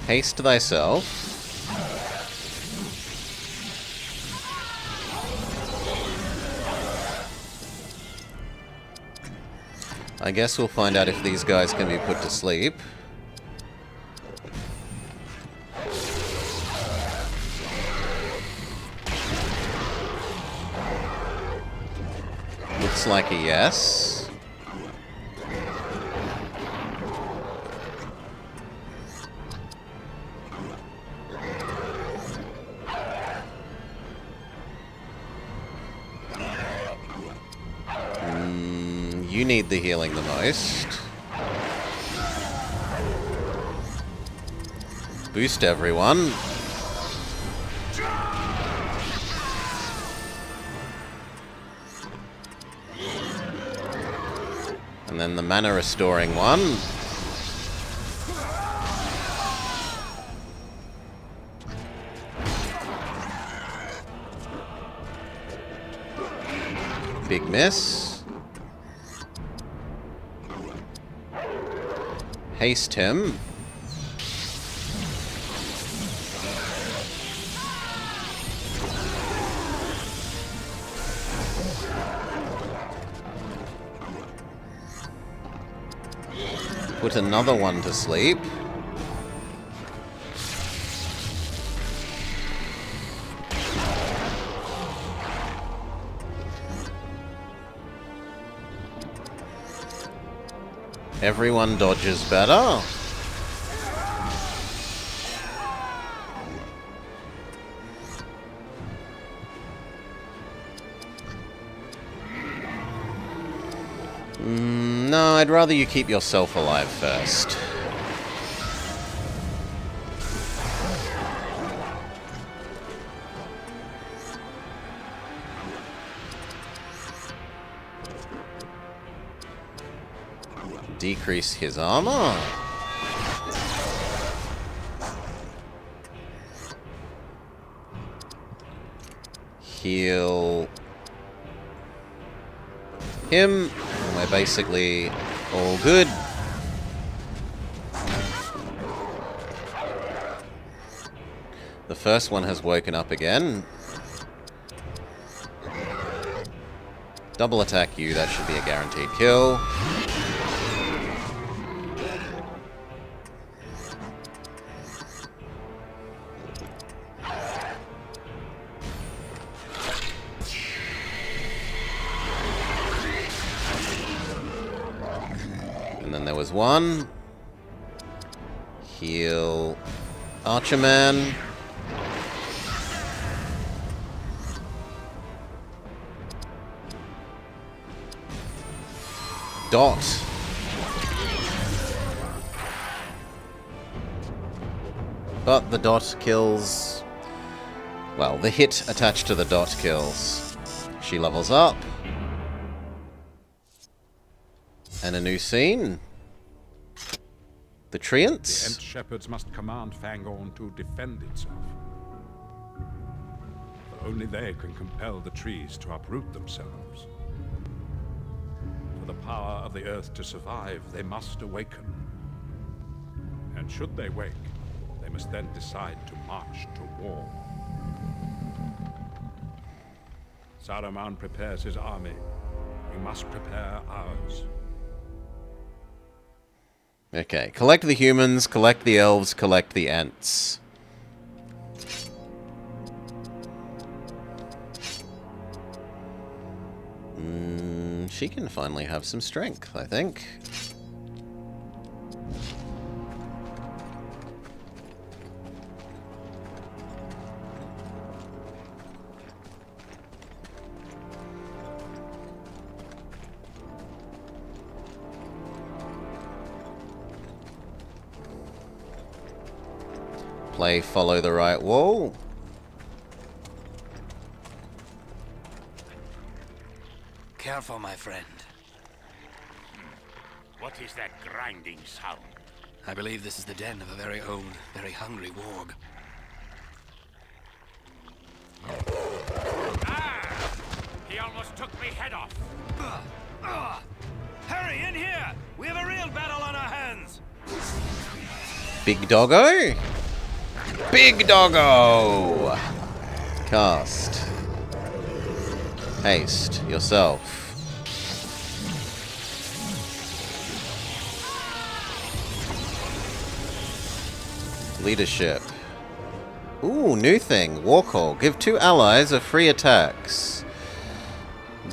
Haste thyself. I guess we'll find out if these guys can be put to sleep. Looks like a yes. You need the healing the most. Boost everyone. And then the mana restoring one. Big miss. Haste him. Put another one to sleep. Everyone dodges better. No, I'd rather you keep yourself alive first. Decrease his armor. Heal him. We're basically all good. The first one has woken up again. Double attack you, that should be a guaranteed kill. And then there was one. Heal Archerman. Dot. But the dot kills... Well, the hit attached to the dot kills. She levels up. And a new scene. The Treants. The Ent Shepherds must command Fangorn to defend itself. For only they can compel the trees to uproot themselves. For the power of the earth to survive, they must awaken. And should they wake, they must then decide to march to war. Saruman prepares his army. We must prepare ours. Okay, collect the humans, collect the elves, collect the Ents. She can finally have some strength, I think. Play Follow the Right Wall. Careful, my friend. What is that grinding sound? I believe this is the den of a very old, very hungry warg. Ah! He almost took me head off. Hurry, in here! We have a real battle on our hands! Big doggo? Big doggo! Cast. Haste yourself. Leadership. Ooh, new thing. Warcall. Give 2 allies a free attacks.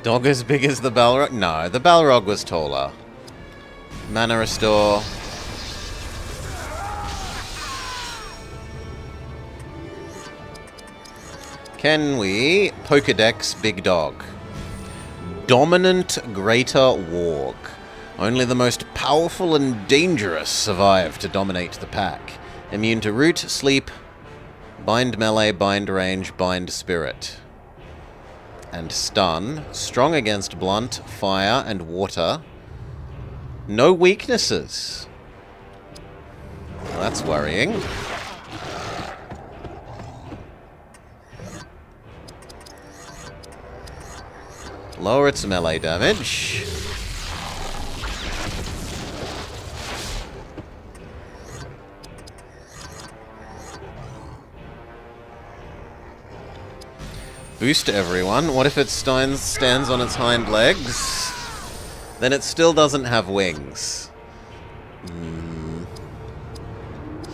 Dog as big as the Balrog? No, the Balrog was taller. Mana restore. Can we Pokedex Big Dog? Dominant Greater Warg. Only the most powerful and dangerous survive to dominate the pack. Immune to Root, Sleep, Bind Melee, Bind Range, Bind Spirit. And Stun. Strong against Blunt, Fire, and Water. No weaknesses. Well, that's worrying. Lower its melee damage. Boost everyone. What if it stands on its hind legs? Then it still doesn't have wings.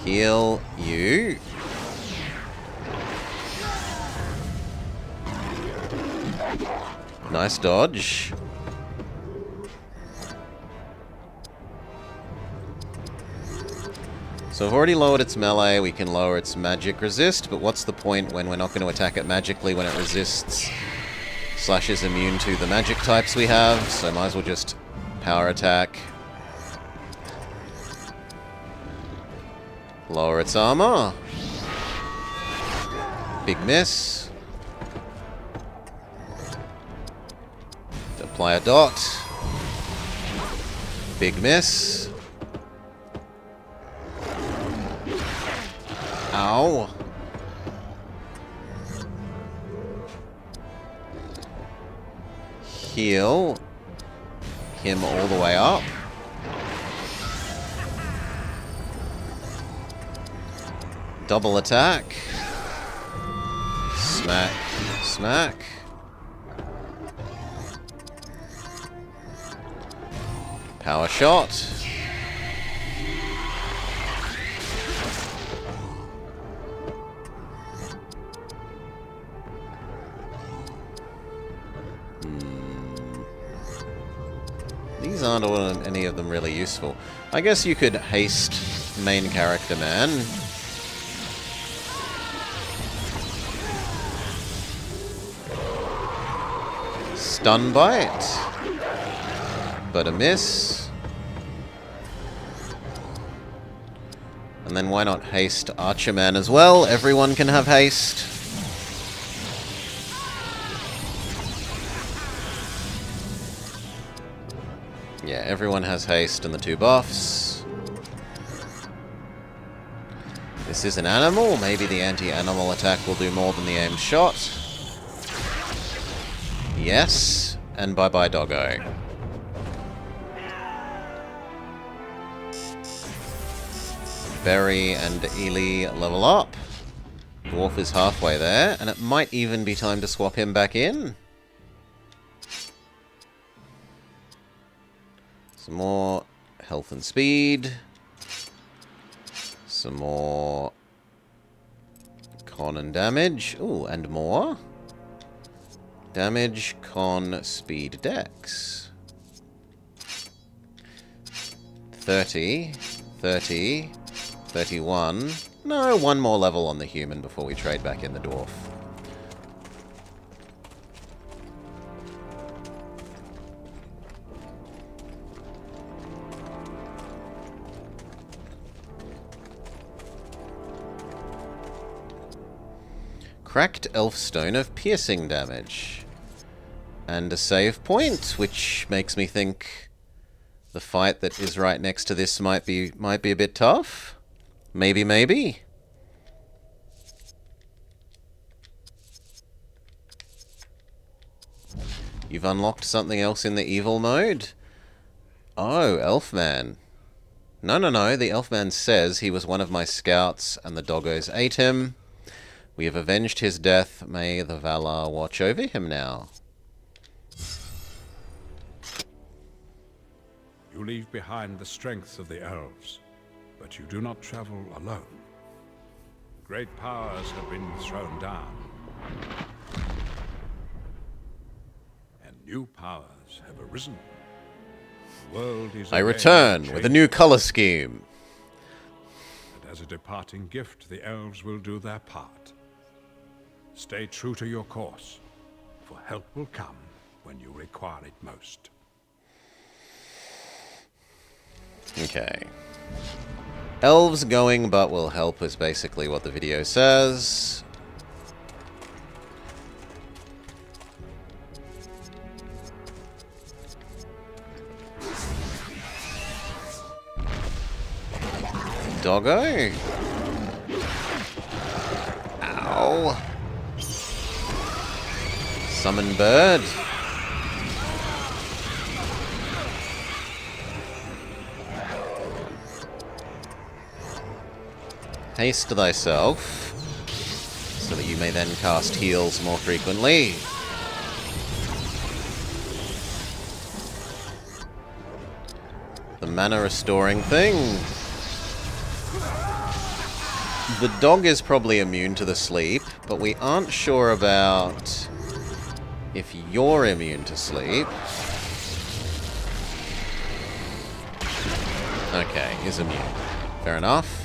Heal you. Nice dodge. So I've already lowered its melee, we can lower its magic resist, but what's the point when we're not going to attack it magically when it resists / is immune to the magic types we have, so might as well just power attack. Lower its armor. Big miss. Apply a dot. Big miss. Ow. Heal him all the way up. Double attack. Smack. Smack. Power shot. These aren't any of them really useful. I guess you could haste main character man. Stun bite. But a miss. And then why not haste Archerman as well? Everyone can have haste. Yeah, everyone has haste and the 2 buffs. This is an animal. Maybe the anti-animal attack will do more than the aimed shot. Yes. And bye-bye, doggo. Berry and Ely level up. Dwarf is halfway there, and it might even be time to swap him back in. Some more health and speed. Some more con and damage. Ooh, and more. Damage, con, speed, dex. 30, 30, 31. No, one more level on the human before we trade back in the dwarf. Cracked elf stone of piercing damage. And a save point, which makes me think the fight that is right next to this might be a bit tough. Maybe, maybe. You've unlocked something else in the evil mode? Oh, Elfman. No, no, no. The Elfman says he was one of my scouts and the doggos ate him. We have avenged his death. May the Valar watch over him now. You leave behind the strength of the elves, but you do not travel alone. Great powers have been thrown down, and New powers have arisen. The world is I again return with a changed. new color scheme. And as a departing gift, the elves will do their part. Stay true to your course, for help will come when you require it most. Okay. Elves going but will help is basically what the video says. Doggo? Ow. Summon bird. Haste thyself, so that you may then cast heals more frequently. The mana restoring thing. The dog is probably immune to the sleep, but we aren't sure about if you're immune to sleep. Okay, is immune. Fair enough.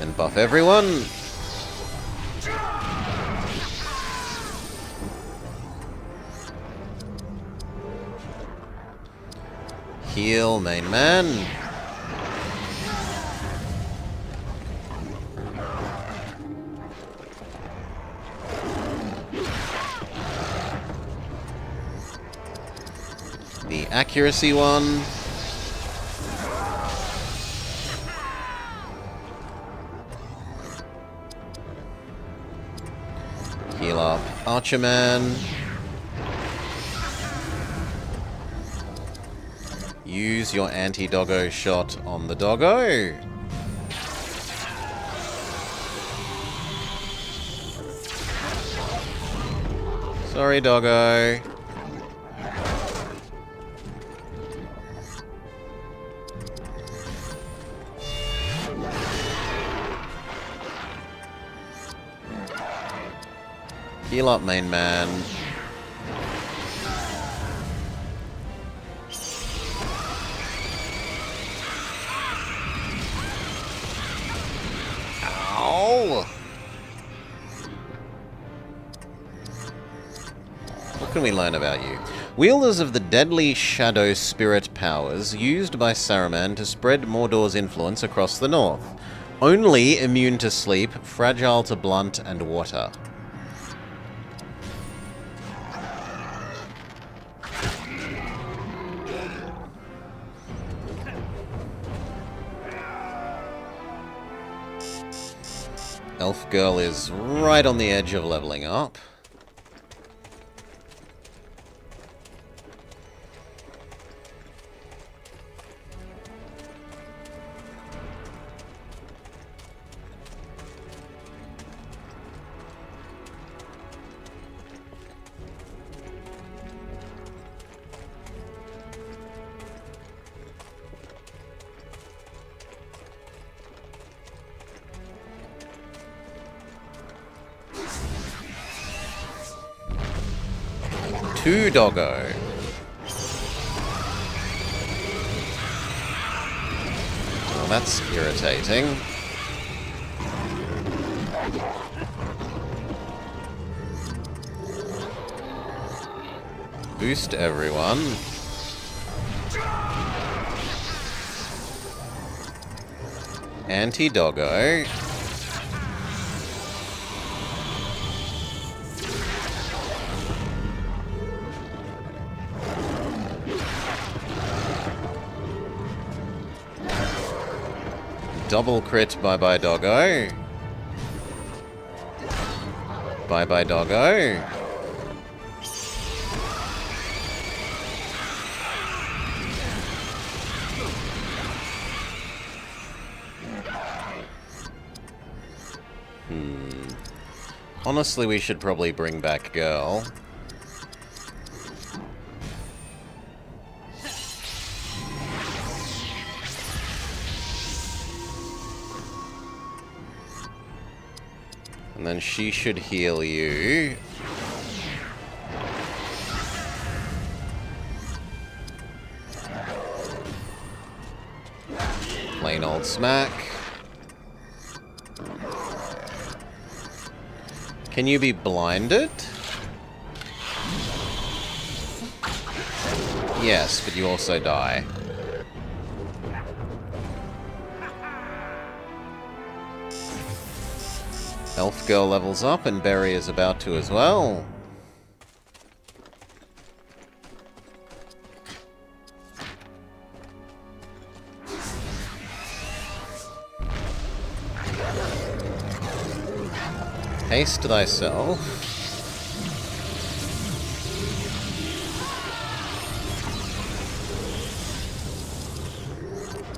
And buff everyone. Heal main man. The accuracy one. Heal up Archerman. Use your anti-doggo shot on the doggo. Sorry, doggo. Heal up, main man. Ow! What can we learn about you? Wielders of the deadly shadow spirit powers used by Saruman to spread Mordor's influence across the north. Only immune to sleep, fragile to blunt and water. Elf girl is right on the edge of leveling up. Two doggo. Well, that's irritating. Boost everyone. Anti-doggo. Double crit, bye-bye doggo. Bye-bye doggo. Honestly, we should probably bring back girl. And then she should heal you. Plain old smack. Can you be blinded? Yes, but you also die. Elf girl levels up, and Berry is about to as well. Haste thyself.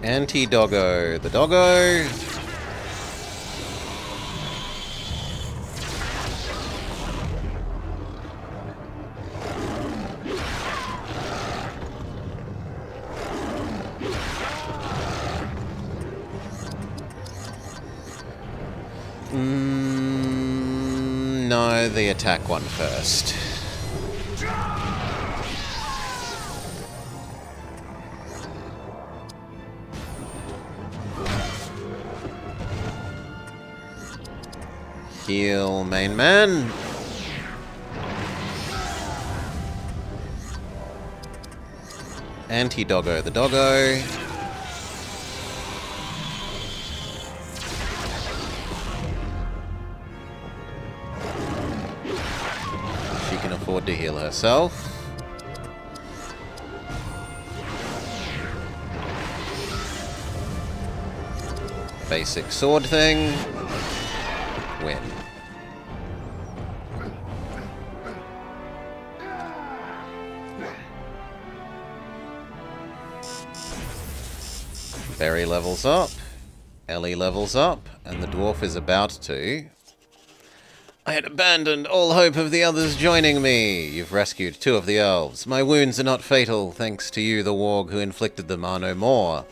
Anti-doggo. The doggo. No, the attack one first. Heal main man. Anti-doggo the doggo. She can afford to heal herself. Basic sword thing. Win. Berry levels up. Ellie levels up. And the dwarf is about to. I had abandoned all hope of the others joining me. You've rescued 2 of the elves. My wounds are not fatal, thanks to you, the warg who inflicted them are no more.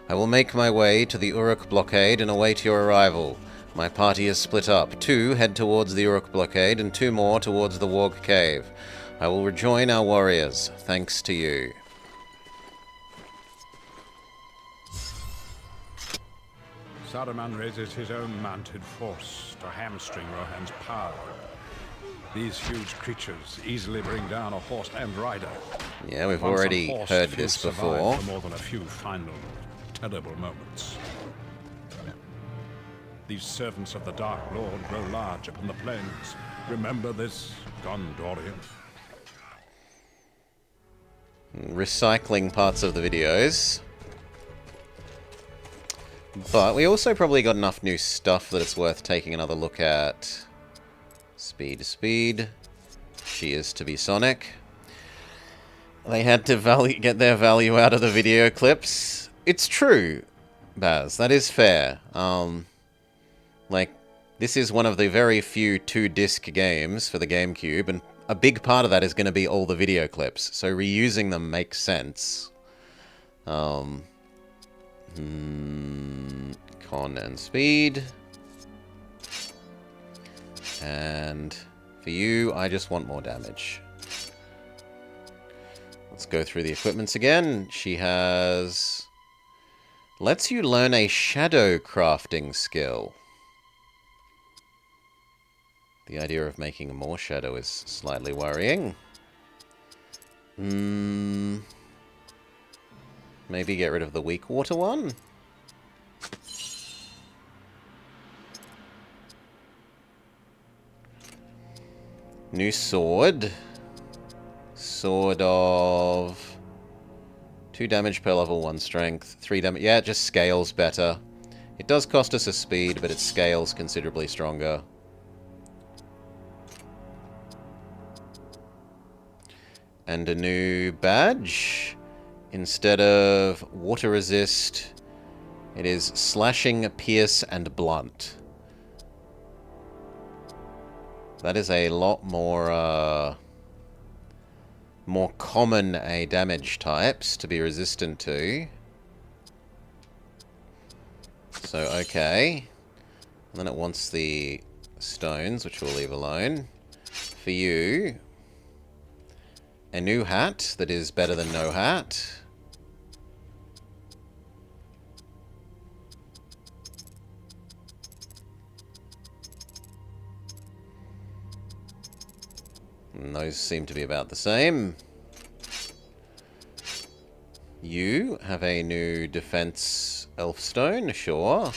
I will make my way to the Uruk blockade and await your arrival. My party is split up. 2 head towards the Uruk blockade and 2 more towards the warg cave. I will rejoin our warriors, thanks to you. Saruman raises his own mounted force to hamstring Rohan's power. These huge creatures easily bring down a horse and rider. Yeah, we've Once already unhorsed, heard few this survive before. for more than a few final, terrible moments. These servants of the Dark Lord grow large upon the plains. Remember this, Gondorian. Recycling parts of the videos. But we also probably got enough new stuff that it's worth taking another look at. Speed to speed. She is to be Sonic. They had to get their value out of the video clips. It's true, Baz. That is fair. Like, this is one of the very few 2-disc games for the GameCube, and a big part of that is going to be all the video clips. So reusing them makes sense. Con and speed. And for you, I just want more damage. Let's go through the equipments again. She has... lets you learn a shadow crafting skill. The idea of making more shadow is slightly worrying. Maybe get rid of the weak water one? New sword. Sword of... 2 damage per level, 1 strength, 3 damage... yeah, it just scales better. It does cost us a speed, but it scales considerably stronger. And a new badge. Instead of water resist, it is slashing, pierce, and blunt. That is a lot more, more common damage types to be resistant to. So, okay. And then it wants the stones, which we'll leave alone. For you, a new hat that is better than no hat. And those seem to be about the same. You have a new defense elfstone, sure.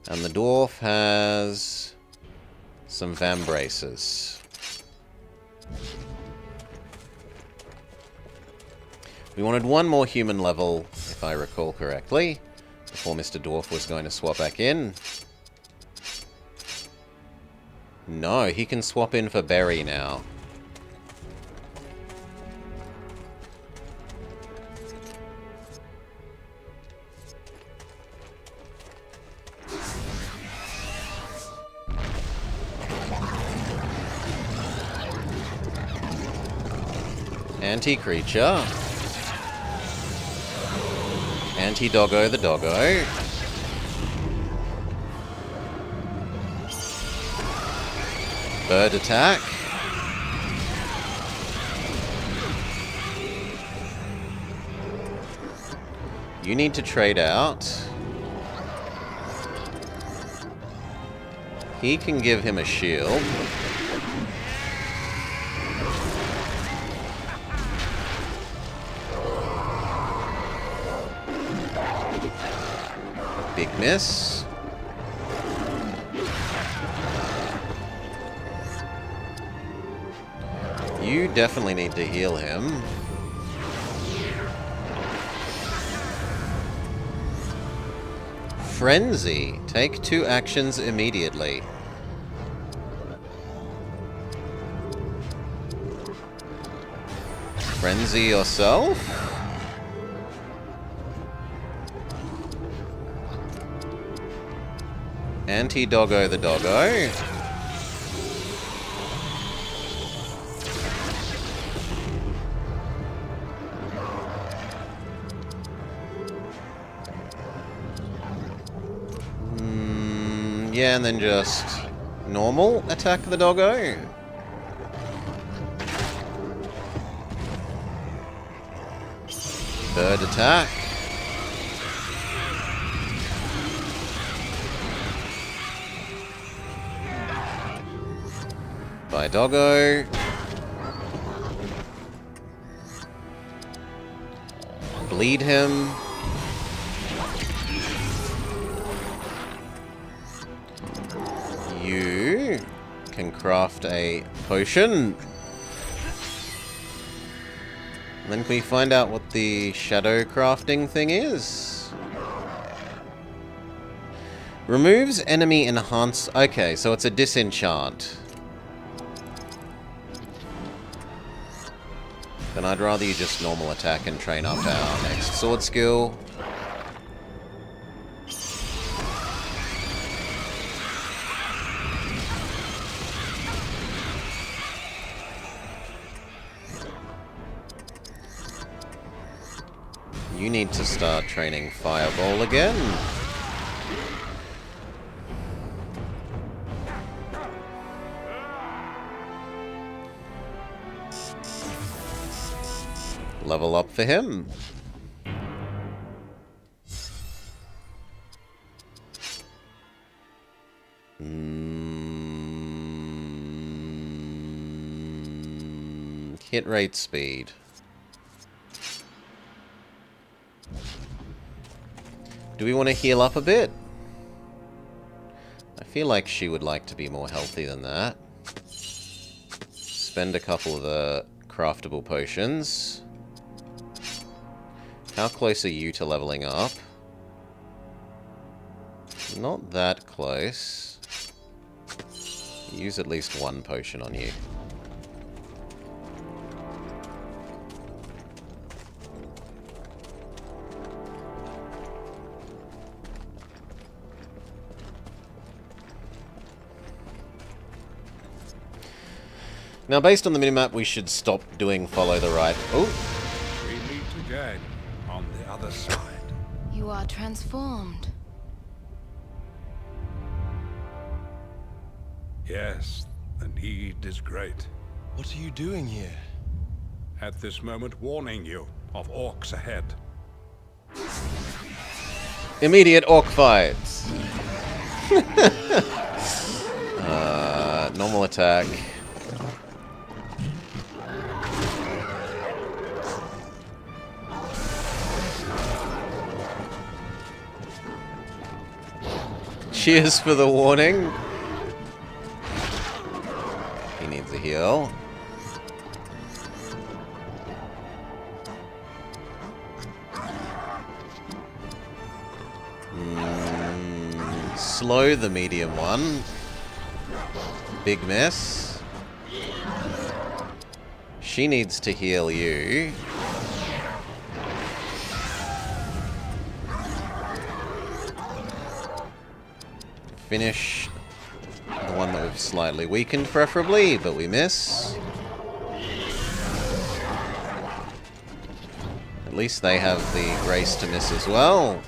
And the dwarf has some vambraces. We wanted one more human level, if I recall correctly, before Mr. Dwarf was going to swap back in. No, he can swap in for Berry now. Anti-creature. Anti-doggo the doggo. Bird attack. You need to trade out. He can give him a shield. Big miss. You definitely need to heal him. Frenzy. Take 2 actions immediately. Frenzy yourself. Anti-doggo the doggo. Yeah, and then just normal attack the doggo. Bird attack. By doggo. Bleed him. You can craft a potion. And then can we find out what the shadow crafting thing is? Removes enemy enhance. Okay, so it's a disenchant. Then I'd rather you just normal attack and train up our next sword skill. You need to start training Fireball again. Level up for him. Hit rate speed. Do we want to heal up a bit? I feel like she would like to be more healthy than that. Spend a couple of the craftable potions. How close are you to leveling up? Not that close. Use at least 1 potion on you. Now, based on the minimap, we should stop doing follow the right. Oh! We meet again on the other side. You are transformed. Yes, the need is great. What are you doing here? At this moment, warning you of orcs ahead. Immediate orc fights! Normal attack. Cheers for the warning. He needs a heal. Slow the medium one. Big mess. She needs to heal you. Finish the one that we've slightly weakened, preferably, but we miss. At least they have the grace to miss as well.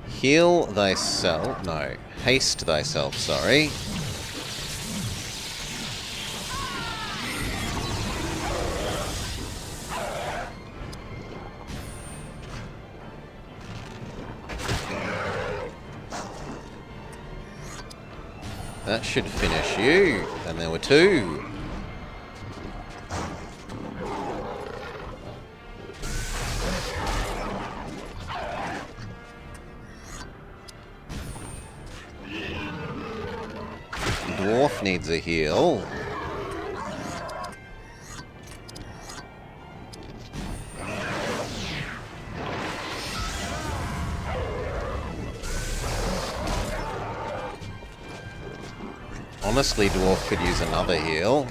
Heal thyself. No. Haste thyself, sorry. That should finish you. And there were two. Dwarf needs a heal. Honestly, Dwarf could use another heal.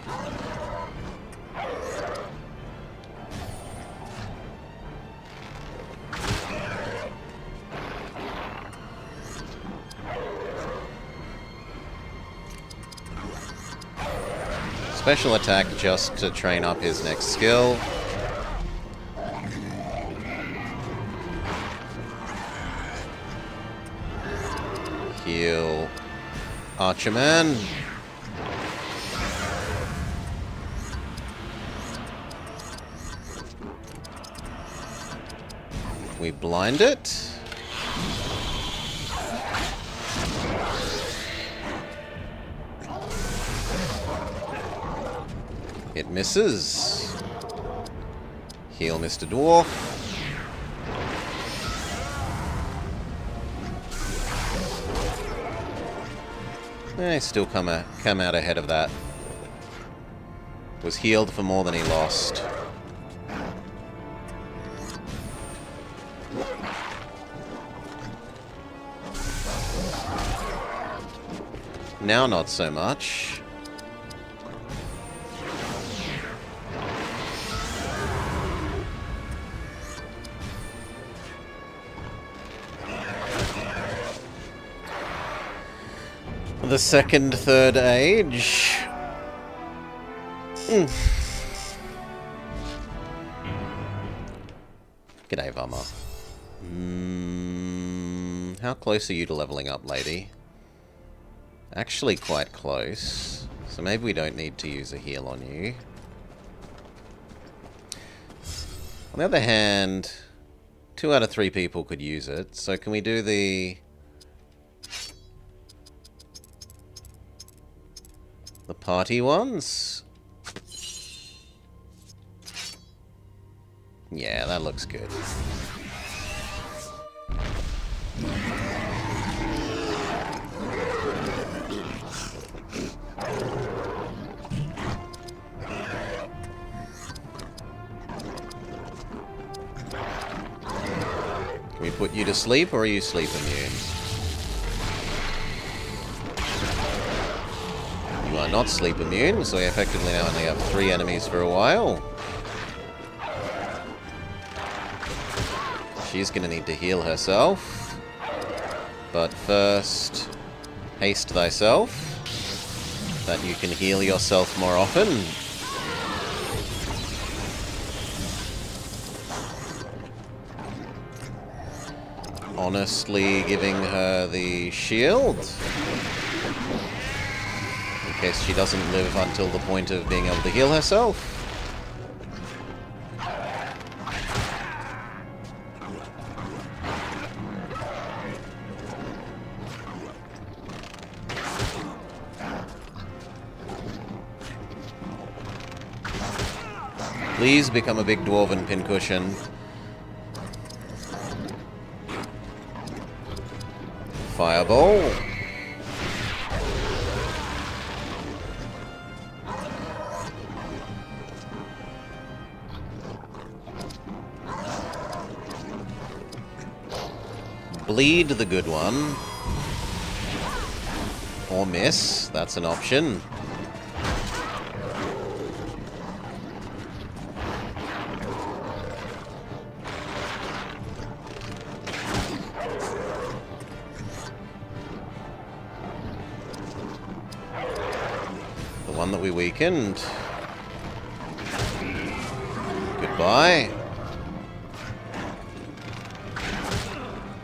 Special attack just to train up his next skill. Heal Archerman. We blind it. It misses. Heal Mr. Dwarf. Still come out ahead of that. Was healed for more than he lost. Now not so much. The second, third age. G'day, Vama. How close are you to leveling up, lady? Actually quite close. So maybe we don't need to use a heal on you. On the other hand, 2 out of 3 people could use it. So can we do the party ones? Yeah, that looks good. Can we put you to sleep, or are you sleep immune? You are not sleep immune, so we effectively now only have 3 enemies for a while. She's gonna need to heal herself. But first, haste thyself, that you can heal yourself more often. Honestly giving her the shield, in case she doesn't live until the point of being able to heal herself. Please become a big dwarven pincushion. Fireball. Bleed the good one. Or miss. That's an option. The one that we weakened. Goodbye.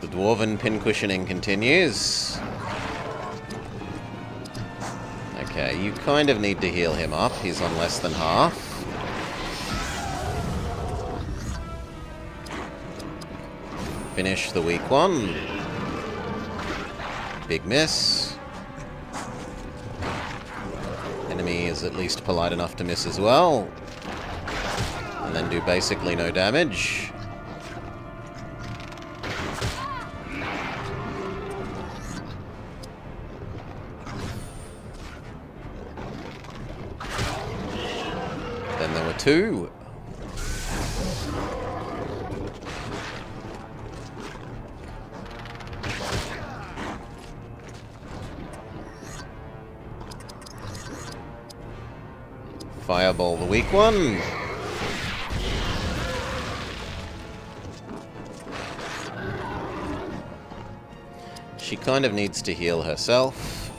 The dwarven pincushioning continues. Okay, you kind of need to heal him up. He's on less than half. Finish the weak one. Big miss. Enemy is at least polite enough to miss as well. And then do basically no damage. Then there were two. Fireball the weak one. She kind of needs to heal herself.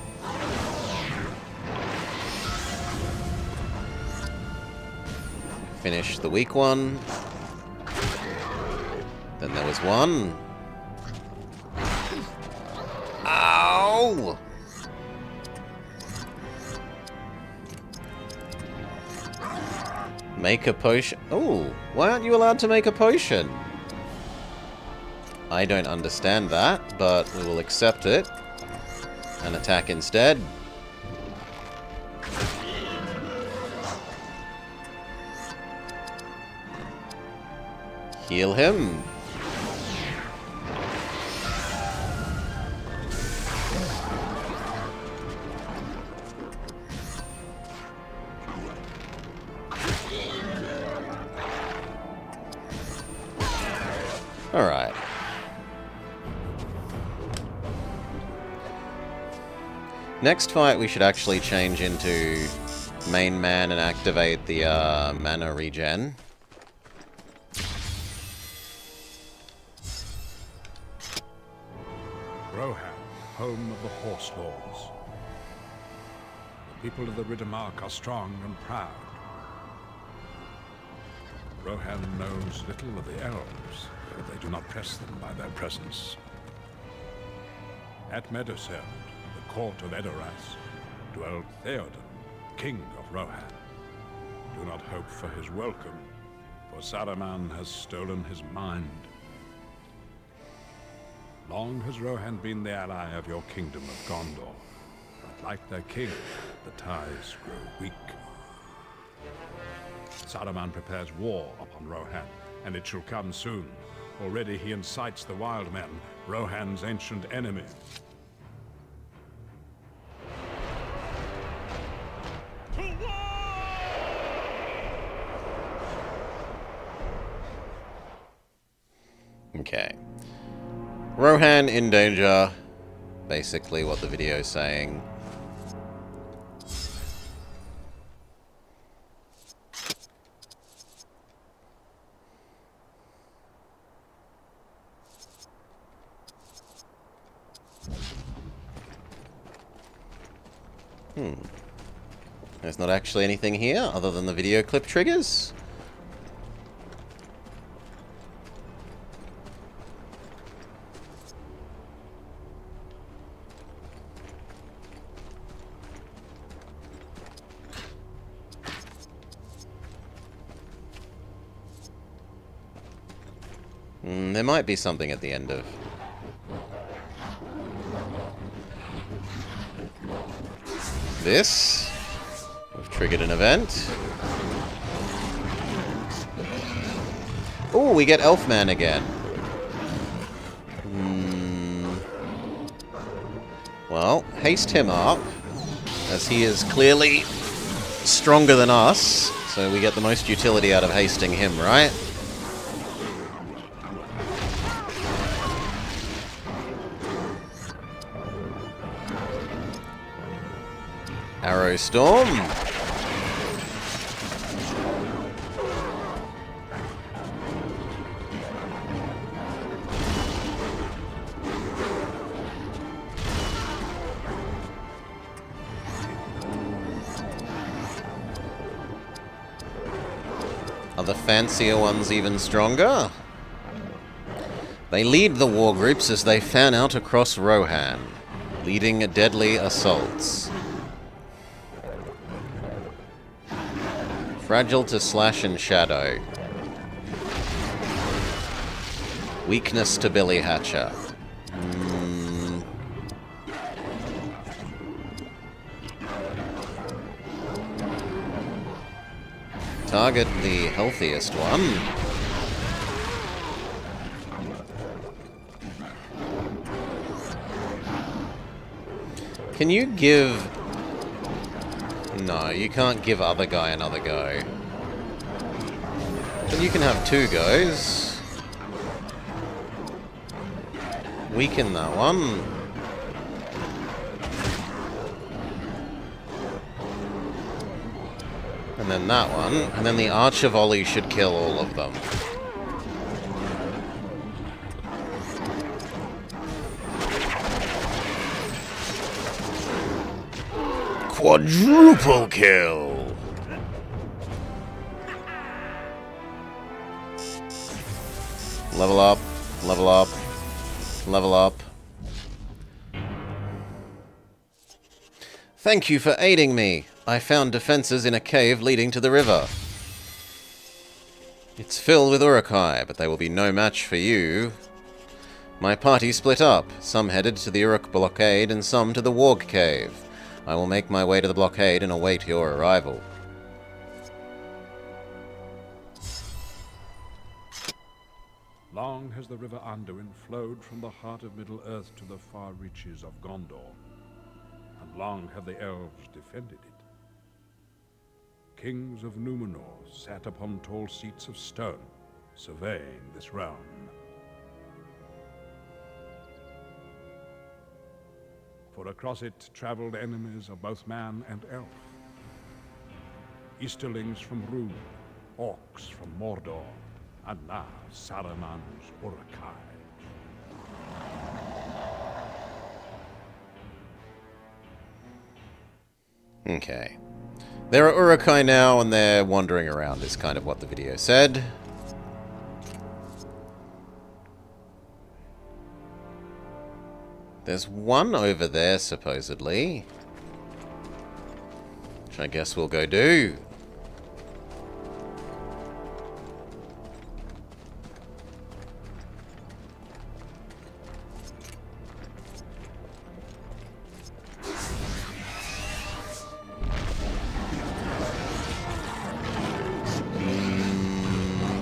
Finish the weak one. Then there was one. Ow! Make a potion. Oh, why aren't you allowed to make a potion? I don't understand that, but we will accept it and attack instead. Heal him. Alright. Next fight we should actually change into main man and activate the mana regen. Rohan, home of the Horse Lords. The people of the Riddermark are strong and proud. Rohan knows little of the elves, but they do not press them by their presence. At Meduseld, the court of Edoras, dwelled Theoden, king of Rohan. Do not hope for his welcome, for Saruman has stolen his mind. Long has Rohan been the ally of your kingdom of Gondor, but like their king, the ties grow weak. Saruman prepares war upon Rohan, and it shall come soon. Already he incites the wild men, Rohan's ancient enemy. Okay. Rohan in danger. Basically what the video is saying. There's not actually anything here other than the video clip triggers. There might be something at the end of... this. We've triggered an event. Oh, we get Elfman again. Well, haste him up, as he is clearly stronger than us, so we get the most utility out of hasting him, right? Arrow Storm. Are the fancier ones even stronger? They lead the war groups as they fan out across Rohan, leading deadly assaults. Fragile to slash and shadow. Weakness to Billy Hatcher. Target the healthiest one. Can you give... No, you can't give other guy another go. But you can have 2 goes. Weaken that one. And then that one. And then the Archer Volley should kill all of them. Quadruple kill! Level up, level up, level up. Thank you for aiding me. I found defenses in a cave leading to the river. It's filled with Uruk-hai, but they will be no match for you. My party split up. Some headed to the Uruk blockade and some to the Warg cave. I will make my way to the blockade and await your arrival. Long has the river Anduin flowed from the heart of Middle-earth to the far reaches of Gondor, and long have the elves defended it. Kings of Numenor sat upon tall seats of stone, surveying this realm. For across it traveled enemies of both man and elf. Easterlings from Rhûn, orcs from Mordor, and now Saruman's Uruk-hai. Okay. There are Uruk-hai now, and they're wandering around, is kind of what the video said. There's one over there, supposedly. Which I guess we'll go do.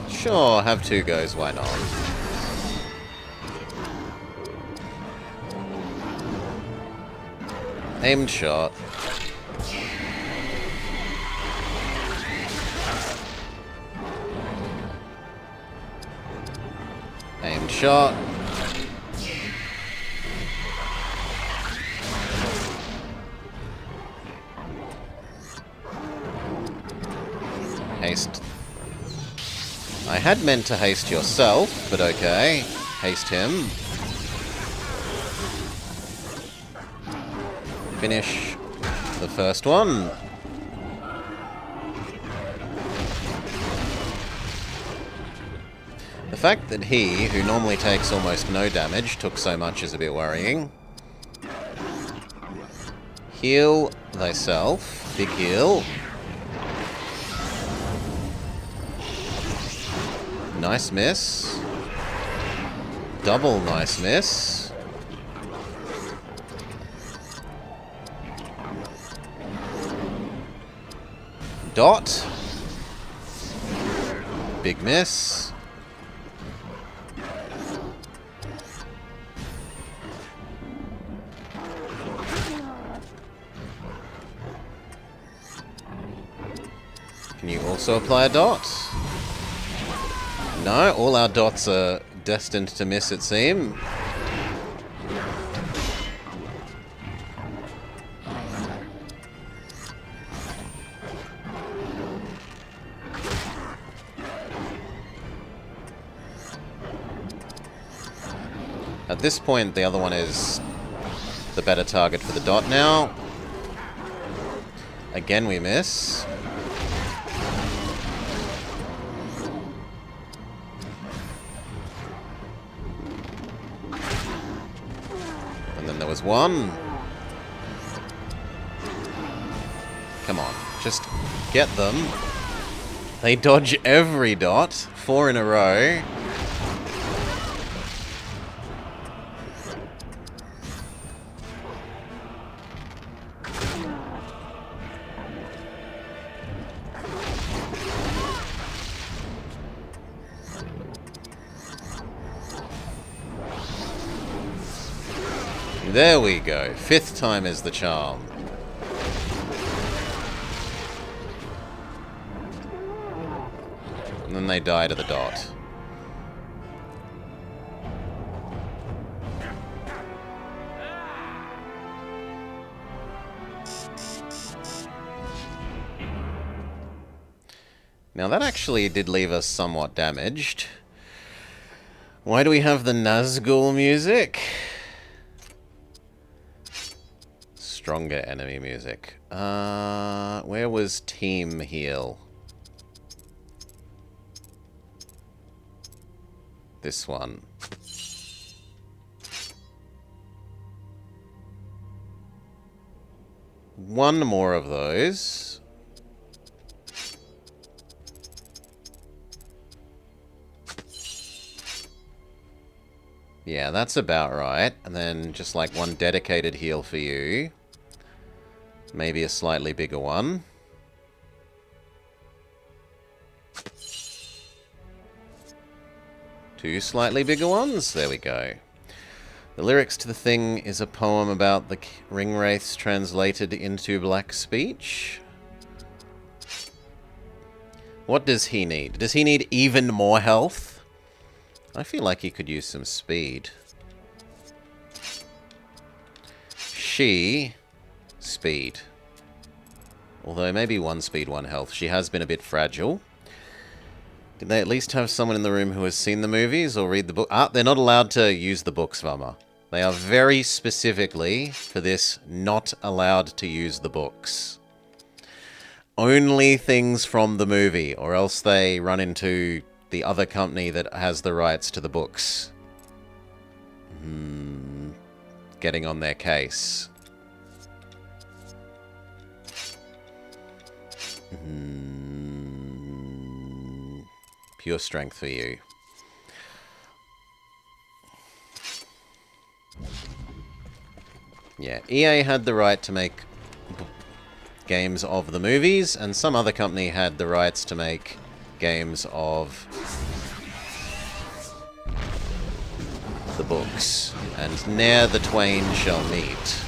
Sure, have 2 goes, why not? Aimed shot. Aimed shot. Haste. I had meant to haste yourself, but okay. Haste him. Finish the first one. The fact that he, who normally takes almost no damage, took so much is a bit worrying. Heal thyself. Big heal. Nice miss. Double nice miss. Dot. Big miss. Also apply a dot. No, all our dots are destined to miss, it seems. At this point, the other one is the better target for the dot now. Again, we miss. And then there was one. Come on, just get them. They dodge every dot. 4 in a row. There we go. 5th time is the charm. And then they die to the dot. Now that actually did leave us somewhat damaged. Why do we have the Nazgul music? Stronger enemy music. Where was Team Heal? This one. One more of those. Yeah, that's about right. And then just like one dedicated heal for you. Maybe a slightly bigger one. Two slightly bigger ones. There we go. The lyrics to the thing is a poem about the ring wraiths translated into black speech. What does he need? Does he need even more health? I feel like he could use some speed. She... speed. Although maybe 1 speed, 1 health. She has been a bit fragile. Did they at least have someone in the room who has seen the movies or read the book? Ah, they're not allowed to use the books, Vama. They are very specifically, for this, not allowed to use the books. Only things from the movie, or else they run into the other company that has the rights to the books. Getting on their case. Pure strength for you. Yeah, EA had the right to make games of the movies, and some other company had the rights to make games of the books. And ne'er the twain shall meet.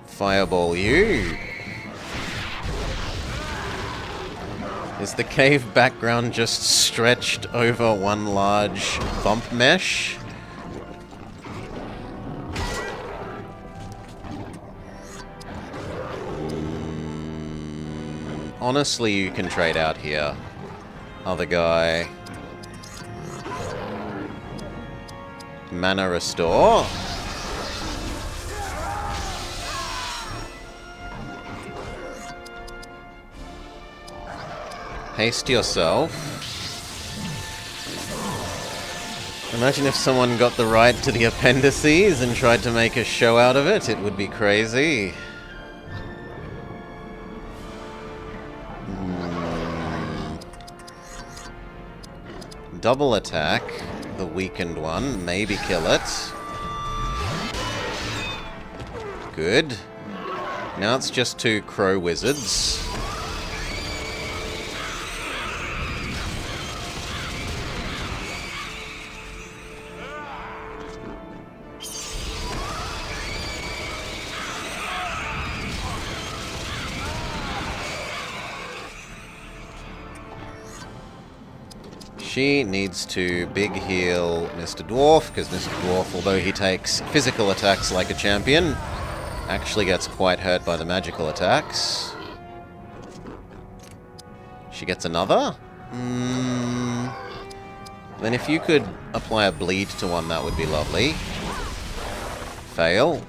Fireball you. Is the cave background just stretched over one large bump mesh? Honestly, you can trade out here. Other guy. Mana restore. Haste yourself. Imagine if someone got the right to the appendices and tried to make a show out of it. It would be crazy. Double attack, the weakened one. Maybe kill it. Good. Now it's just 2 crow wizards. She needs to big heal Mr. Dwarf, because Mr. Dwarf, although he takes physical attacks like a champion, actually gets quite hurt by the magical attacks. She gets another? Then if you could apply a bleed to one, that would be lovely. Fail.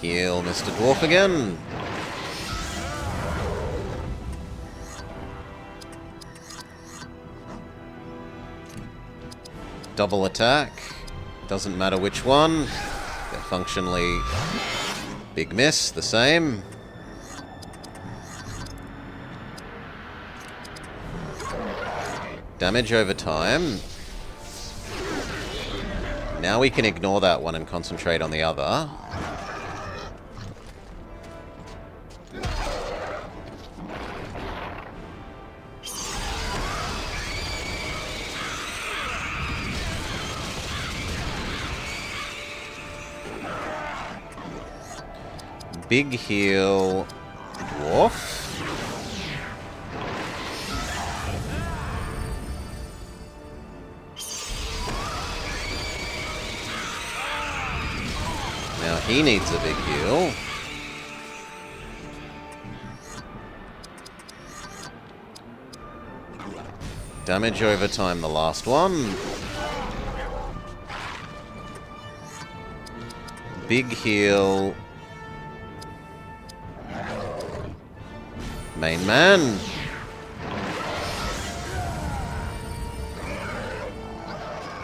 Heal Mr. Dwarf again. Double attack. Doesn't matter which one. They're functionally big miss, the same. Damage over time. Now we can ignore that one and concentrate on the other. Big heal Dwarf. Now he needs a big heal. Damage over time, the last one. Big heal. Main man.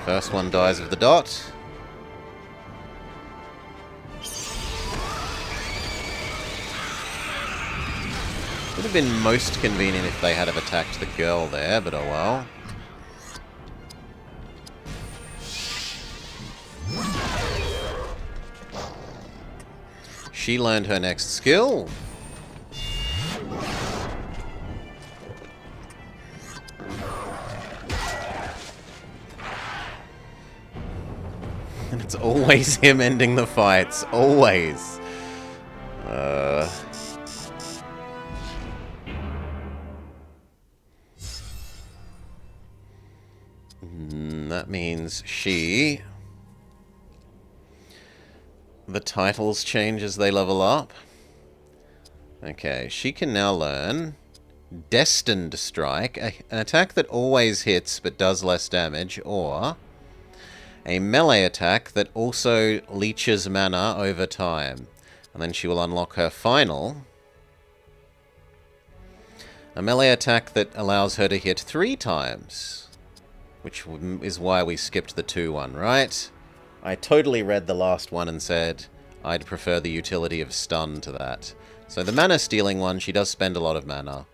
First one dies of the dot. Would have been most convenient if they had have attacked the girl there, but oh well. She learned her next skill. And it's always him ending the fights. Always. That means she... The titles change as they level up. Okay, she can now learn Destined Strike, an attack that always hits but does less damage, or a melee attack that also leeches mana over time. And then she will unlock her final, a melee attack that allows her to hit 3 times. Which is why we skipped the 2 one, right? I totally read the last one and said I'd prefer the utility of stun to that. So the mana stealing one, she does spend a lot of mana.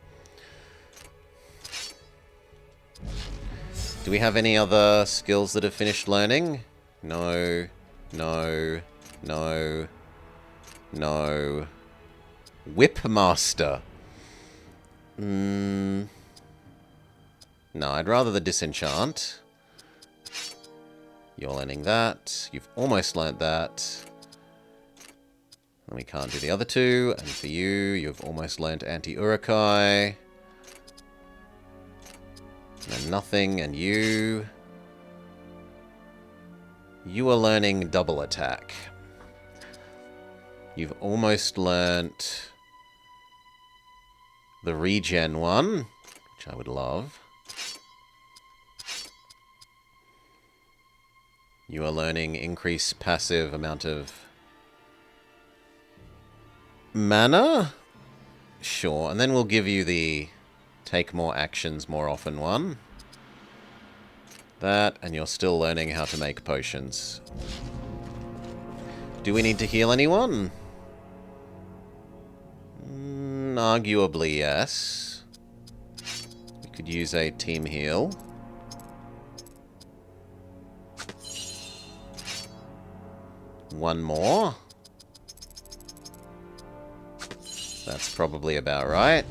Do we have any other skills that have finished learning? No, no, no, no. Whipmaster. No, I'd rather the disenchant. You're learning that. You've almost learnt that. And we can't do the other 2. And for you, you've almost learnt anti-Urukai. And nothing. And you... You are learning double attack. You've almost learnt the regen one, which I would love. You are learning increase passive amount of mana? Sure, and then we'll give you the take more actions more often one. That, and you're still learning how to make potions. Do we need to heal anyone? Arguably, yes. We could use a team heal. One more. That's probably about right.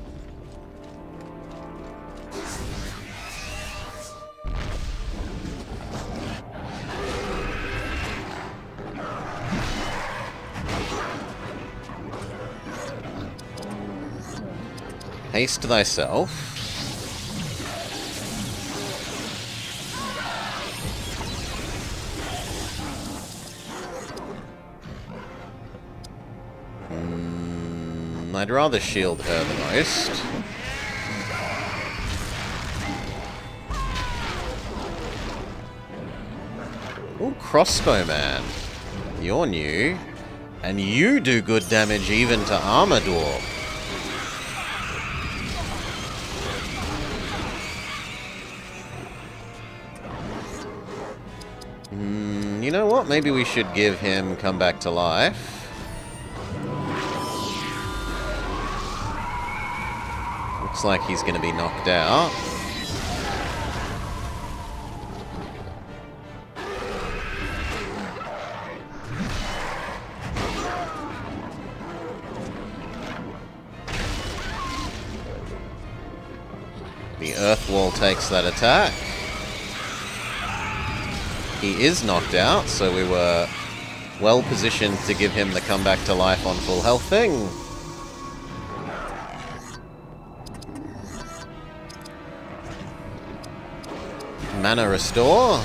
Haste thyself. I'd rather shield her the most. Ooh, crossbowman. You're new. And you do good damage even to armor dwarf. You know what? Maybe we should give him come back to life. Looks like he's going to be knocked out. The Earth Wall takes that attack. He is knocked out, so we were well positioned to give him the comeback to life on full health thing. Mana restore.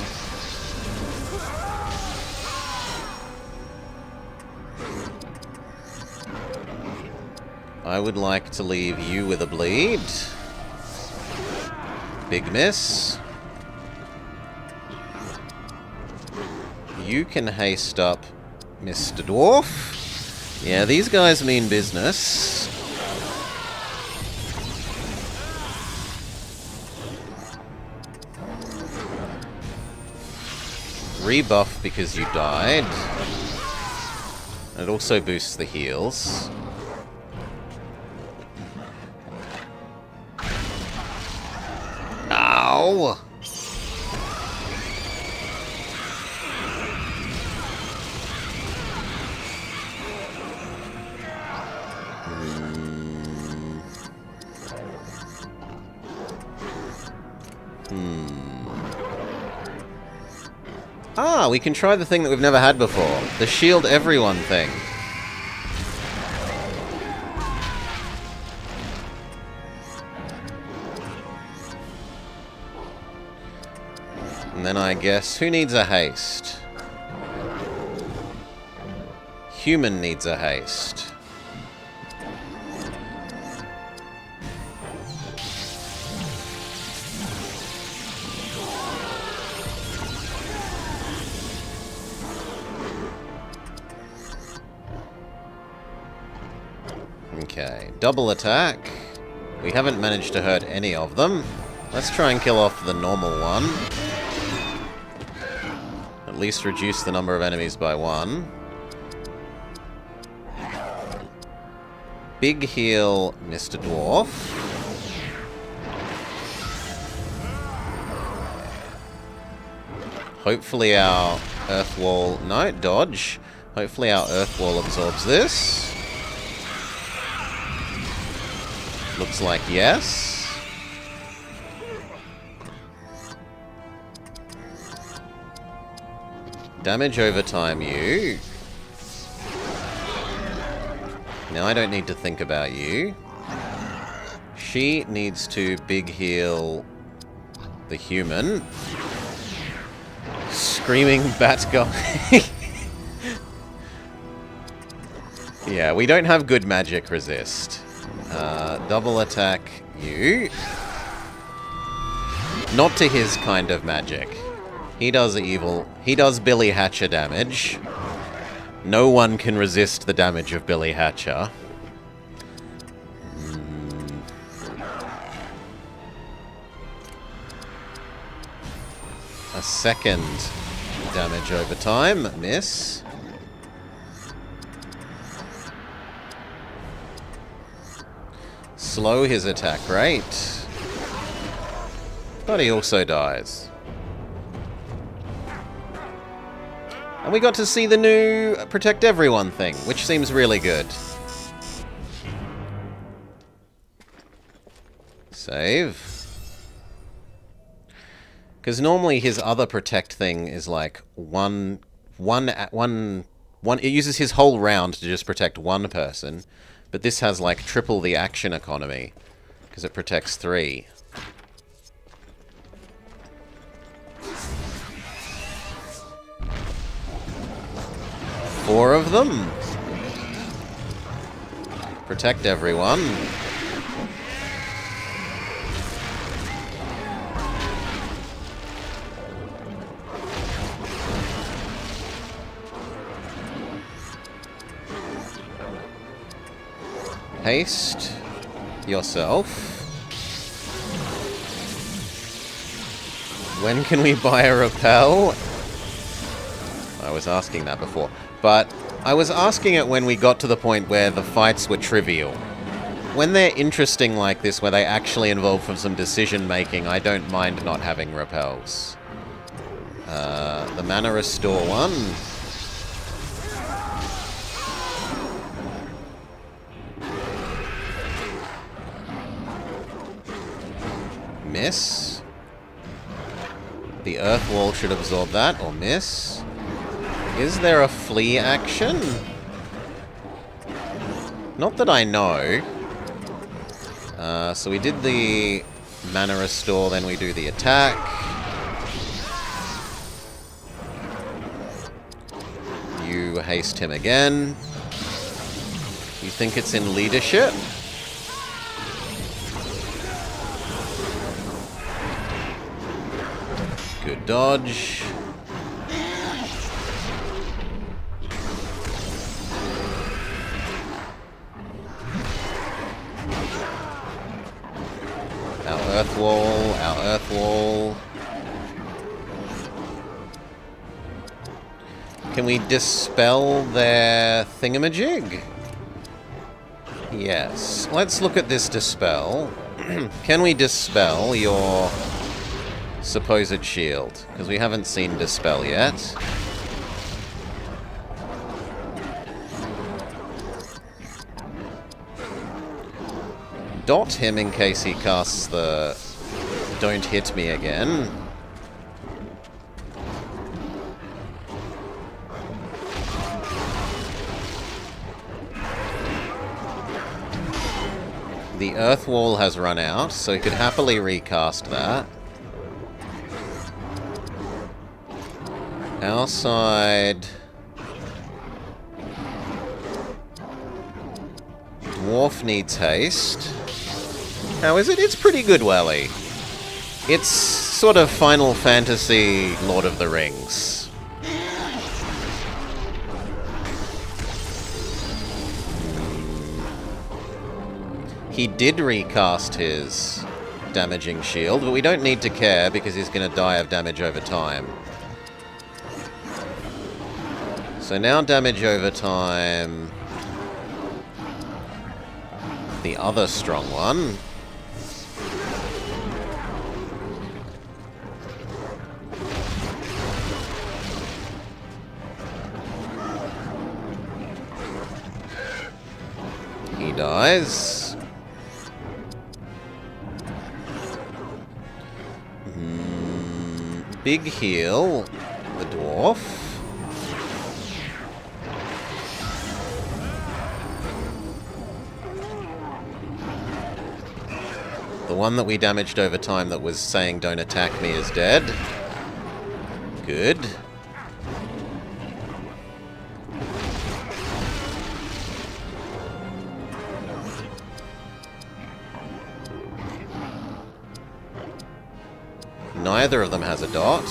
I would like to leave you with a bleed. Big miss. You can haste up Mr. Dwarf. Yeah, these guys mean business. Rebuff because you died. It also boosts the heals. Ow! Ah, we can try the thing that we've never had before. The shield everyone thing. And then I guess, who needs a haste? Human needs a haste. Okay, double attack. We haven't managed to hurt any of them. Let's try and kill off the normal one. At least reduce the number of enemies by 1. Big heal, Mr. Dwarf. Hopefully our Earth Wall... No, dodge. Hopefully our Earth Wall absorbs this. Looks like yes. Damage over time, you. Now I don't need to think about you. She needs to big heal the human. Screaming bat guy. Yeah, we don't have good magic resist. Double attack you. Not to his kind of magic. He does evil. He does Billy Hatcher damage. No one can resist the damage of Billy Hatcher. A second damage over time. Miss. Slow his attack rate. But he also dies. And we got to see the new Protect Everyone thing, which seems really good. Save. Because normally his other Protect thing is like one. It uses his whole round to just protect one person. But this has like triple the action economy. Because it protects 3. Four of them. Protect everyone. Haste yourself. When can we buy a repel? I was asking that before. But I was asking it when we got to the point where the fights were trivial. When they're interesting like this, where they actually involve some decision-making, I don't mind not having repels. The mana restore one. Miss. The Earth Wall should absorb that, or miss. Is there a flee action? Not that I know. So we did the mana restore, then we do the attack. You haste him again. You think it's in leadership? Good dodge. Our Earth Wall. Can we dispel their thingamajig? Yes. Let's look at this dispel. Can we dispel your supposed shield? Because we haven't seen dispel yet. Dot him in case he casts the don't hit me again. The Earth Wall has run out, so he could happily recast that. Our side... Dwarf needs haste. How is it? It's pretty good, Welly. It's sort of Final Fantasy Lord of the Rings. He did recast his damaging shield, but we don't need to care because he's going to die of damage over time. So now damage over time. The other strong one. He dies. Big heal. The dwarf. The one that we damaged over time that was saying don't attack me is dead. Good. Neither of them has a dot.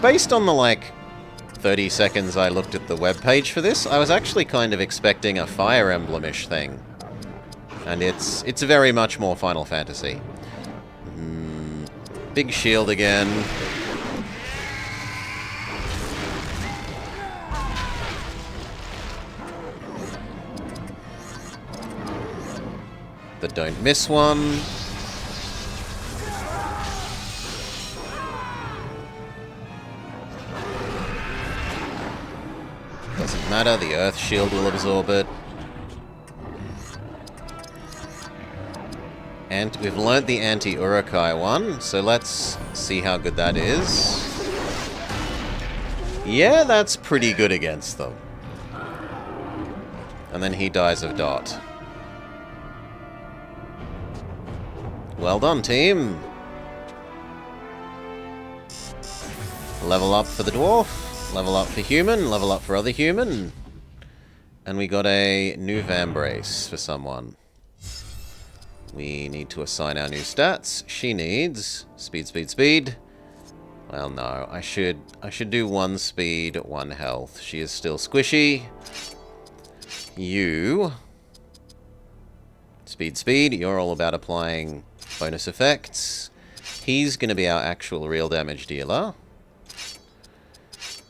Based on the, like, 30 seconds I looked at the webpage for this, I was actually kind of expecting a Fire Emblem-ish thing. And it's very much more Final Fantasy. Big shield again. The don't miss one. Doesn't matter, the Earth Shield will absorb it. And we've learnt the anti-Urukai one, so let's see how good that is. Yeah, that's pretty good against them. And then he dies of dot. Well done, team! Level up for the dwarf, level up for human, level up for other human. And we got a new Vambrace for someone. We need to assign our new stats. She needs speed, speed, speed. Well, no, I should do 1 speed, 1 health. She is still squishy. You... Speed, speed. You're all about applying bonus effects. He's going to be our actual real damage dealer.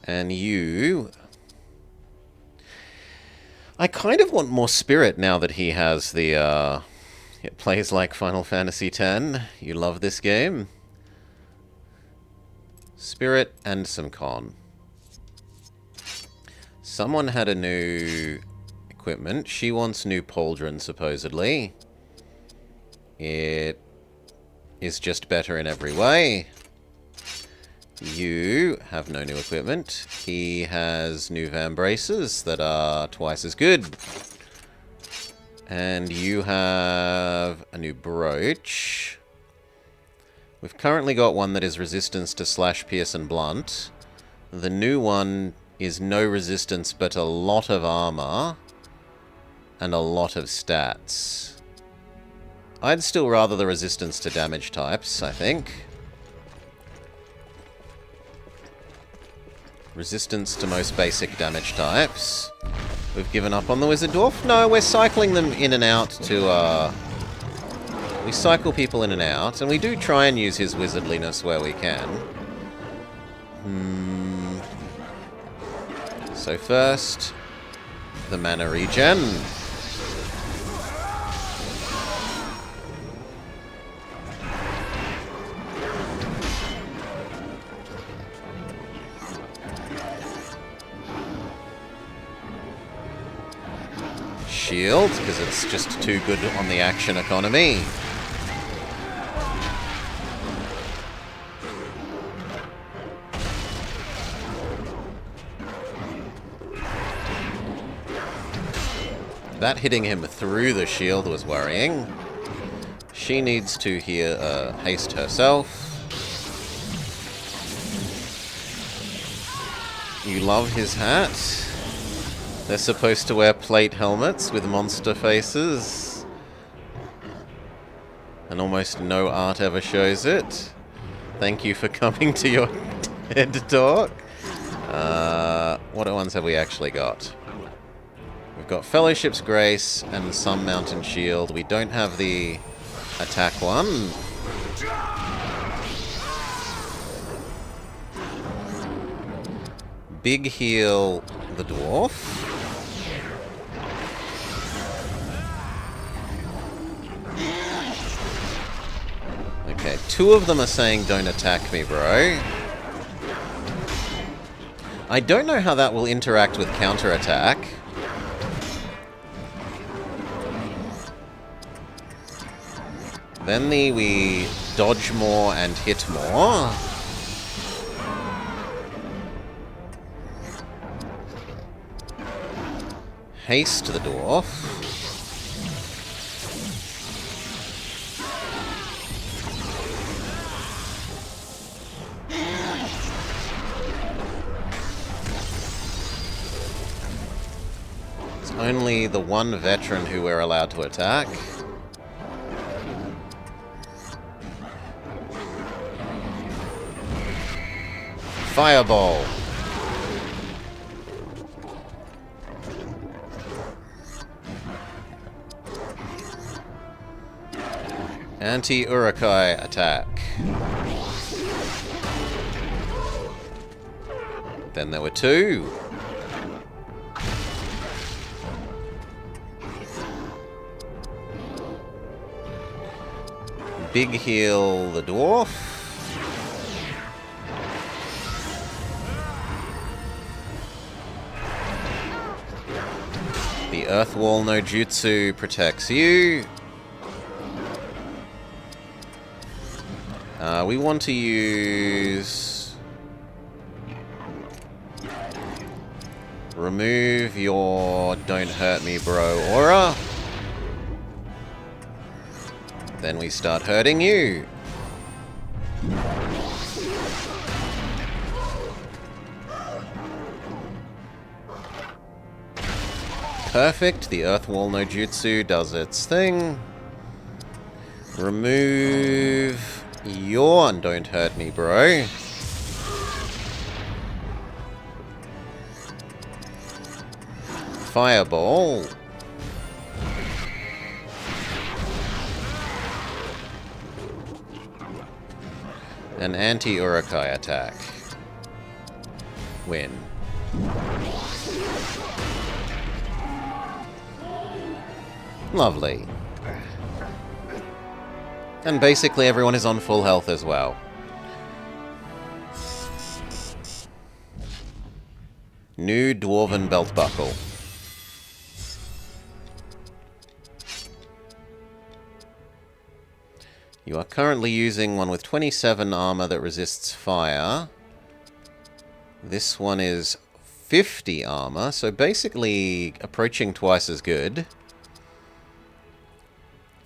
And you... I kind of want more spirit now that he has the, It plays like Final Fantasy X. You love this game. Spirit and some con. Someone had a new equipment. She wants new pauldron, supposedly. It is just better in every way. You have no new equipment. He has new Vambraces that are twice as good. And you have a new brooch. We've currently got one that is resistance to slash, pierce, and blunt. The new one is no resistance, but a lot of armor. And a lot of stats. I'd still rather the resistance to damage types, I think. Resistance to most basic damage types. We've given up on the Wizard Dwarf? No, we're cycling them in and out to, we cycle people in and out, and we do try and use his wizardliness where we can. So first, the mana regen. Shield, because it's just too good on the action economy. That hitting him through the shield was worrying. She needs to haste herself. You love his hat. They're supposed to wear plate helmets with monster faces. And almost no art ever shows it. Thank you for coming to your TED Talk. What ones have we actually got? We've got Fellowship's Grace and some Mountain Shield. We don't have the attack one. Big heal the dwarf. Okay, 2 of them are saying don't attack me, bro. I don't know how that will interact with counterattack. Then we dodge more and hit more. Haste the dwarf. It's only the one veteran who we're allowed to attack. Fireball. Anti-Urukai attack. Then there were 2. Big heal the dwarf. The Earth Wall no Jutsu protects you. We want to use Remove your don't hurt me bro aura. Then we start hurting you. Perfect. The Earth Wall no Jutsu does its thing. Remove your don't hurt me bro. Fireball. An anti-Urukai attack. Win. Lovely. And basically everyone is on full health as well. New Dwarven Belt Buckle. You are currently using one with 27 armor that resists fire. This one is 50 armor, so basically approaching twice as good.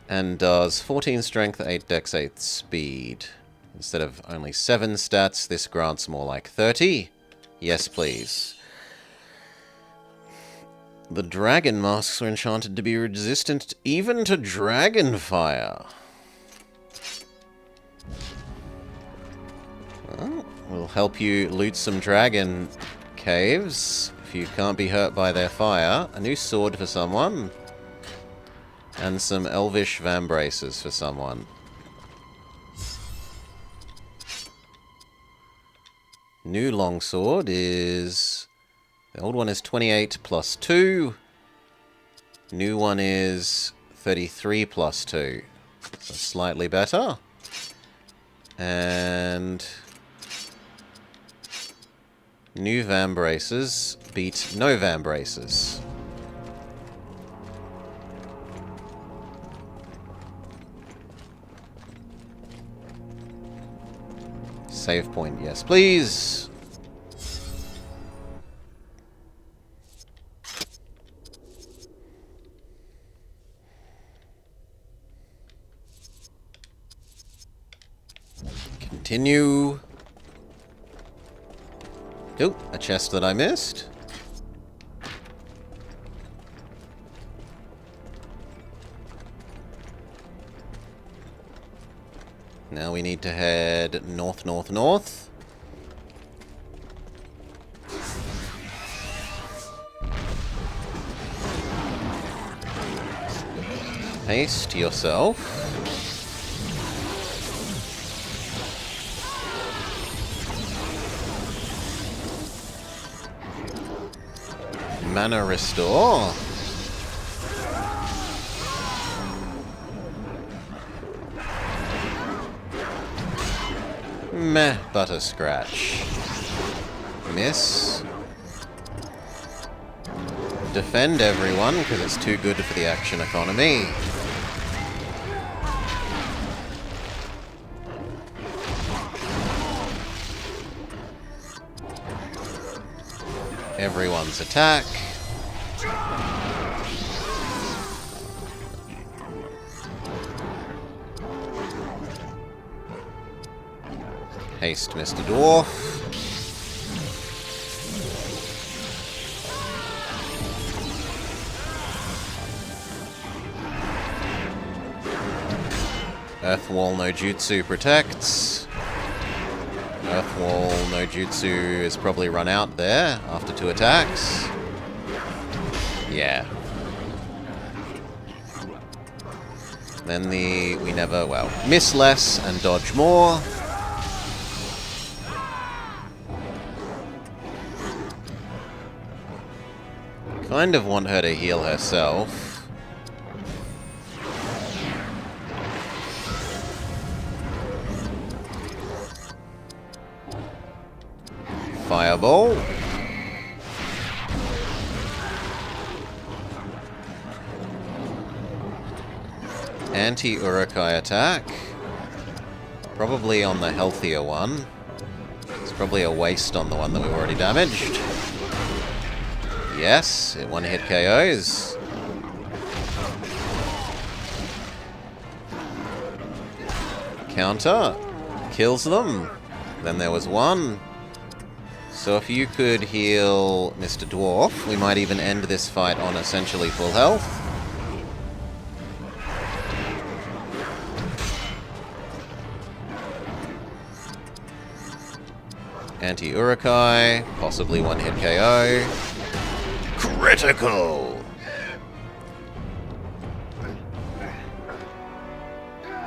And does 14 strength, 8 dex, 8 speed. Instead of only 7 stats, this grants more like 30. Yes, please. The dragon masks are enchanted to be resistant even to dragon fire. Well, we'll help you loot some dragon caves if you can't be hurt by their fire. A new sword for someone. And some elvish vambraces for someone. New longsword is... The old one is 28 plus 2. New one is 33 plus 2. So slightly better. And... New vambraces beat no vambraces. Save point, yes, please. Continue. Oh, a chest that I missed. Now we need to head north, north, north. Haste yourself. Mana restore. Meh, but a scratch. Miss. Defend everyone, because it's too good for the action economy. Everyone's attack. Haste, Mr. Dwarf. Earth Wall no Jutsu protects. Earth Wall no Jutsu is probably run out there after 2 attacks. Yeah. Then we never, well, miss less and dodge more. Kind of want her to heal herself. Fireball. Anti-Urukai attack. Probably on the healthier one. It's probably a waste on the one that we've already damaged. Yes, it one-hit KOs. Counter. Kills them. Then there was one. So if you could heal Mr. Dwarf, we might even end this fight on essentially full health. Anti-Urukai, possibly one-hit KO. Critical!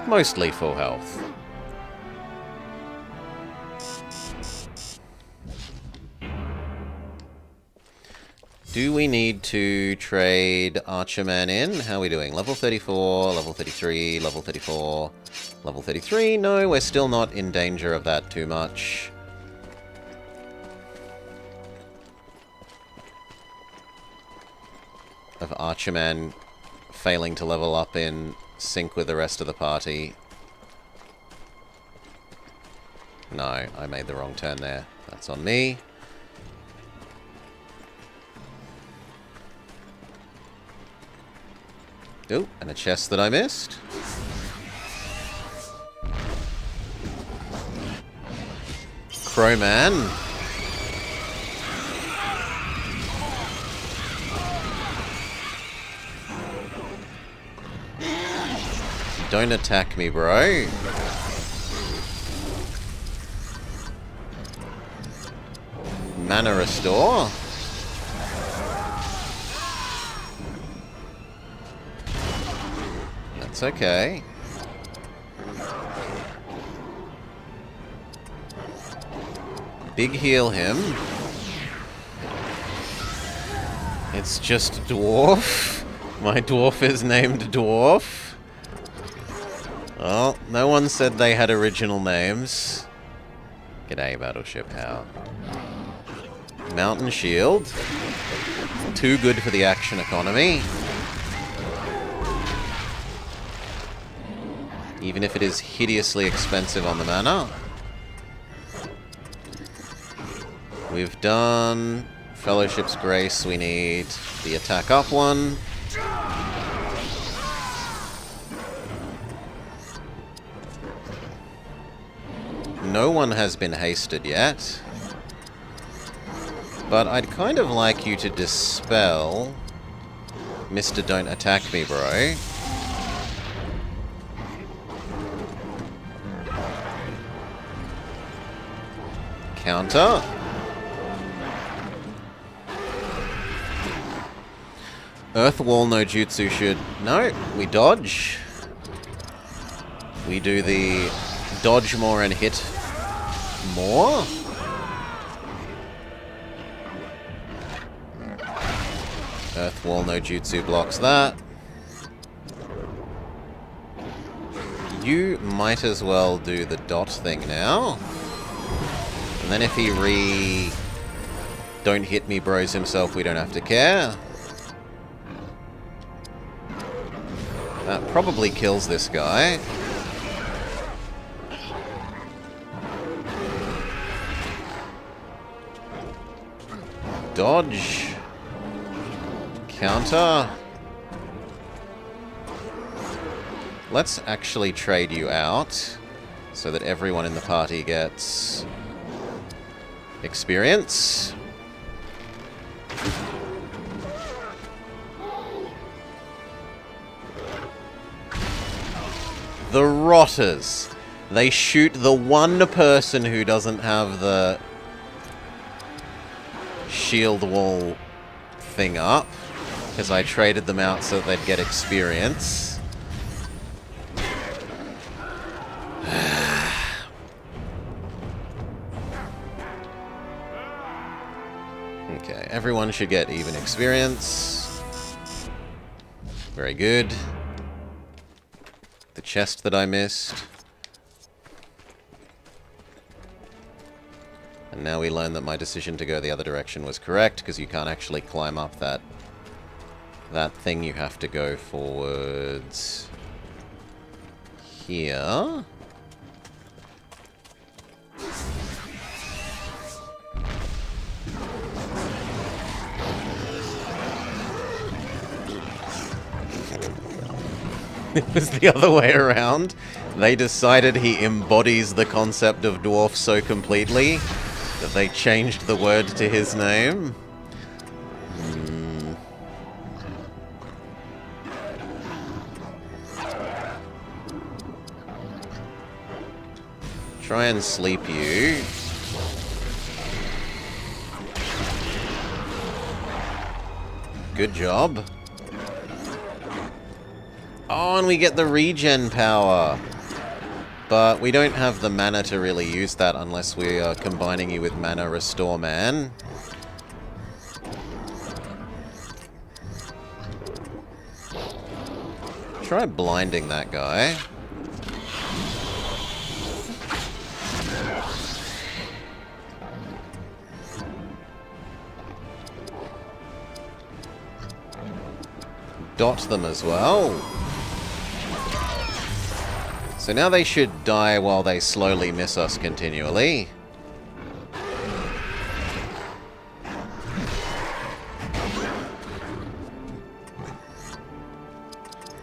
Mostly full health. Do we need to trade Archerman in? How are we doing? Level 34, level 33, level 34, level 33? No, we're still not in danger of that too much. Of Archerman failing to level up in sync with the rest of the party. No, I made the wrong turn there. That's on me. Oh, and a chest that I missed. Crowman. Don't attack me, bro. Mana restore. That's okay. Big heal him. It's just Dwarf. My dwarf is named Dwarf. Well, no one said they had original names. G'day, Battleship How. Mountain Shield. Too good for the action economy. Even if it is hideously expensive on the mana. We've done Fellowship's Grace. We need the attack up one. No one has been hasted yet. But I'd kind of like you to dispel Mr. Don't Attack Me, bro. Counter. Earth Wall no Jutsu should... No, we dodge. We do the dodge more and hit more. Earth Wall no Jutsu blocks that. You might as well do the dot thing now. And then if he don't hit me bros himself, we don't have to care. That probably kills this guy. Dodge. Counter. Let's actually trade you out so that everyone in the party gets experience. The Rotters. They shoot the one person who doesn't have the shield wall thing up, because I traded them out so that they'd get experience. Okay, everyone should get even experience. Very good. The chest that I missed. And now we learn that my decision to go the other direction was correct, because you can't actually climb up that thing. You have to go forwards here. It was the other way around. They decided he embodies the concept of dwarf so completely that they changed the word to his name. Try and sleep you. Good job. Oh, and we get the regen power. But we don't have the mana to really use that unless we are combining you with Mana Restore Man. Try blinding that guy. Dot them as well. So now they should die while they slowly miss us continually.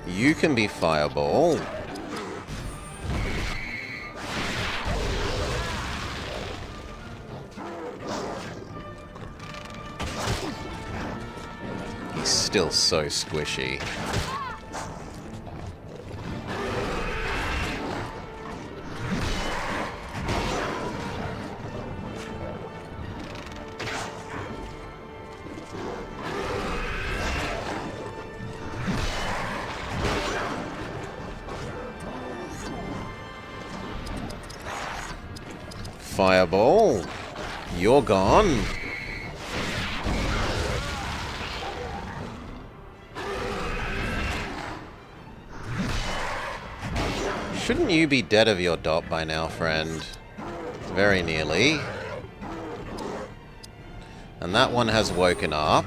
You can be Fireball. He's still so squishy. Fireball, you're gone. Shouldn't you be dead of your dot by now, friend? Very nearly. And that one has woken up.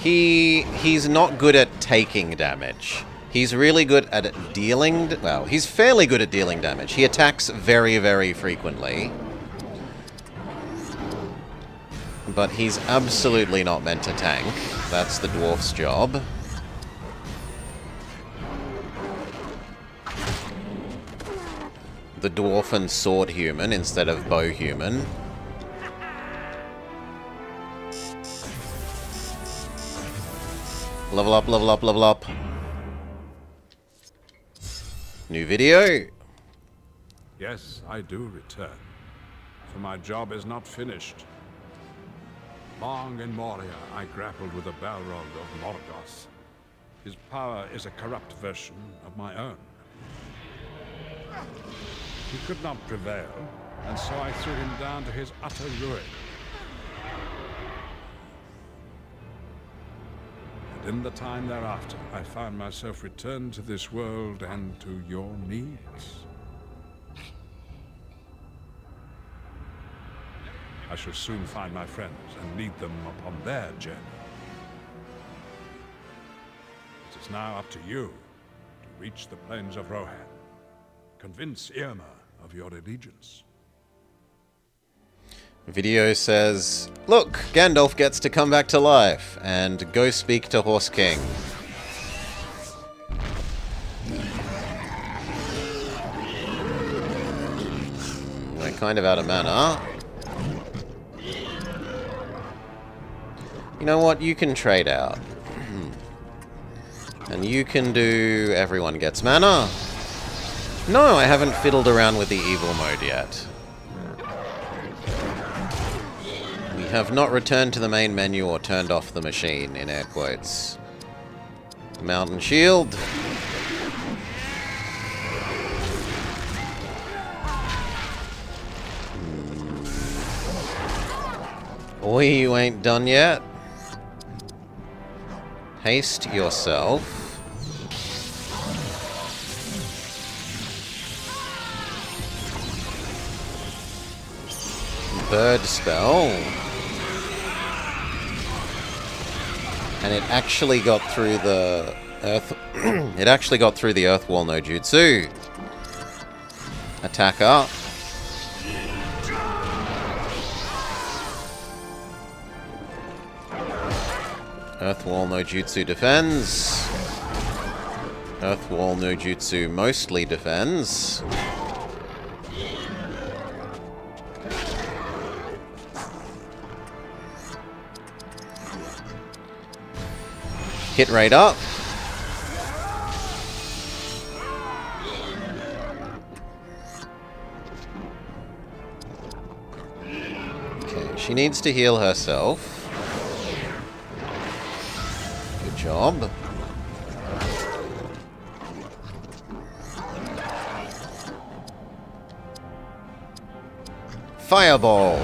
He's not good at taking damage. He's really good at dealing... Well, he's fairly good at dealing damage. He attacks very, very frequently. But he's absolutely not meant to tank. That's the dwarf's job. The dwarf and sword human instead of bow human. Level up, level up, level up. New video. Yes, I do return. For my job is not finished. Long in Moria, I grappled with the Balrog of Morgoth. His power is a corrupt version of my own. He could not prevail, and so I threw him down to his utter ruin. And in the time thereafter, I found myself returned to this world and to your needs. I shall soon find my friends and lead them upon their journey. It is now up to you to reach the plains of Rohan. Convince Irma of your allegiance. Video says, look, Gandalf gets to come back to life and go speak to Horse King. We're kind of out of mana. You know what? You can trade out. And you can do everyone gets mana. No, I haven't fiddled around with the evil mode yet. We have not returned to the main menu or turned off the machine, in air quotes. Mountain shield. Oi, you ain't done yet. Haste yourself. Bird spell. And it actually got through the Earth. It actually got through the Earth Wall no jutsu. Attacker. Earth Wall no jutsu defends. Earth Wall no jutsu mostly defends. Hit rate up. Okay, she needs to heal herself. Good job. Fireball.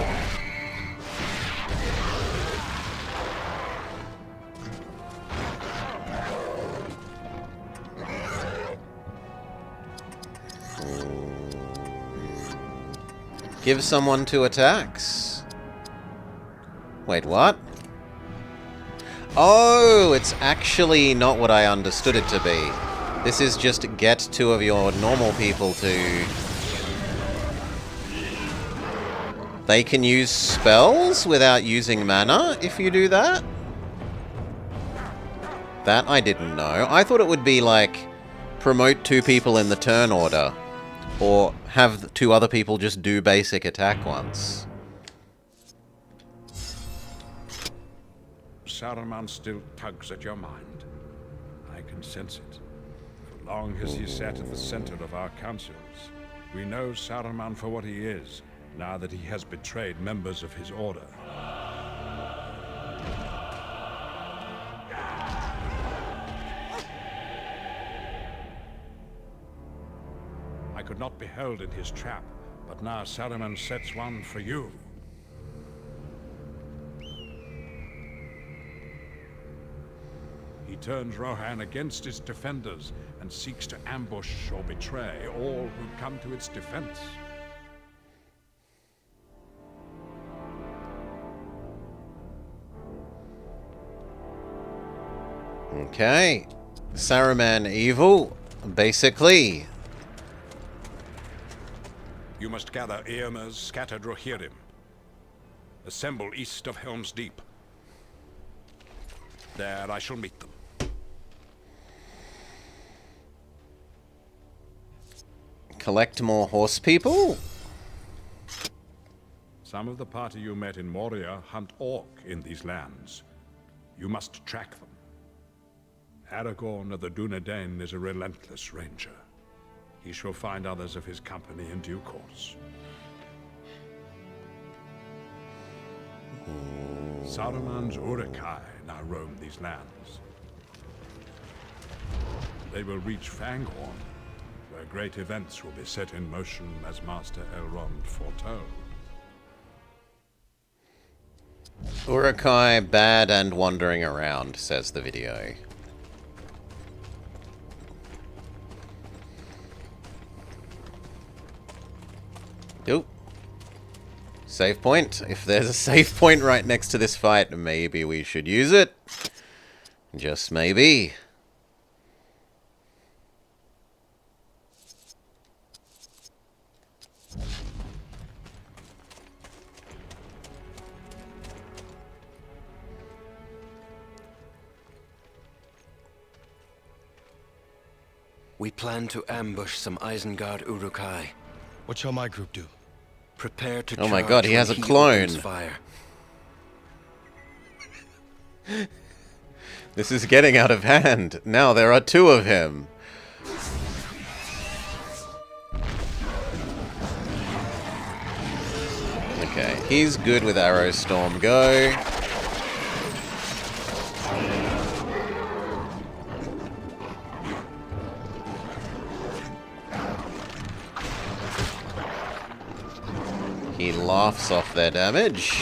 Give someone 2 attacks. Wait, what? Oh, it's actually not what I understood it to be. This is just get 2 of your normal people to... They can use spells without using mana if you do that? That I didn't know. I thought it would be like, promote 2 people in the turn order. Or have 2 other people just do basic attack once. Saruman still tugs at your mind. I can sense it. For long has he sat at the center of our councils. We know Saruman for what he is, now that he has betrayed members of his order. I could not be held in his trap, but now Saruman sets one for you. He turns Rohan against its defenders and seeks to ambush or betray all who come to its defense. Okay. Saruman evil, basically. You must gather Eomer's scattered Rohirrim. Assemble east of Helm's Deep. There I shall meet them. Collect more horse people? Some of the party you met in Moria hunt orc in these lands. You must track them. Aragorn of the Dunedain is a relentless ranger. He shall find others of his company in due course. Saruman's Uruk-hai now roam these lands. They will reach Fangorn, where great events will be set in motion as Master Elrond foretold. Uruk-hai bad and wandering around, says the video. Nope. Save point. If there's a save point right next to this fight, maybe we should use it. Just maybe. We plan to ambush some Isengard Uruk-hai. What shall my group do? Prepare to Oh my charge god, he has a when clone. opens fire. This is getting out of hand. Now there are 2 of him. Okay, he's good with Arrow Storm. Go. He laughs off their damage.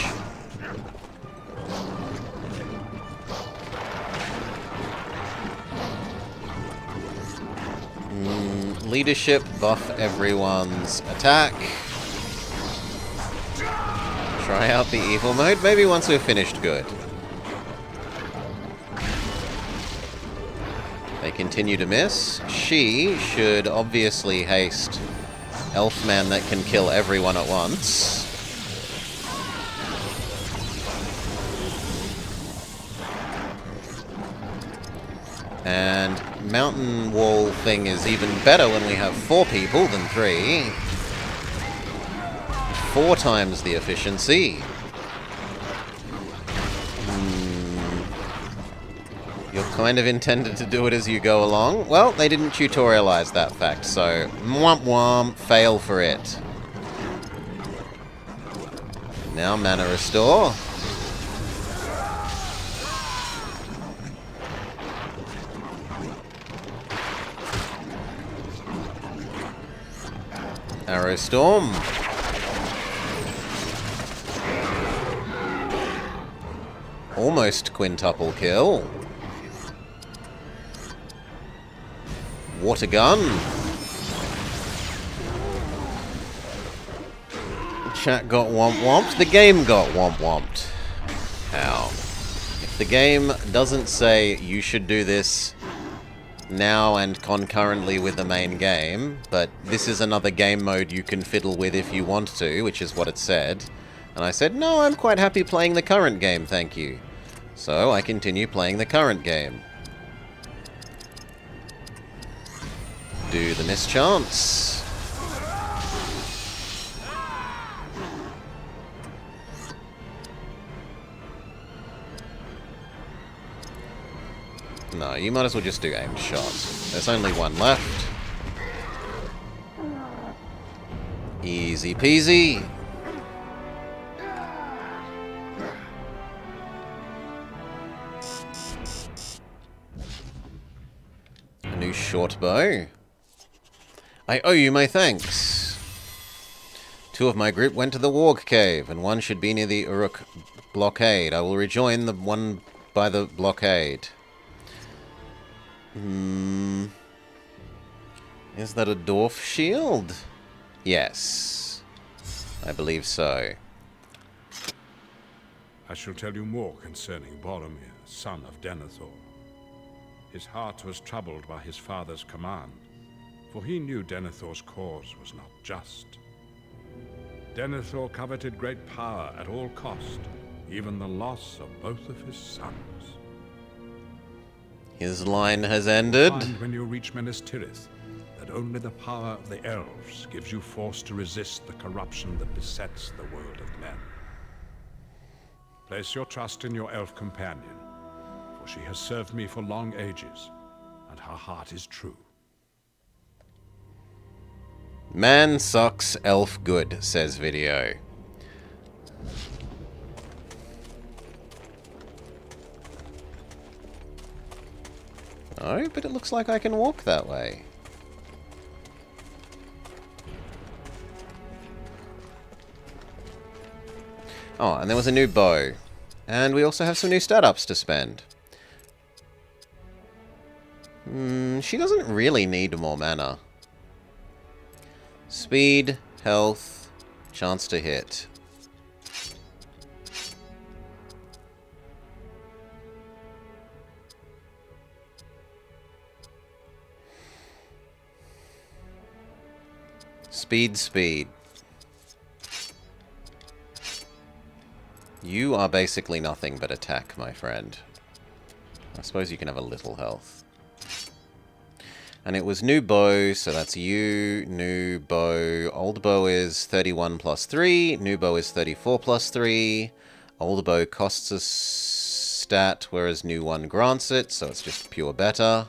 Leadership, buff everyone's attack. Try out the evil mode, maybe once we're finished good. They continue to miss. She should obviously haste Elfman that can kill everyone at once. And mountain wall thing is even better when we have 4 people than 3. 4 times the efficiency. You're kind of intended to do it as you go along. Well, they didn't tutorialize that fact, so mwomp womp, fail for it. Now mana restore. Arrow Storm. Almost quintuple kill. Water gun. Chat got womp womped. The game got womp womped. How? If the game doesn't say you should do this now and concurrently with the main game, but this is another game mode you can fiddle with if you want to, which is what it said. And I said, no, I'm quite happy playing the current game, thank you. So I continue playing the current game. Do the mischance. No, you might as well just do aimed shot. There's only one left. Easy peasy. A new short bow. I owe you my thanks. 2 of my group went to the Warg Cave, and 1 should be near the Uruk blockade. I will rejoin the one by the blockade. Is that a dwarf shield? Yes. I believe so. I shall tell you more concerning Boromir, son of Denethor. His heart was troubled by his father's command, for he knew Denethor's cause was not just. Denethor coveted great power at all cost, even the loss of both of his sons. His line has ended. Find when you reach Minas Tirith that only the power of the elves gives you force to resist the corruption that besets the world of men. Place your trust in your elf companion, for she has served me for long ages, and her heart is true. Man sucks, elf good, says video. Oh, but it looks like I can walk that way. Oh, and there was a new bow. And we also have some new stat-ups to spend. She doesn't really need more mana. Speed, health, chance to hit. Speed. You are basically nothing but attack, my friend. I suppose you can have a little health. And it was new bow, so that's you, new bow. Old bow is 31 plus 3, new bow is 34 plus 3. Old bow costs a stat, whereas new one grants it, so it's just pure better.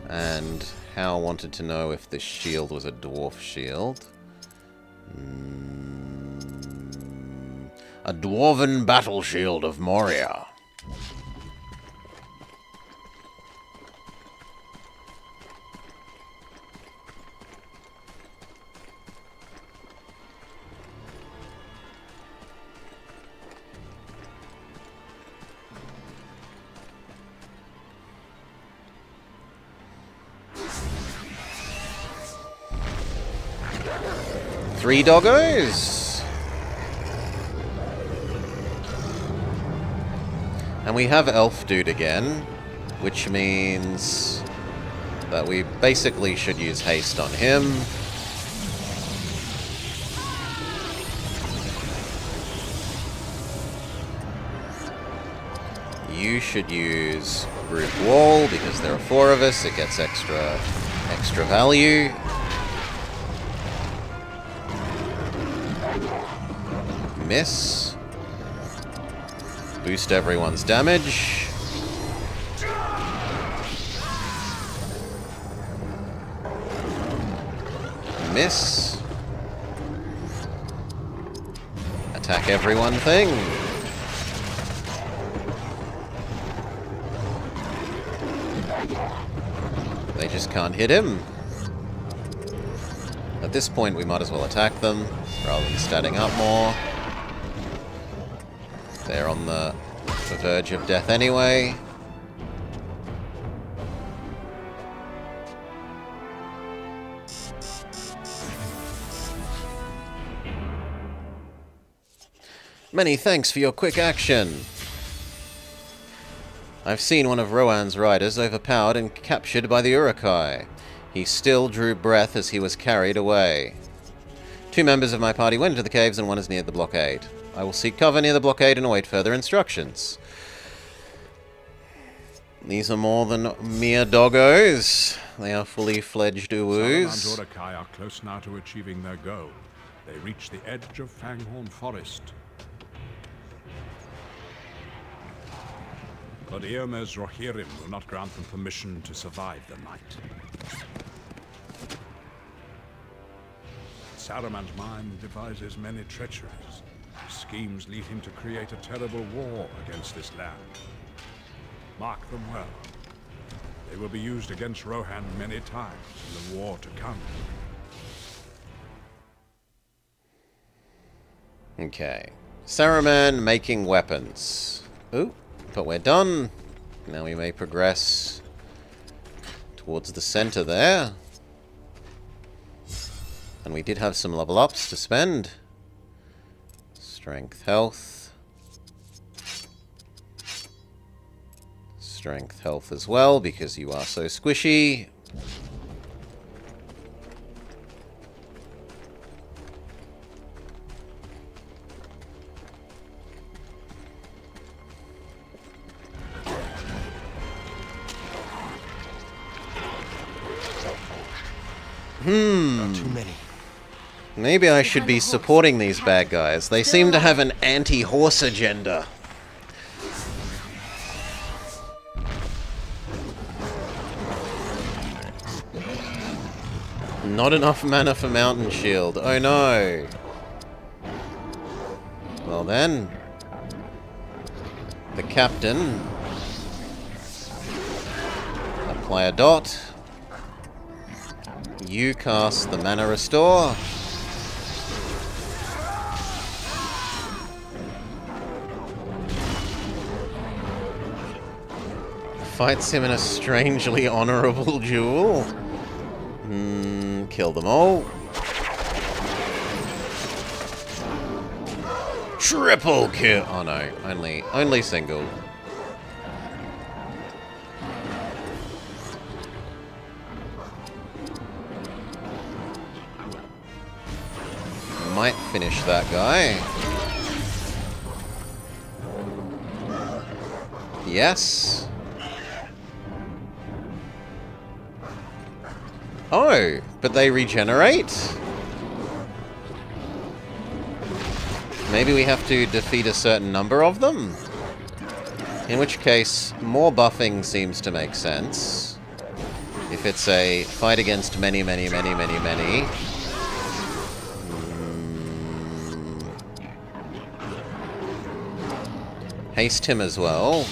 And Hal wanted to know if this shield was a dwarf shield. A dwarven battle shield of Moria. Three doggos. And we have Elf Dude again. which means that we basically should use haste on him. You should use group wall because there are 4 of us. It gets extra value. Miss. Boost everyone's damage. Miss. Attack everyone thing. They just can't hit him. At this point, we might as well attack them rather than standing up more. They're on the verge of death anyway. Many thanks for your quick action. I've seen one of Rohan's riders overpowered and captured by the Uruk-hai. He still drew breath as he was carried away. 2 members of my party went into the caves and one is near the blockade. I will seek cover near the blockade and await further instructions. These are more than mere doggos. They are fully fledged uwus. Saruman's Uruk-hai are close now to achieving their goal. They reach the edge of Fanghorn Forest. But Eomer's Rohirrim will not grant them permission to survive the night. Saruman's mind devises many treacheries. His schemes lead him to create a terrible war against this land. Mark them well. They will be used against Rohan many times in the war to come. Okay. Saruman making weapons. Ooh, but we're done. Now we may progress towards the center there. And we did have some level ups to spend. Strength, health. Strength, health as well, because you are so squishy. Not too many. Maybe I should be supporting these bad guys. They seem to have an anti-horse agenda. Not enough mana for Mountain Shield. Oh no. Well then. The captain. Apply a dot. You cast the Mana Restore. Fights him in a strangely honorable duel. Kill them all. Triple kill. Oh no, only single. Might finish that guy. Yes. Oh, but they regenerate? Maybe we have to defeat a certain number of them? In which case, more buffing seems to make sense. If it's a fight against many, many, many, many, many. Haste him as well.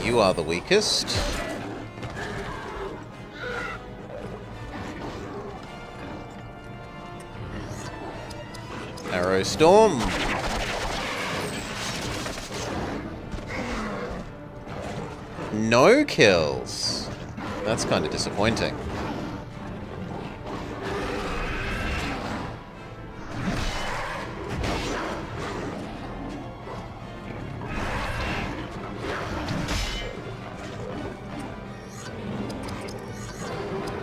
You are the weakest. Arrow Storm. No kills. That's kind of disappointing.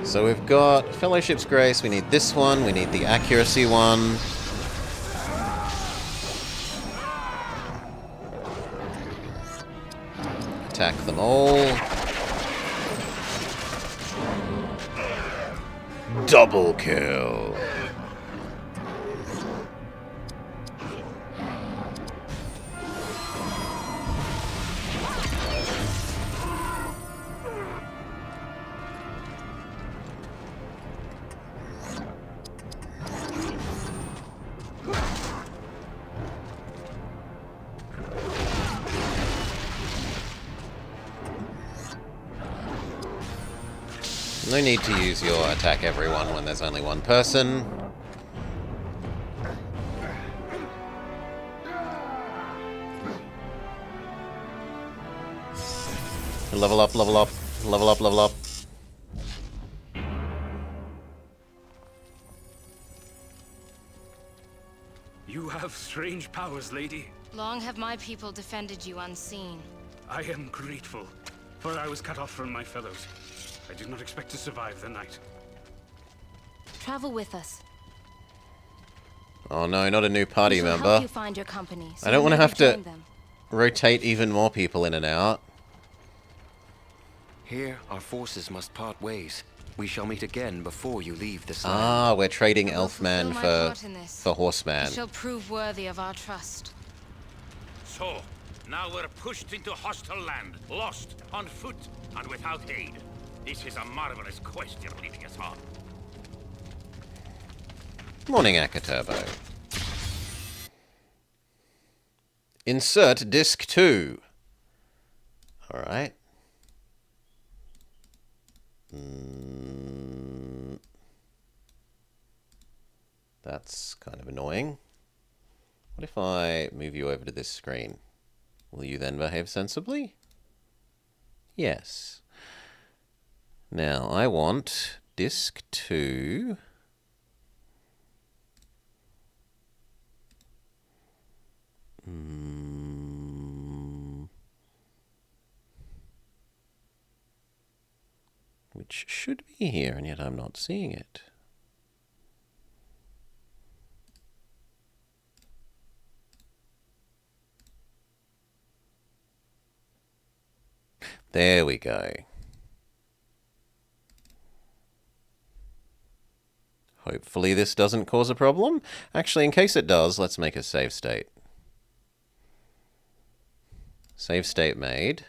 So we've got Fellowship's Grace, we need this one, we need the accuracy one. Attack them all. Double kill. No need to use your attack everyone when there's only one person. Level up, level up, level up, level up. You have strange powers, lady. Long have my people defended you unseen. I am grateful, for I was cut off from my fellows. I did not expect to survive the night. Travel with us. Oh no, not a new party We shall member. help you find your company, so I don't you want to may have to join them. rotate even more people in and out. Here, our forces must part ways. We shall meet again before you leave this land. Ah, we're trading I will fulfill Elfman my for part in this. Horseman. You shall prove worthy of our trust. So, now we're pushed into hostile land, lost, on foot, and without aid. This is a marvelous quest you're leading us on. Morning, Akaturbo. Insert disc 2. Alright. That's kind of annoying. What if I move you over to this screen? Will you then behave sensibly? Yes. Now, I want disc 2. Which should be here, and yet I'm not seeing it. There we go. Hopefully this doesn't cause a problem. Actually, in case it does, let's make a save state. Save state made.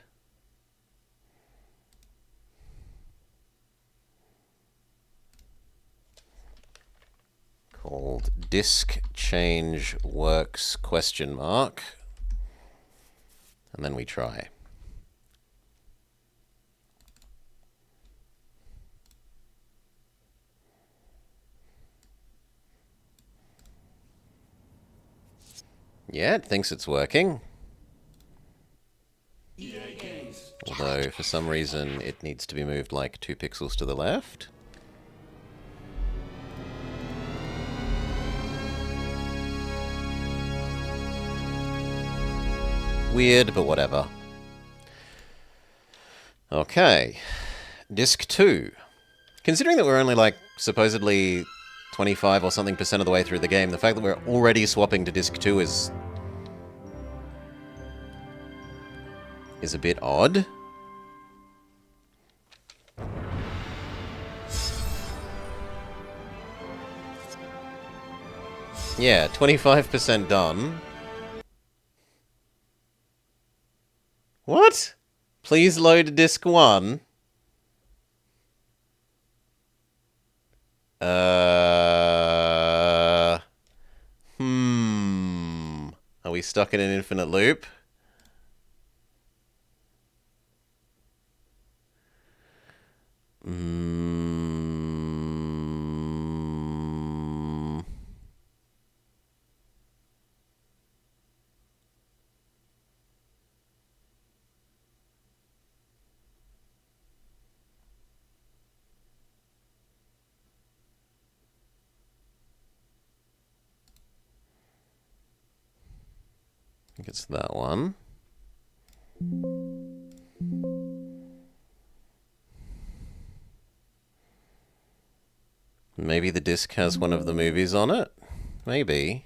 Called disk change works question mark. And then we try. Yeah, it thinks it's working. Although, for some reason, it needs to be moved like 2 pixels to the left. Weird, but whatever. Okay. Disc 2. Considering that we're only, like, supposedly 25 or something % of the way through the game, the fact that we're already swapping to disc 2 is a bit odd. Yeah, 25% done. What? Please load disc 1. Are we stuck in an infinite loop? think it's that one. Maybe the disc has one of the movies on it? Maybe.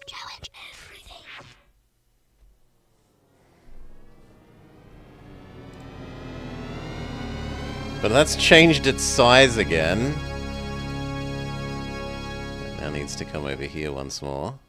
Challenge everything. But that's changed its size again. It now needs to come over here once more.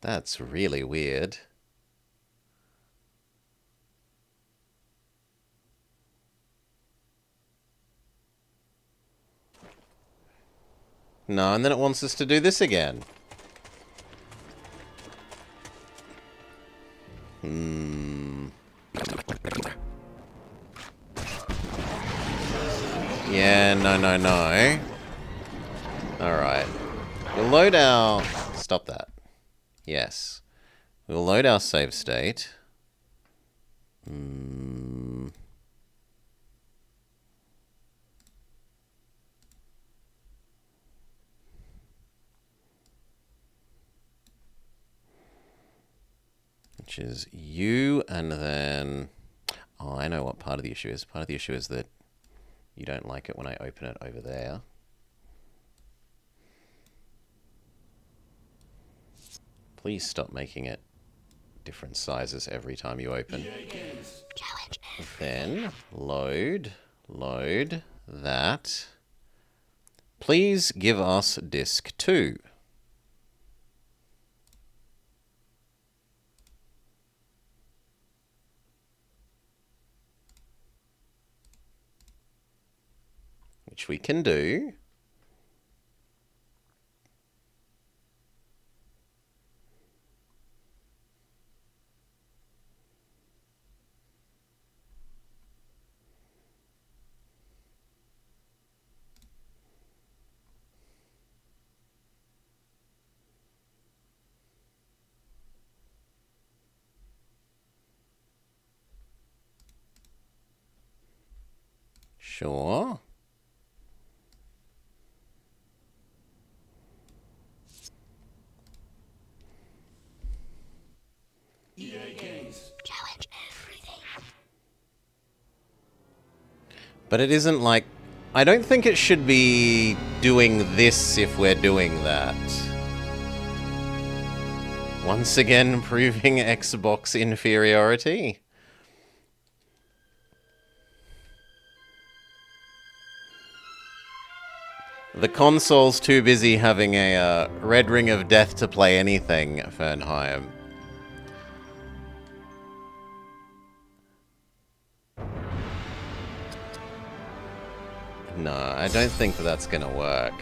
That's really weird. No, and then it wants us to do this again. Yeah, no. Alright. We'll load our... Stop that. Yes. We'll load our save state. Which is you, and then... Oh, I know what part of the issue is. Part of the issue is that you don't like it when I open it over there. Please stop making it different sizes every time you open. Then load that. Please give us disk 2. Which we can do. Sure. Challenge everything. But it isn't like... I don't think it should be doing this if we're doing that. Once again, proving Xbox inferiority. The console's too busy having a Red Ring of Death to play anything, Fernheim. No, I don't think that that's gonna work.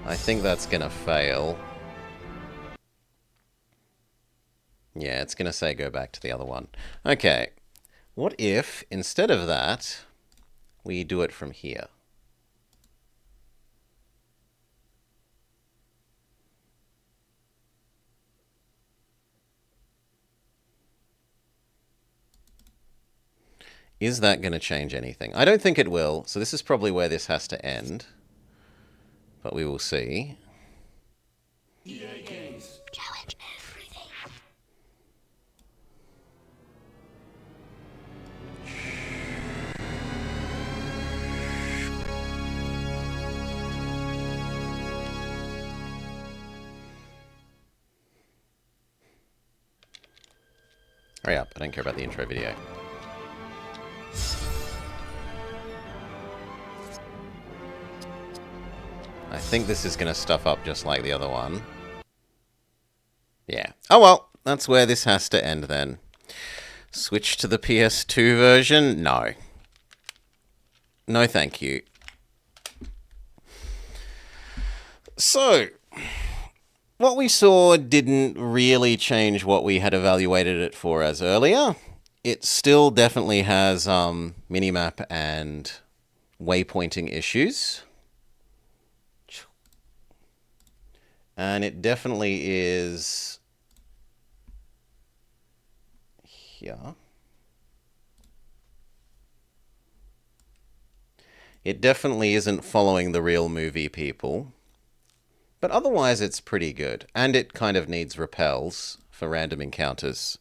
I think that's gonna fail. Yeah, it's gonna say go back to the other one. Okay. What if, instead of that, we do it from here? Is that going to change anything? I don't think it will, so this is probably where this has to end. But we will see. Challenge everything. Hurry up, I don't care about the intro video. I think this is going to stuff up just like the other one. Yeah. Oh well, that's where this has to end then. Switch to the PS2 version? No. No, thank you. So, what we saw didn't really change what we had evaluated it for as earlier. It still definitely has minimap and waypointing issues. And it definitely is here. It definitely isn't following the real movie, people. But otherwise it's pretty good. And it kind of needs repels for random encounters.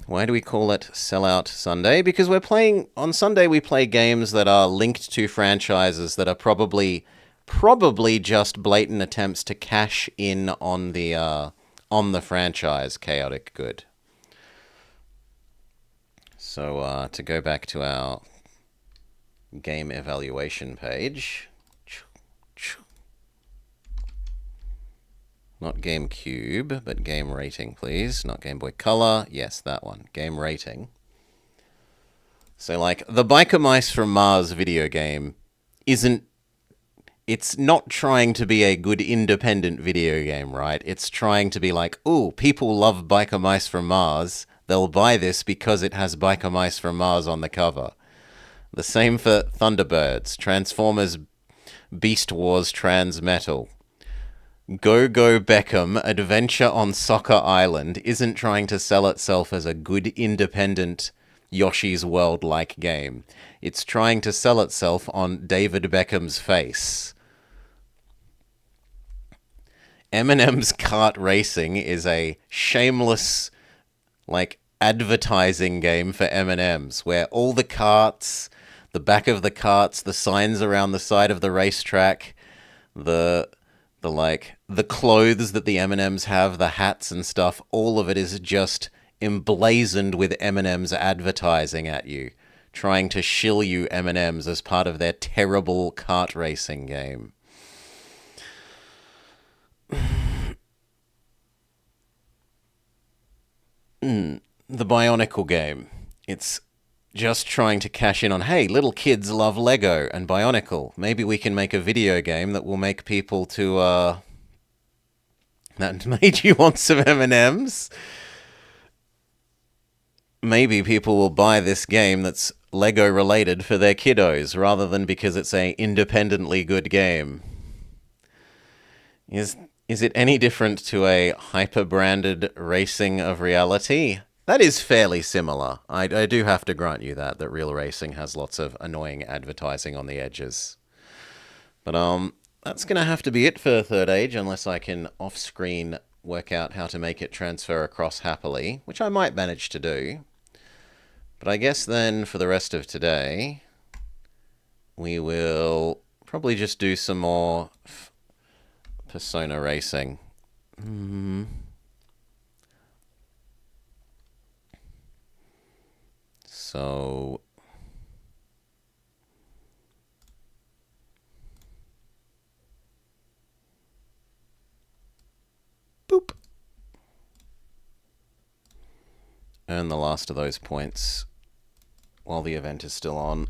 Why do we call it Sellout Sunday? Because we're playing... On Sunday we play games that are linked to franchises that are probably just blatant attempts to cash in on the franchise Chaotic Good. So to go back to our game evaluation page... Not GameCube, but game rating, please. Not Game Boy Color. Yes, that one. Game rating. So, like, the Biker Mice from Mars video game isn't... It's not trying to be a good independent video game, right? It's trying to be like, ooh, people love Biker Mice from Mars. They'll buy this because it has Biker Mice from Mars on the cover. The same for Thunderbirds, Transformers, Beast Wars, Transmetal. Go Go Beckham Adventure on Soccer Island isn't trying to sell itself as a good independent Yoshi's World-like game. It's trying to sell itself on David Beckham's face. Eminem's Kart Racing is a shameless, like, advertising game for M&M's, where all the carts, the back of the carts, the signs around the side of the racetrack, the clothes that the M&Ms have, the hats and stuff, all of it is just emblazoned with M&M's advertising at you, trying to shill you M&M's as part of their terrible kart racing game. The Bionicle game. It's just trying to cash in on, hey, little kids love Lego and Bionicle. Maybe we can make a video game that will make people to, that made you want some M&Ms? Maybe people will buy this game that's Lego related for their kiddos, rather than because it's a independently good game. Is it any different to a hyper-branded Racing of Reality? That is fairly similar. I do have to grant you that Real Racing has lots of annoying advertising on the edges. But that's going to have to be it for Third Age, unless I can off-screen work out how to make it transfer across happily, which I might manage to do. But I guess then for the rest of today, we will probably just do some more Persona Racing. So... boop. Earn the last of those points while the event is still on.